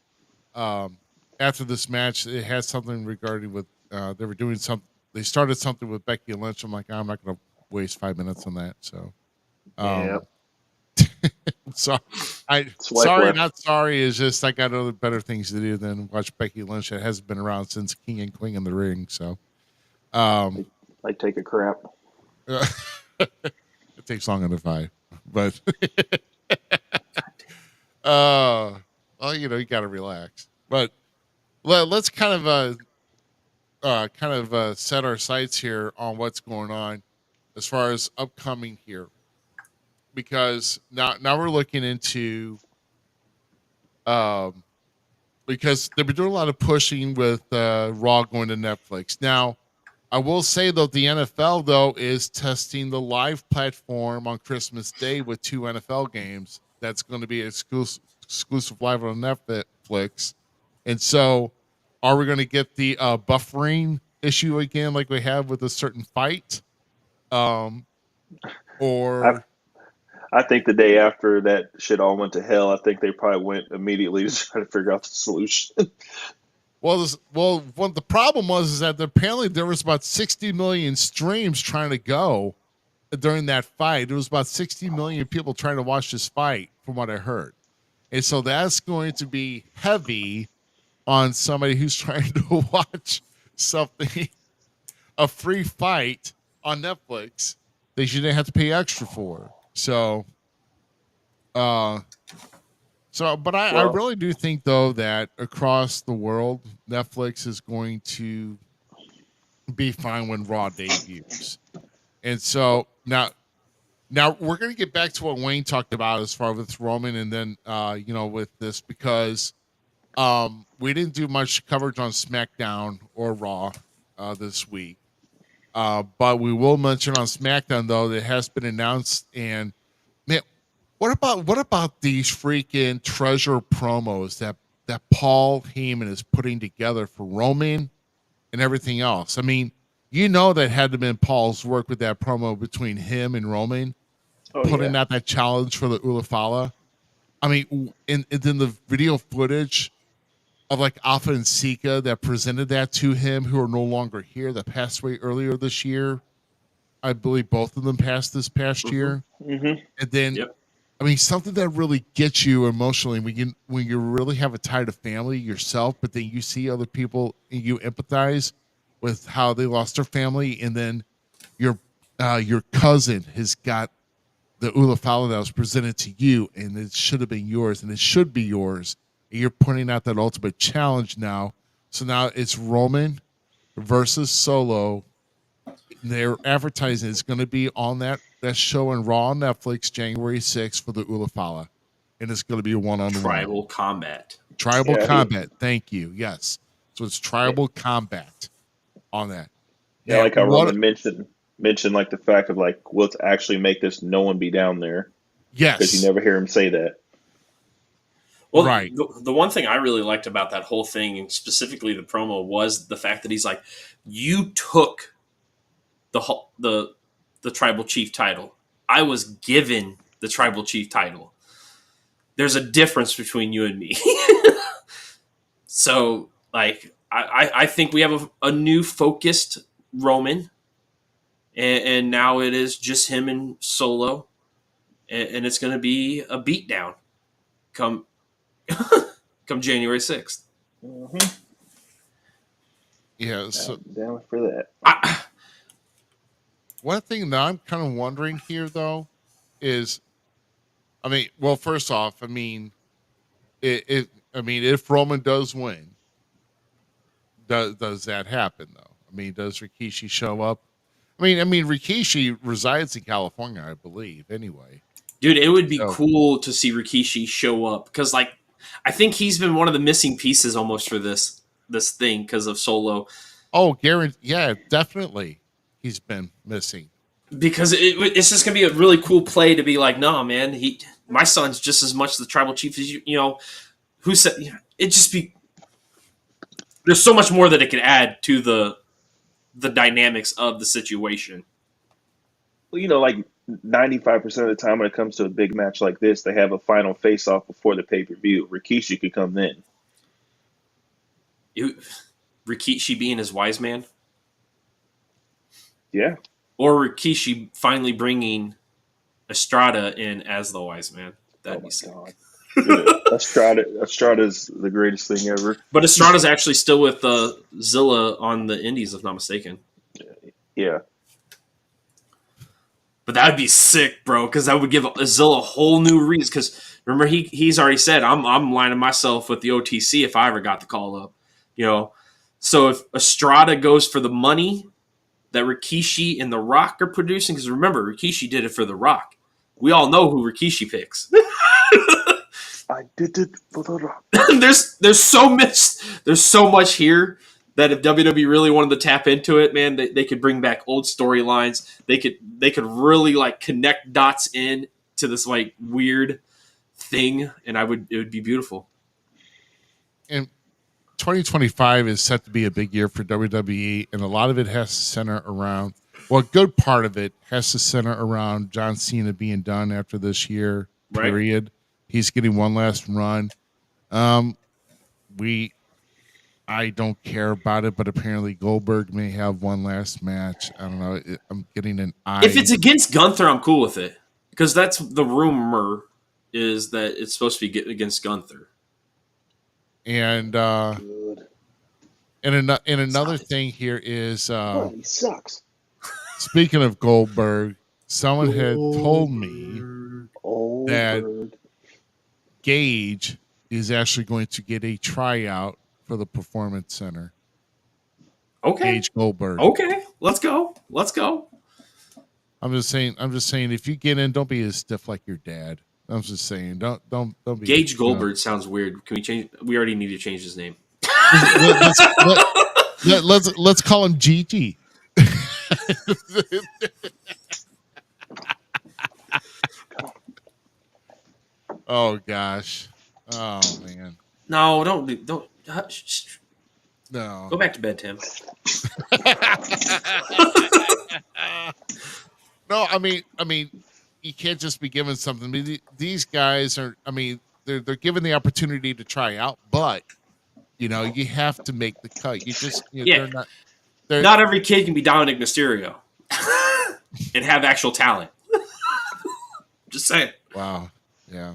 after this match, it had something regarding with they were doing something. They started something with Becky Lynch. I'm like, I'm not going to waste 5 minutes on that. So, yeah. Not sorry. It's just I got other better things to do than watch Becky Lynch. That hasn't been around since King and Queen in the Ring. So, I take a crap. It takes longer than 5, but well, you got to relax. But let's kind of set our sights here on what's going on as far as upcoming here, because now we're looking into because they've been doing a lot of pushing with Raw going to Netflix. Now, I will say, though, the NFL, though, is testing the live platform on Christmas Day with 2 NFL games. That's going to be exclusive live on Netflix. And so are we going to get the buffering issue again like we have with a certain fight? Or I think the day after that shit all went to hell, I think they probably went immediately to try to figure out the solution. Well, what the problem was that apparently there was about 60 million streams trying to go during that fight. It was about 60 million people trying to watch this fight, from what I heard. And so that's going to be heavy on somebody who's trying to watch something, a free fight on Netflix that you didn't have to pay extra for. But I really do think, though, that across the world, Netflix is going to be fine when Raw debuts. And so now we're going to get back to what Wayne talked about as far with Roman, and then with this, because we didn't do much coverage on SmackDown or Raw this week, but we will mention on SmackDown, though, that has been announced. And man, what about these freaking treasure promos that that Paul Heyman is putting together for Roman and everything else. I mean, that had to have been Paul's work with that promo between him and Roman, putting out that challenge for the Ulafala. I mean, and then the video footage of like Alpha and Sika that presented that to him, who are no longer here, that passed away earlier this year. I believe both of them passed this past year. Mm-hmm. And then, I mean, something that really gets you emotionally when you really have a tie to family yourself, but then you see other people and you empathize with how they lost their family, and then your cousin has got the Ulafala that was presented to you, and it should have been yours, and it should be yours. And you're putting out that ultimate challenge now. So now it's Roman versus Solo. Their advertising is going to be on that show on Raw on Netflix January 6th for the Ulafala. And it's going to be a one-on-one. Tribal combat. Tribal combat. Thank you. Yes. So it's tribal combat on that. Yeah, like how Roman mentioned like the fact of like, let's actually make this no one be down there. Yes. Because you never hear him say that. Well, right. The one thing I really liked about that whole thing, and specifically the promo, was the fact that he's like, you took the tribal chief title. I was given the tribal chief title. There's a difference between you and me. So, like, I think we have a new focused Roman, and now it is just him and Solo, and it's going to be a beatdown come January 6th. Mm-hmm. Yeah, so down for that. One thing that I'm kind of wondering here, though, is, I mean, well, first off, I mean, if Roman does win, does that happen though? I mean, does Rikishi show up? I mean, Rikishi resides in California, I believe. Anyway, dude, it would be cool to see Rikishi show up because, like, I think he's been one of the missing pieces almost for this thing because of Solo. Oh, guarantee, yeah, definitely. He's been missing because it's just gonna be a really cool play to be like, no, man, my son's just as much the tribal chief as you. You know, who said it? Just be. There's so much more that it can add to the dynamics of the situation. Well, like 95% of the time when it comes to a big match like this, they have a final face-off before the pay-per-view. Rikishi could come then. Rikishi being his wise man. Yeah. Or Rikishi finally bringing Estrada in as the wise man. That'd be sick. Estrada's the greatest thing ever. But Estrada's actually still with Zilla on the Indies, if not mistaken. Yeah. But that would be sick, bro, because that would give Zilla a whole new reason. Because remember, he's already said, I'm lining myself with the OTC if I ever got the call up. So if Estrada goes for the money that Rikishi and The Rock are producing, because remember, Rikishi did it for The Rock. We all know who Rikishi picks. I did it for The Rock. There's so much here that if WWE really wanted to tap into it, man, they could bring back old storylines. They could really like connect dots in to this like weird thing, and it would be beautiful. And 2025 is set to be a big year for WWE, and a lot of it has to center around, well, a good part of it has to center around John Cena being done after this year, period. Right. He's getting one last run. I don't care about it, but apparently Goldberg may have one last match. I don't know. I'm getting an eye. If it's against Gunther, I'm cool with it. Because that's the rumor, is that it's supposed to be against Gunther. And another thing here is he sucks. Speaking of Goldberg, someone had told me that Gage is actually going to get a tryout for the Performance Center. Okay. Gage Goldberg. Okay. Let's go. I'm just saying if you get in, don't be as stiff like your dad. I'm just saying, don't be. Gage Goldberg sounds weird. Can we change? We already need to change his name. Let's call him Gigi. Oh gosh. Oh man. No, don't. No. Go back to bed, Tim. No, I mean, you can't just be given something. I mean, these guys are. I mean, they're given the opportunity to try out, but you have to make the cut. You just, Yeah. they're not. They're Not every kid can be Dominic Mysterio and have actual talent. Just saying. Wow. Yeah.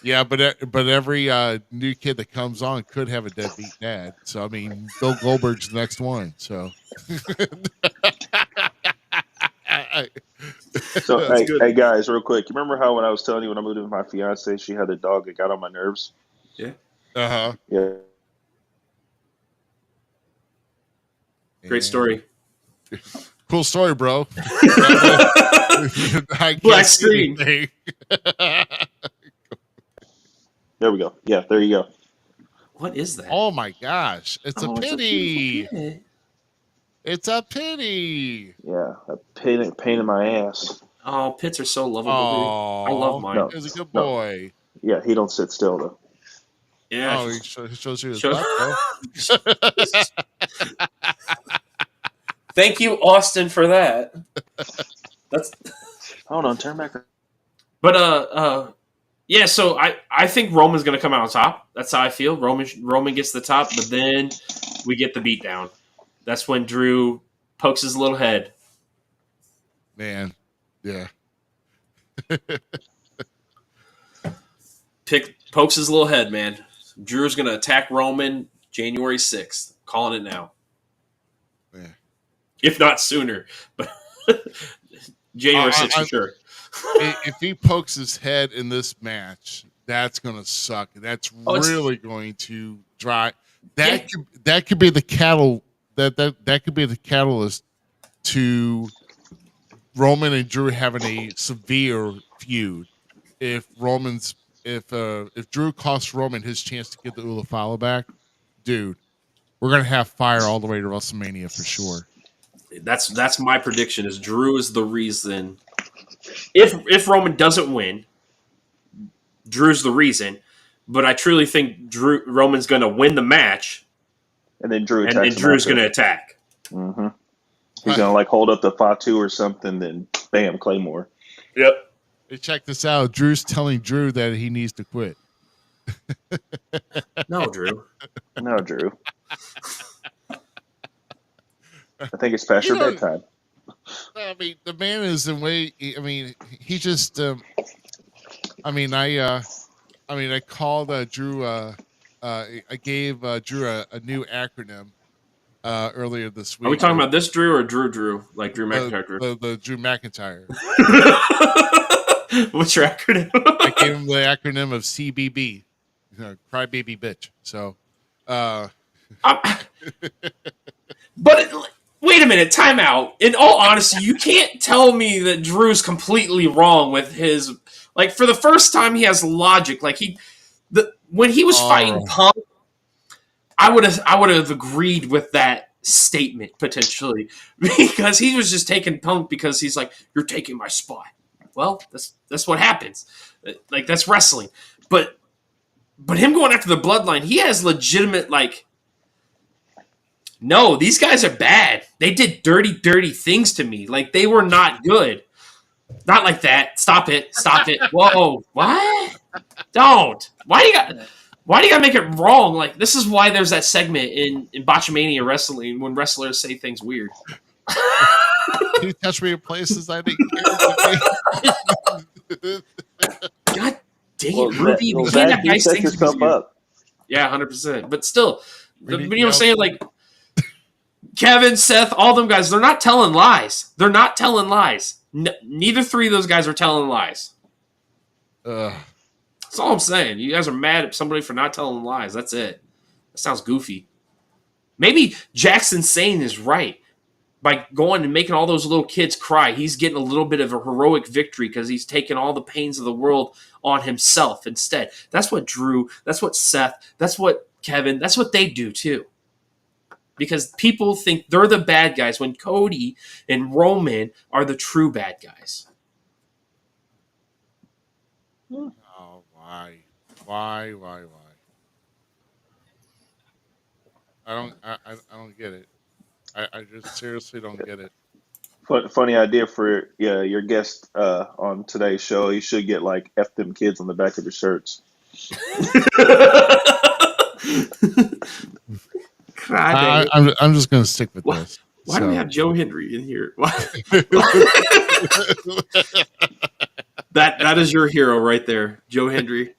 Yeah, but every new kid that comes on could have a deadbeat dad. So I mean, Bill Goldberg's the next one. So. So hey guys, real quick, you remember how when I was telling you when I moved in with my fiance, she had a dog that got on my nerves? Yeah. Uh-huh. Yeah. Great story. Cool story, bro. Black screen. There we go. Yeah, there you go. What is that? Oh my gosh. It's a pity. It's It's a pity. Yeah, a pain in my ass. Oh, pits are so lovable, dude. I love mine. No. He's a good boy. Yeah, he don't sit still though. Yeah. Oh, he shows you his Shows- butt, bro. Thank you, Austin, for that. That's. Hold on, turn back. But yeah. So I think Roman's gonna come out on top. That's how I feel. Roman gets the top, but then we get the beatdown. That's when Drew pokes his little head. Man, yeah. Pokes his little head, man. Drew's gonna attack Roman January 6th. Calling it now. Yeah. If not sooner, but January 6th for sure. If he pokes his head in this match, that's gonna suck. That's really going to drive. That could be the cattle. That could be the catalyst to Roman and Drew having a severe feud. If Drew costs Roman his chance to get the Ulafala back, dude, we're gonna have fire all the way to WrestleMania for sure. That's my prediction. Is Drew is the reason. If Roman doesn't win, Drew's the reason. But I truly think Roman's going to win the match, and then Drew attacks and Drew's going to attack. Mm-hmm. He's going to like hold up the Fatu or something, then bam, Claymore. Yep. Hey, check this out. Drew's telling Drew that he needs to quit. No, Drew. No, Drew. I think it's past your bedtime. I mean, the man is in way. I mean, he just. I called Drew. I gave Drew a new acronym earlier this week. Are we talking about this Drew or Drew? Like Drew McIntyre Drew? The Drew McIntyre. What's your acronym? I gave him the acronym of CBB. Crybaby bitch. So. But wait a minute, time out. In all honesty, you can't tell me that Drew's completely wrong with his for the first time he has logic. Like when he was fighting Punk, I would have agreed with that statement potentially because he was just taking Punk because he's like, you're taking my spot. Well, that's what happens. Like that's wrestling. But him going after the bloodline, he has legitimate no, these guys are bad. They did dirty things to me. Like, they were not good. Not like that. Stop it. Whoa, what? Don't. Why do you gotta make it wrong? Like, this is why there's that segment in Botchamania Wrestling when wrestlers say things weird. You touch me in places I didn't care. God dang it, Ruby. We can't have nice things. Yourself up. Yeah, 100%. But still, you know what I'm saying? Like, Kevin, Seth, all them guys, they're not telling lies. Neither three of those guys are telling lies. That's all I'm saying. You guys are mad at somebody for not telling lies. That's it. That sounds goofy. Maybe Jackson Saine is right. By going and making all those little kids cry, he's getting a little bit of a heroic victory because he's taking all the pains of the world on himself instead. That's what Drew, that's what Seth, that's what Kevin, that's what they do too. Because people think they're the bad guys when Cody and Roman are the true bad guys. Oh, why? Why? I don't get it. I just seriously don't get it. Funny idea for your guest on today's show. You should get like "F them kids" on the back of your shirts. I'm just gonna stick with this. Why do we have Joe Henry in here? That is your hero right there, Joe Henry.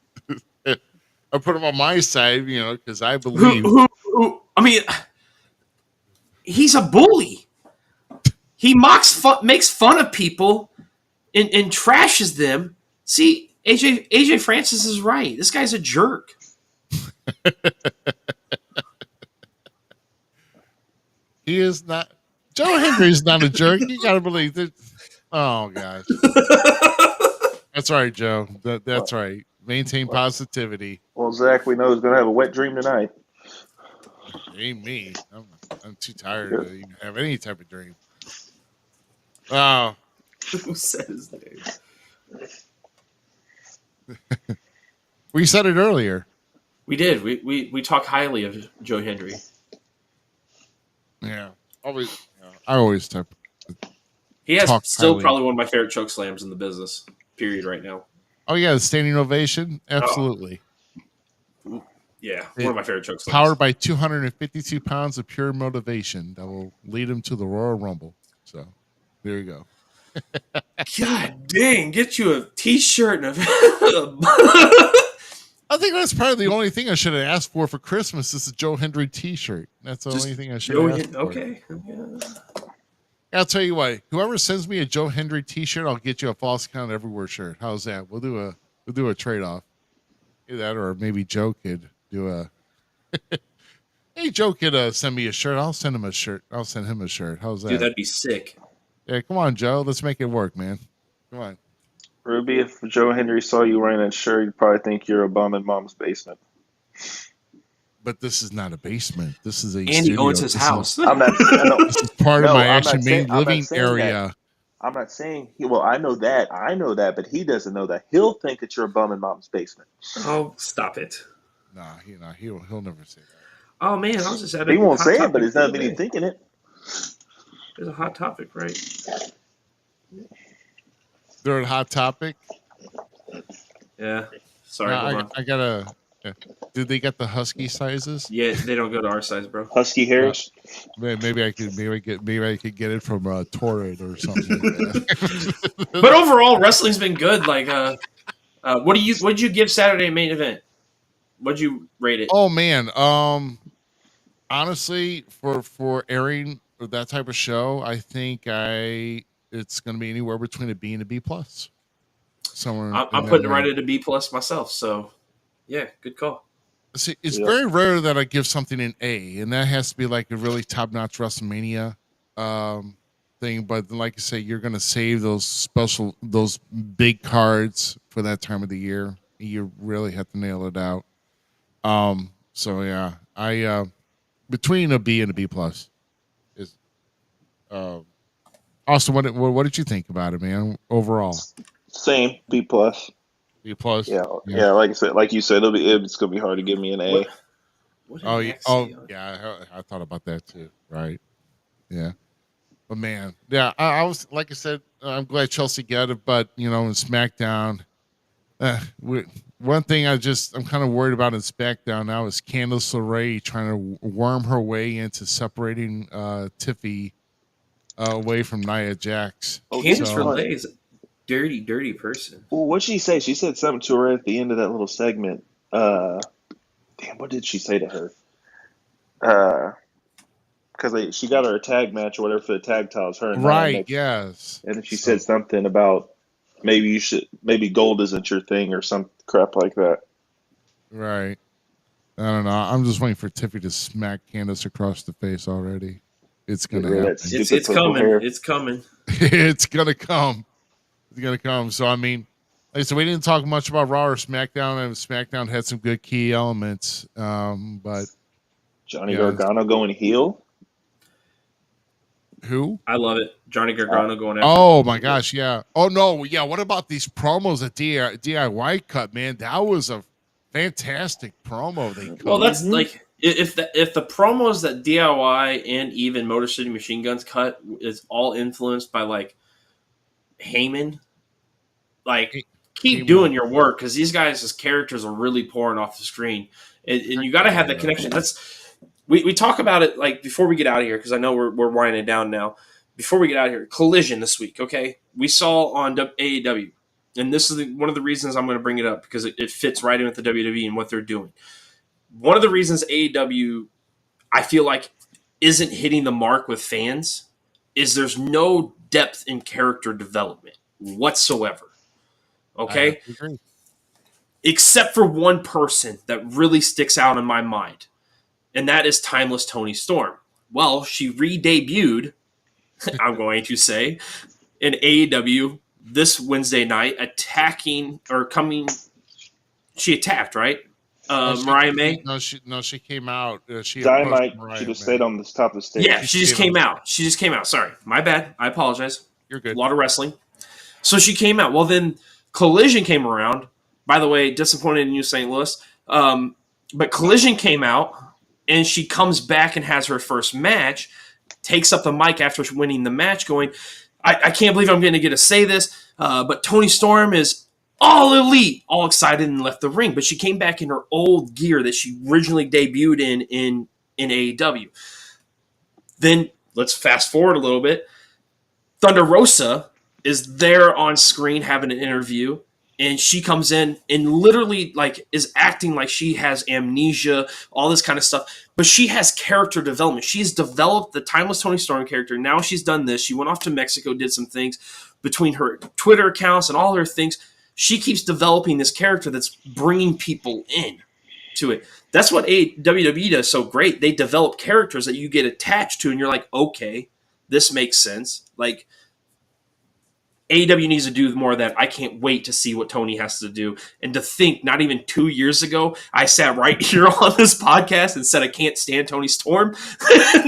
I put him on my side, because I believe. I mean, he's a bully. He makes fun of people, and trashes them. See, AJ Francis is right. This guy's a jerk. He is not. Joe Henry's not a jerk. You gotta believe that. Oh gosh, that's right, Joe. That's right. Maintain positivity. Well, Zach, we know he's gonna have a wet dream tonight. Ain't me. I'm too tired to even have any type of dream. Oh. Who said his name? We said it earlier. We did. We talk highly of Joe Henry. Yeah. I always type. He has still highly. probably one of my favorite choke slams in the business. Period. Right now. Oh yeah, the standing ovation. Absolutely. Oh. Yeah, one of my favorite choke slams. Powered by 252 pounds of pure motivation that will lead him to the Royal Rumble. So, there you go. God dang, get you a T-shirt and I think that's probably the only thing I should have asked for Christmas is a Joe Hendry T-shirt. That's the only thing I should have asked for. Okay. I'll tell you what. Whoever sends me a Joe Hendry T-shirt, I'll get you a False Count Everywhere shirt. How's that? We'll do a trade-off. Either that, or maybe Joe could do a. Hey, Joe could send me a shirt. I'll send him a shirt. I'll send him a shirt. How's that? Dude, that'd be sick. Yeah, come on, Joe. Let's make it work, man. Come on. Ruby, if Joe Henry saw you wearing that shirt, he'd probably think you're a bum in mom's basement. But this is not a basement. This is a Andy studio. owns his house. I'm not. This is part of my actually main living area. That. I'm not saying. Well, I know that, but he doesn't know that. He'll think that you're a bum in mom's basement. Oh, stop it! Nah, he'll never say that. Oh man, I was just having. He won't say it, but it's not been thinking it. There's a hot topic, right? They're a hot topic. Yeah. Sorry, I gotta. Did they get the husky sizes? Yeah, they don't go to our size, bro. Husky hairs. Maybe I could get it from Torrid or something. Like that. But overall, wrestling's been good. Like, what'd you give Saturday main event? What'd you rate it? Oh man, honestly, for airing that type of show, I think it's going to be anywhere between a B and a B plus. Somewhere I'm putting it right at a B plus myself. So, yeah, good call. See, it's very rare that I give something an A, and that has to be like a really top notch WrestleMania thing. But like I say, you're going to save those big cards for that time of the year. You really have to nail it out. So yeah, I between a B and a B plus is. Austin, what did you think about it, man? Overall, same B plus. B plus. Yeah. Like you said, it's gonna be hard to give me an A. I thought about that too. Right. Yeah. But man, yeah, I was like I said, I'm glad Chelsea got it, but in SmackDown, one thing I'm kind of worried about in SmackDown now is Candice LeRae trying to worm her way into separating Tiffy away from Nia Jax. Candice LeRae is a dirty, dirty person. Well, what'd she say? She said something to her at the end of that little segment. Damn, what did she say to her? Because she got her a tag match or whatever for the tag titles. Her and right, yes. And then she said something about maybe gold isn't your thing or some crap like that. Right. I don't know. I'm just waiting for Tiffy to smack Candice across the face already. It's gonna happen. It's coming. Hair. It's coming. It's gonna come. It's gonna come. So I mean, like I said, we didn't talk much about Raw or SmackDown, and SmackDown had some good key elements. But Johnny Gargano going heel. Who? I love it. Johnny Gargano going after. Oh my gosh, yeah. Oh no, yeah. What about these promos that DIY cut, man? That was a fantastic promo they cut. Well, that's like if the promos that DIY and even Motor City Machine Guns cut is all influenced by like Heyman, like keep Heyman. doing your work because these guys' characters are really pouring off the screen, and you got to have that connection. That's we talk about it like before we get out of here because I know we're winding down now. Before we get out of here, Collision this week, okay? We saw on AEW, and this is one of the reasons I'm going to bring it up because it fits right in with the WWE and what they're doing. One of the reasons AEW, I feel like, isn't hitting the mark with fans is there's no depth in character development whatsoever, okay? Except for one person that really sticks out in my mind, and that is Timeless Toni Storm. Well, she re-debuted, I'm going to say, in AEW this Wednesday night, attacking or coming. She attacked, right? Mariah May. No, she came out. She Dynamite. She just stayed on the top of the stage. Yeah, she just came out. She just came out. Sorry, my bad. I apologize. You're good. A lot of wrestling. So she came out. Well, then Collision came around. By the way, disappointed in you, St. Louis. But Collision came out, and she comes back and has her first match. Takes up the mic after winning the match going, I can't believe I'm going to get to say this, but Toni Storm is all elite, all excited and left the ring. But she came back in her old gear that she originally debuted in AEW. Then let's fast forward a little bit. Thunder Rosa is there on screen having an interview, and she comes in and literally like is acting like she has amnesia, all this kind of stuff. But she has character development. She's developed the Timeless Toni Storm character. Now she's done this. She went off to Mexico, did some things between her Twitter accounts and all her things. She keeps developing this character that's bringing people in to it. That's what WWE does so great. They develop characters that you get attached to, and you're like, okay, this makes sense. Like, AEW needs to do more of that. I can't wait to see what Tony has to do. And to think, not even 2 years ago, I sat right here on this podcast and said I can't stand Toni Storm.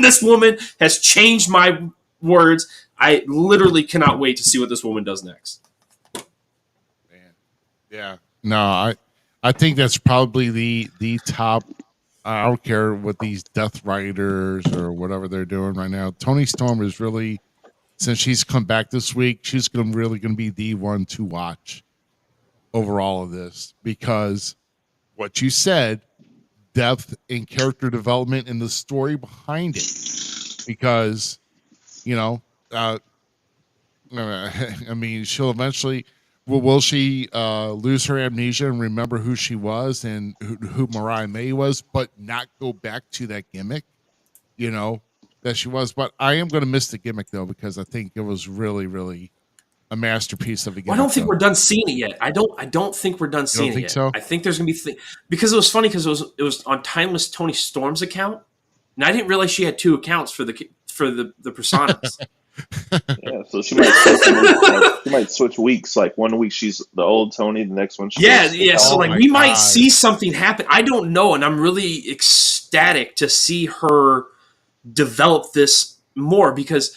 This woman has changed my words. I literally cannot wait to see what this woman does next. Man. Yeah. No, I think that's probably the top. I don't care what these Death Riders or whatever they're doing right now. Toni Storm is really, since she's come back this week, she's really going to be the one to watch over all of this because what you said, depth and character development and the story behind it. Because, I mean, she'll eventually, will she lose her amnesia and remember who she was and who Mariah May was, but not go back to that gimmick, that she was. But I am going to miss the gimmick though, because I think it was really, really a masterpiece of a gimmick. Well, I don't think we're done seeing it yet. I don't think we're done seeing it yet. So? I think there's going to be because it was funny because it was on Timeless Toni Storm's account, and I didn't realize she had two accounts for the personas. Yeah, so she might switch weeks. Like 1 week she's the old Tony, the next one she's So like we might see something happen. I don't know, and I'm really ecstatic to see her develop this more because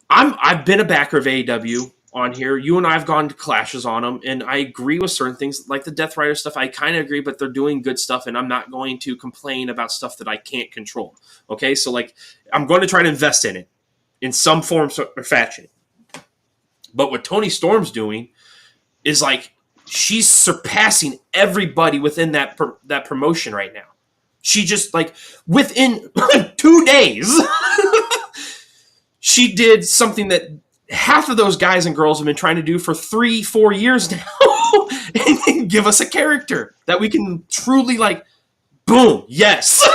I've been a backer of AEW on here. You and I have gone to clashes on them, and I agree with certain things like the Death Rider stuff. I kind of agree, but they're doing good stuff, and I'm not going to complain about stuff that I can't control. Okay, so like I'm going to try to invest in it in some form or fashion. But what Toni Storm's doing is like she's surpassing everybody within that promotion right now. She just like within 2 days, she did something that half of those guys and girls have been trying to do for 3-4 years now, and give us a character that we can truly like, boom, yes.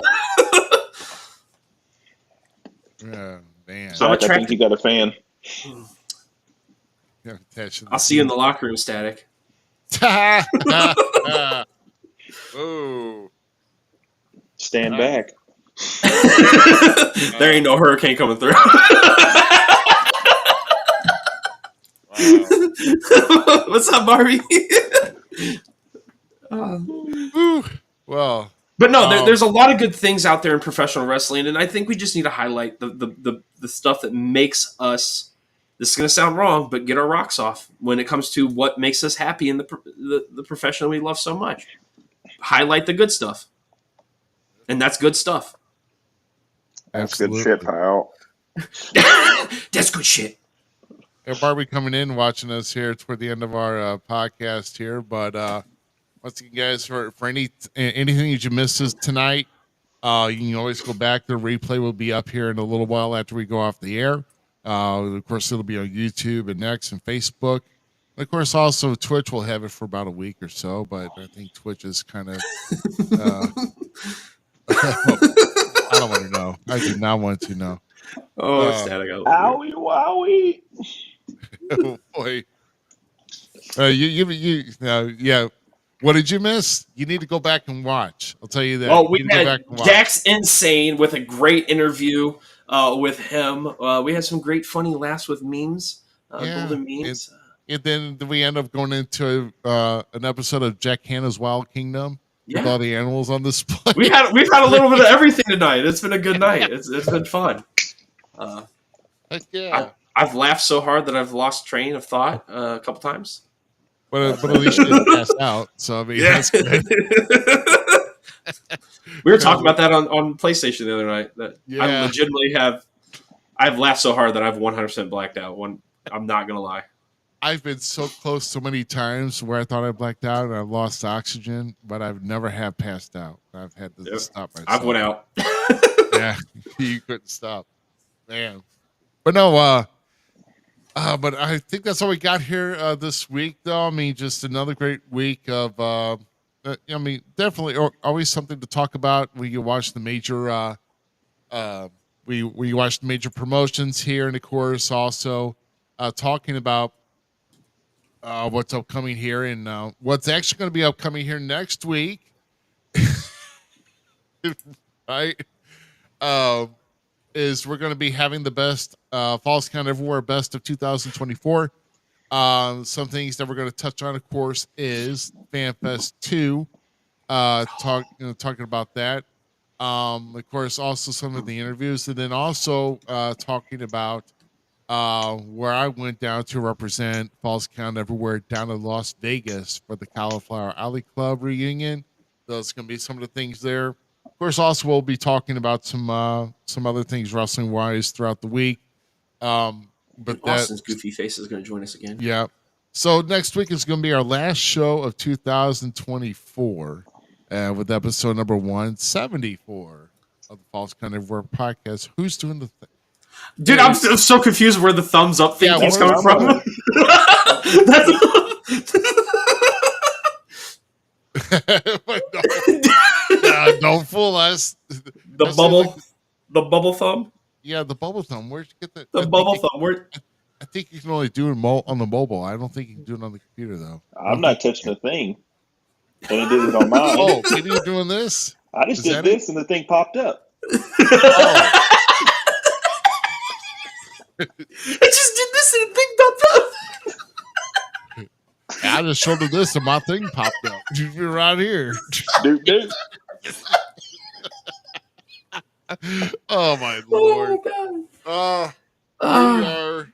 Yeah, man. So I think you got a fan. I'll see you in the locker room, Static. Oh. Stand back. There ain't no hurricane coming through. What's up, Barbie? Well, but no, there's a lot of good things out there in professional wrestling, and I think we just need to highlight the stuff that makes us. This is going to sound wrong, but get our rocks off when it comes to what makes us happy in the profession we love so much. highlight the good stuff, and that's good stuff. That's good shit, pal. That's good shit. Barbie coming in, watching us here toward the end of our podcast here. But once again, guys, for anything that you missed tonight, you can always go back. The replay will be up here in a little while after we go off the air. Of course, it'll be on YouTube and X and Facebook. And of course, also Twitch will have it for about a week or so. But I think Twitch is kind of. I don't want to know. I do not want to know. Oh, sad. I got owie wowie. Oh boy. Yeah. What did you miss? You need to go back and watch. I'll tell you that. Oh, we had Jack's Insane with a great interview with him. We had some great funny laughs with memes, golden memes. And then we end up going into an episode of Jack Hanna's Wild Kingdom with all the animals on display. We've had a little bit of everything tonight. It's been a good night. It's been fun. Heck yeah. I've laughed so hard that I've lost train of thought a couple times. But at least you didn't pass out. So I mean, that's good. We were talking about that on PlayStation the other night. That I legitimately I've laughed so hard that I've 100% blacked out. I'm not gonna lie. I've been so close so many times where I thought I blacked out and I've lost oxygen, but I've never have passed out. I've had to stop myself. I've went out. Yeah, you couldn't stop. Man. But no, but I think that's all we got here this week, though. I mean, just another great week of, I mean, definitely always something to talk about when you watch the major, we watch the major promotions here, and of course, also talking about what's upcoming here and what's actually going to be upcoming here next week, right? Is we're going to be having the best Falls Count Everywhere best of 2024. Some things that we're going to touch on, of course, is FanFest 2. Talking about that. Of course, also some of the interviews, and then also talking about where I went down to represent Falls Count Everywhere down in Las Vegas for the Cauliflower Alley Club reunion. Those going to be some of the things there. Of course, also we'll be talking about some other things wrestling wise throughout the week. But Austin's goofy face is going to join us again. Yeah. So next week is going to be our last show of 2024 with episode number 174 of the Falls Count Everywhere podcast. Who's doing the thing? Dude, I'm so confused where the thumbs up thing keeps coming from. Don't fool us. The bubble thumb. Yeah, the bubble thumb. Where'd you get that? The bubble thumb. I think you can only do it on the mobile. I don't think you can do it on the computer though. I'm not touching a thing. And I did it on mine. Oh, maybe you're doing this? I just did this and the thing popped up. Oh. I just did this and the thing popped up. I just showed her this and my thing popped up. You're right here. Dude. Oh my Lord. Oh, God. We are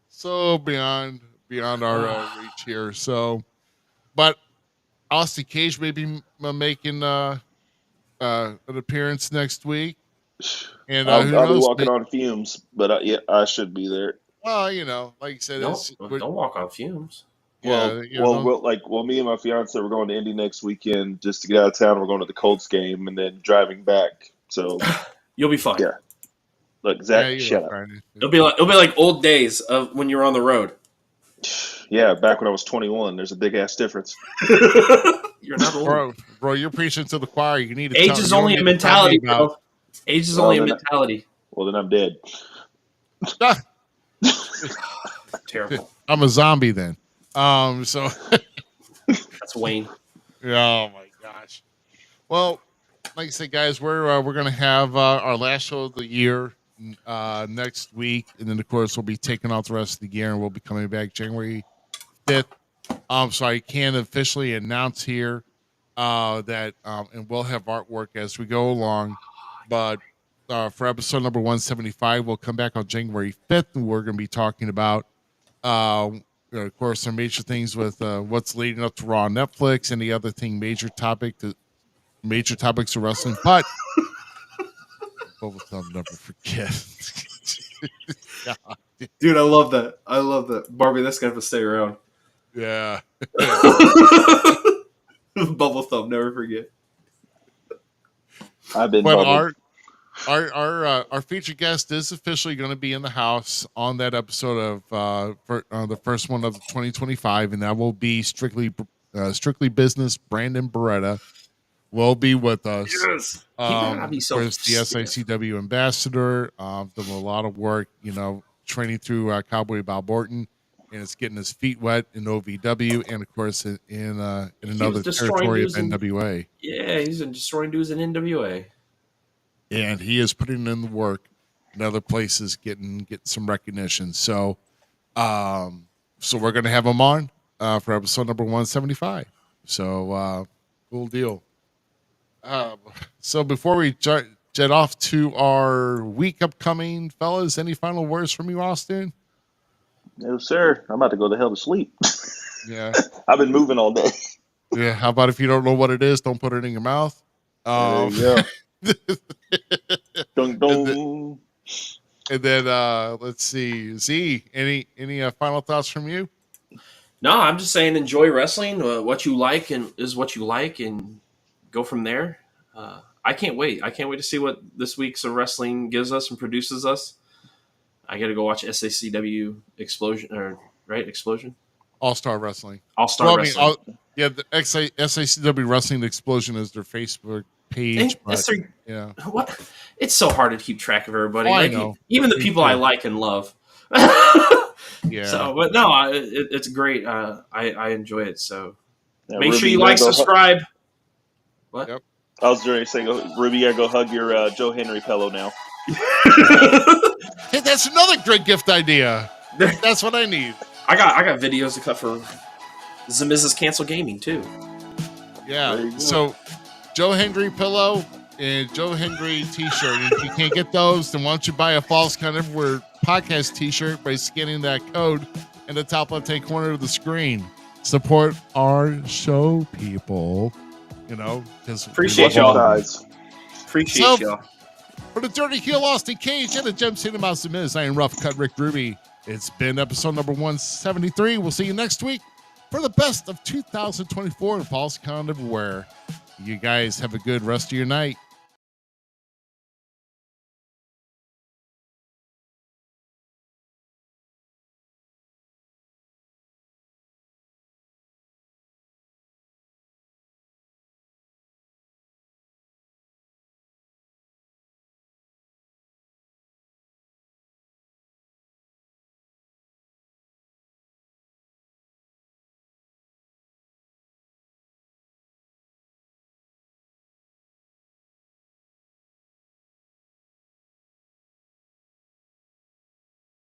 so beyond our reach here. So, but Austin Cage may be making an appearance next week. And I'll who be knows? walking on fumes, but I should be there. Well, like you said, don't walk on fumes. Yeah, well, me and my fiance we're going to Indy next weekend just to get out of town. We're going to the Colts game and then driving back. So you'll be fine. Yeah. Look, Zach, shut up. It'll be like old days of when you were on the road. Yeah, back when I was 21. There's a big ass difference. You're not old, bro. You're preaching to the choir. You need to. Age is only a mentality, bro. Age is only a mentality. Well, then I'm dead. Terrible. I'm a zombie then. So that's Wayne. Oh my gosh. Well, like I said, guys, we're gonna have our last show of the year next week, and then of course we'll be taking off the rest of the year, and we'll be coming back January 5th. So I can officially announce here that and we'll have artwork as we go along, but for episode number 175, we'll come back on January 5th, and we're gonna be talking about of course, some major things with what's leading up to Raw on Netflix, any other thing, major topics of wrestling. But I'll never forget. God. Dude, I love that. I love that. Barbie, that's gonna have to stay around. Yeah. Bubble thumb, never forget. I've been But bubbled. our featured guest is officially going to be in the house on that episode of the first one of 2025, and that will be strictly business. Brandon Beretta will be with us. Yes. He better not be Of so course, the stiff. SICW ambassador. Done a lot of work, training through Cowboy Bob Orton, and it's getting his feet wet in OVW, and of course in another territory of NWA. Yeah, he's destroying dudes in NWA. And he is putting in the work in other places, getting some recognition. So, so we're gonna have him on for episode number 175. So, cool deal. So before we jet off to our week upcoming, fellas, any final words from you, Austin? No, sir. I'm about to go to hell to sleep. Yeah. I've been moving all day. Yeah. How about if you don't know what it is, don't put it in your mouth. There you go. Dun, dun. And then let's see, Z. Any final thoughts from you? No, I'm just saying enjoy wrestling. What you like is what you like, and go from there. I can't wait. I can't wait to see what this week's of wrestling gives us and produces us. I got to go watch SACW Explosion, Explosion? All-Star Wrestling. All-Star Wrestling. The SACW Wrestling Explosion is their Facebook page. Yeah. What? It's so hard to keep track of everybody. I know. Even the people I like and love. Yeah. So, but no, it's great. I enjoy it. So Yeah, make sure Ruby, you gotta like, go subscribe. What? Yep. I was going to say, Ruby, you gotta go hug your Joe Henry pillow now. Hey, that's another great gift idea. That's what I need. I got videos to cut for Zmiz's Cancel Gaming too. Yeah. There you go. So, Joe Henry pillow and Joe Henry t-shirt. And if you can't get those, then why don't you buy a False Count Everywhere podcast t-shirt by scanning that code in the top left-hand corner of the screen. Support our show, people. Because Appreciate Y'all y'all. guys. Appreciate y'all. For the Dirty Heel Austin Cage and the Gem City Mouse Zmiz, I am Rough Cut Rick Ruby. It's been episode number 173. We'll see you next week for the best of 2024 in False Count Everywhere. You guys have a good rest of your night.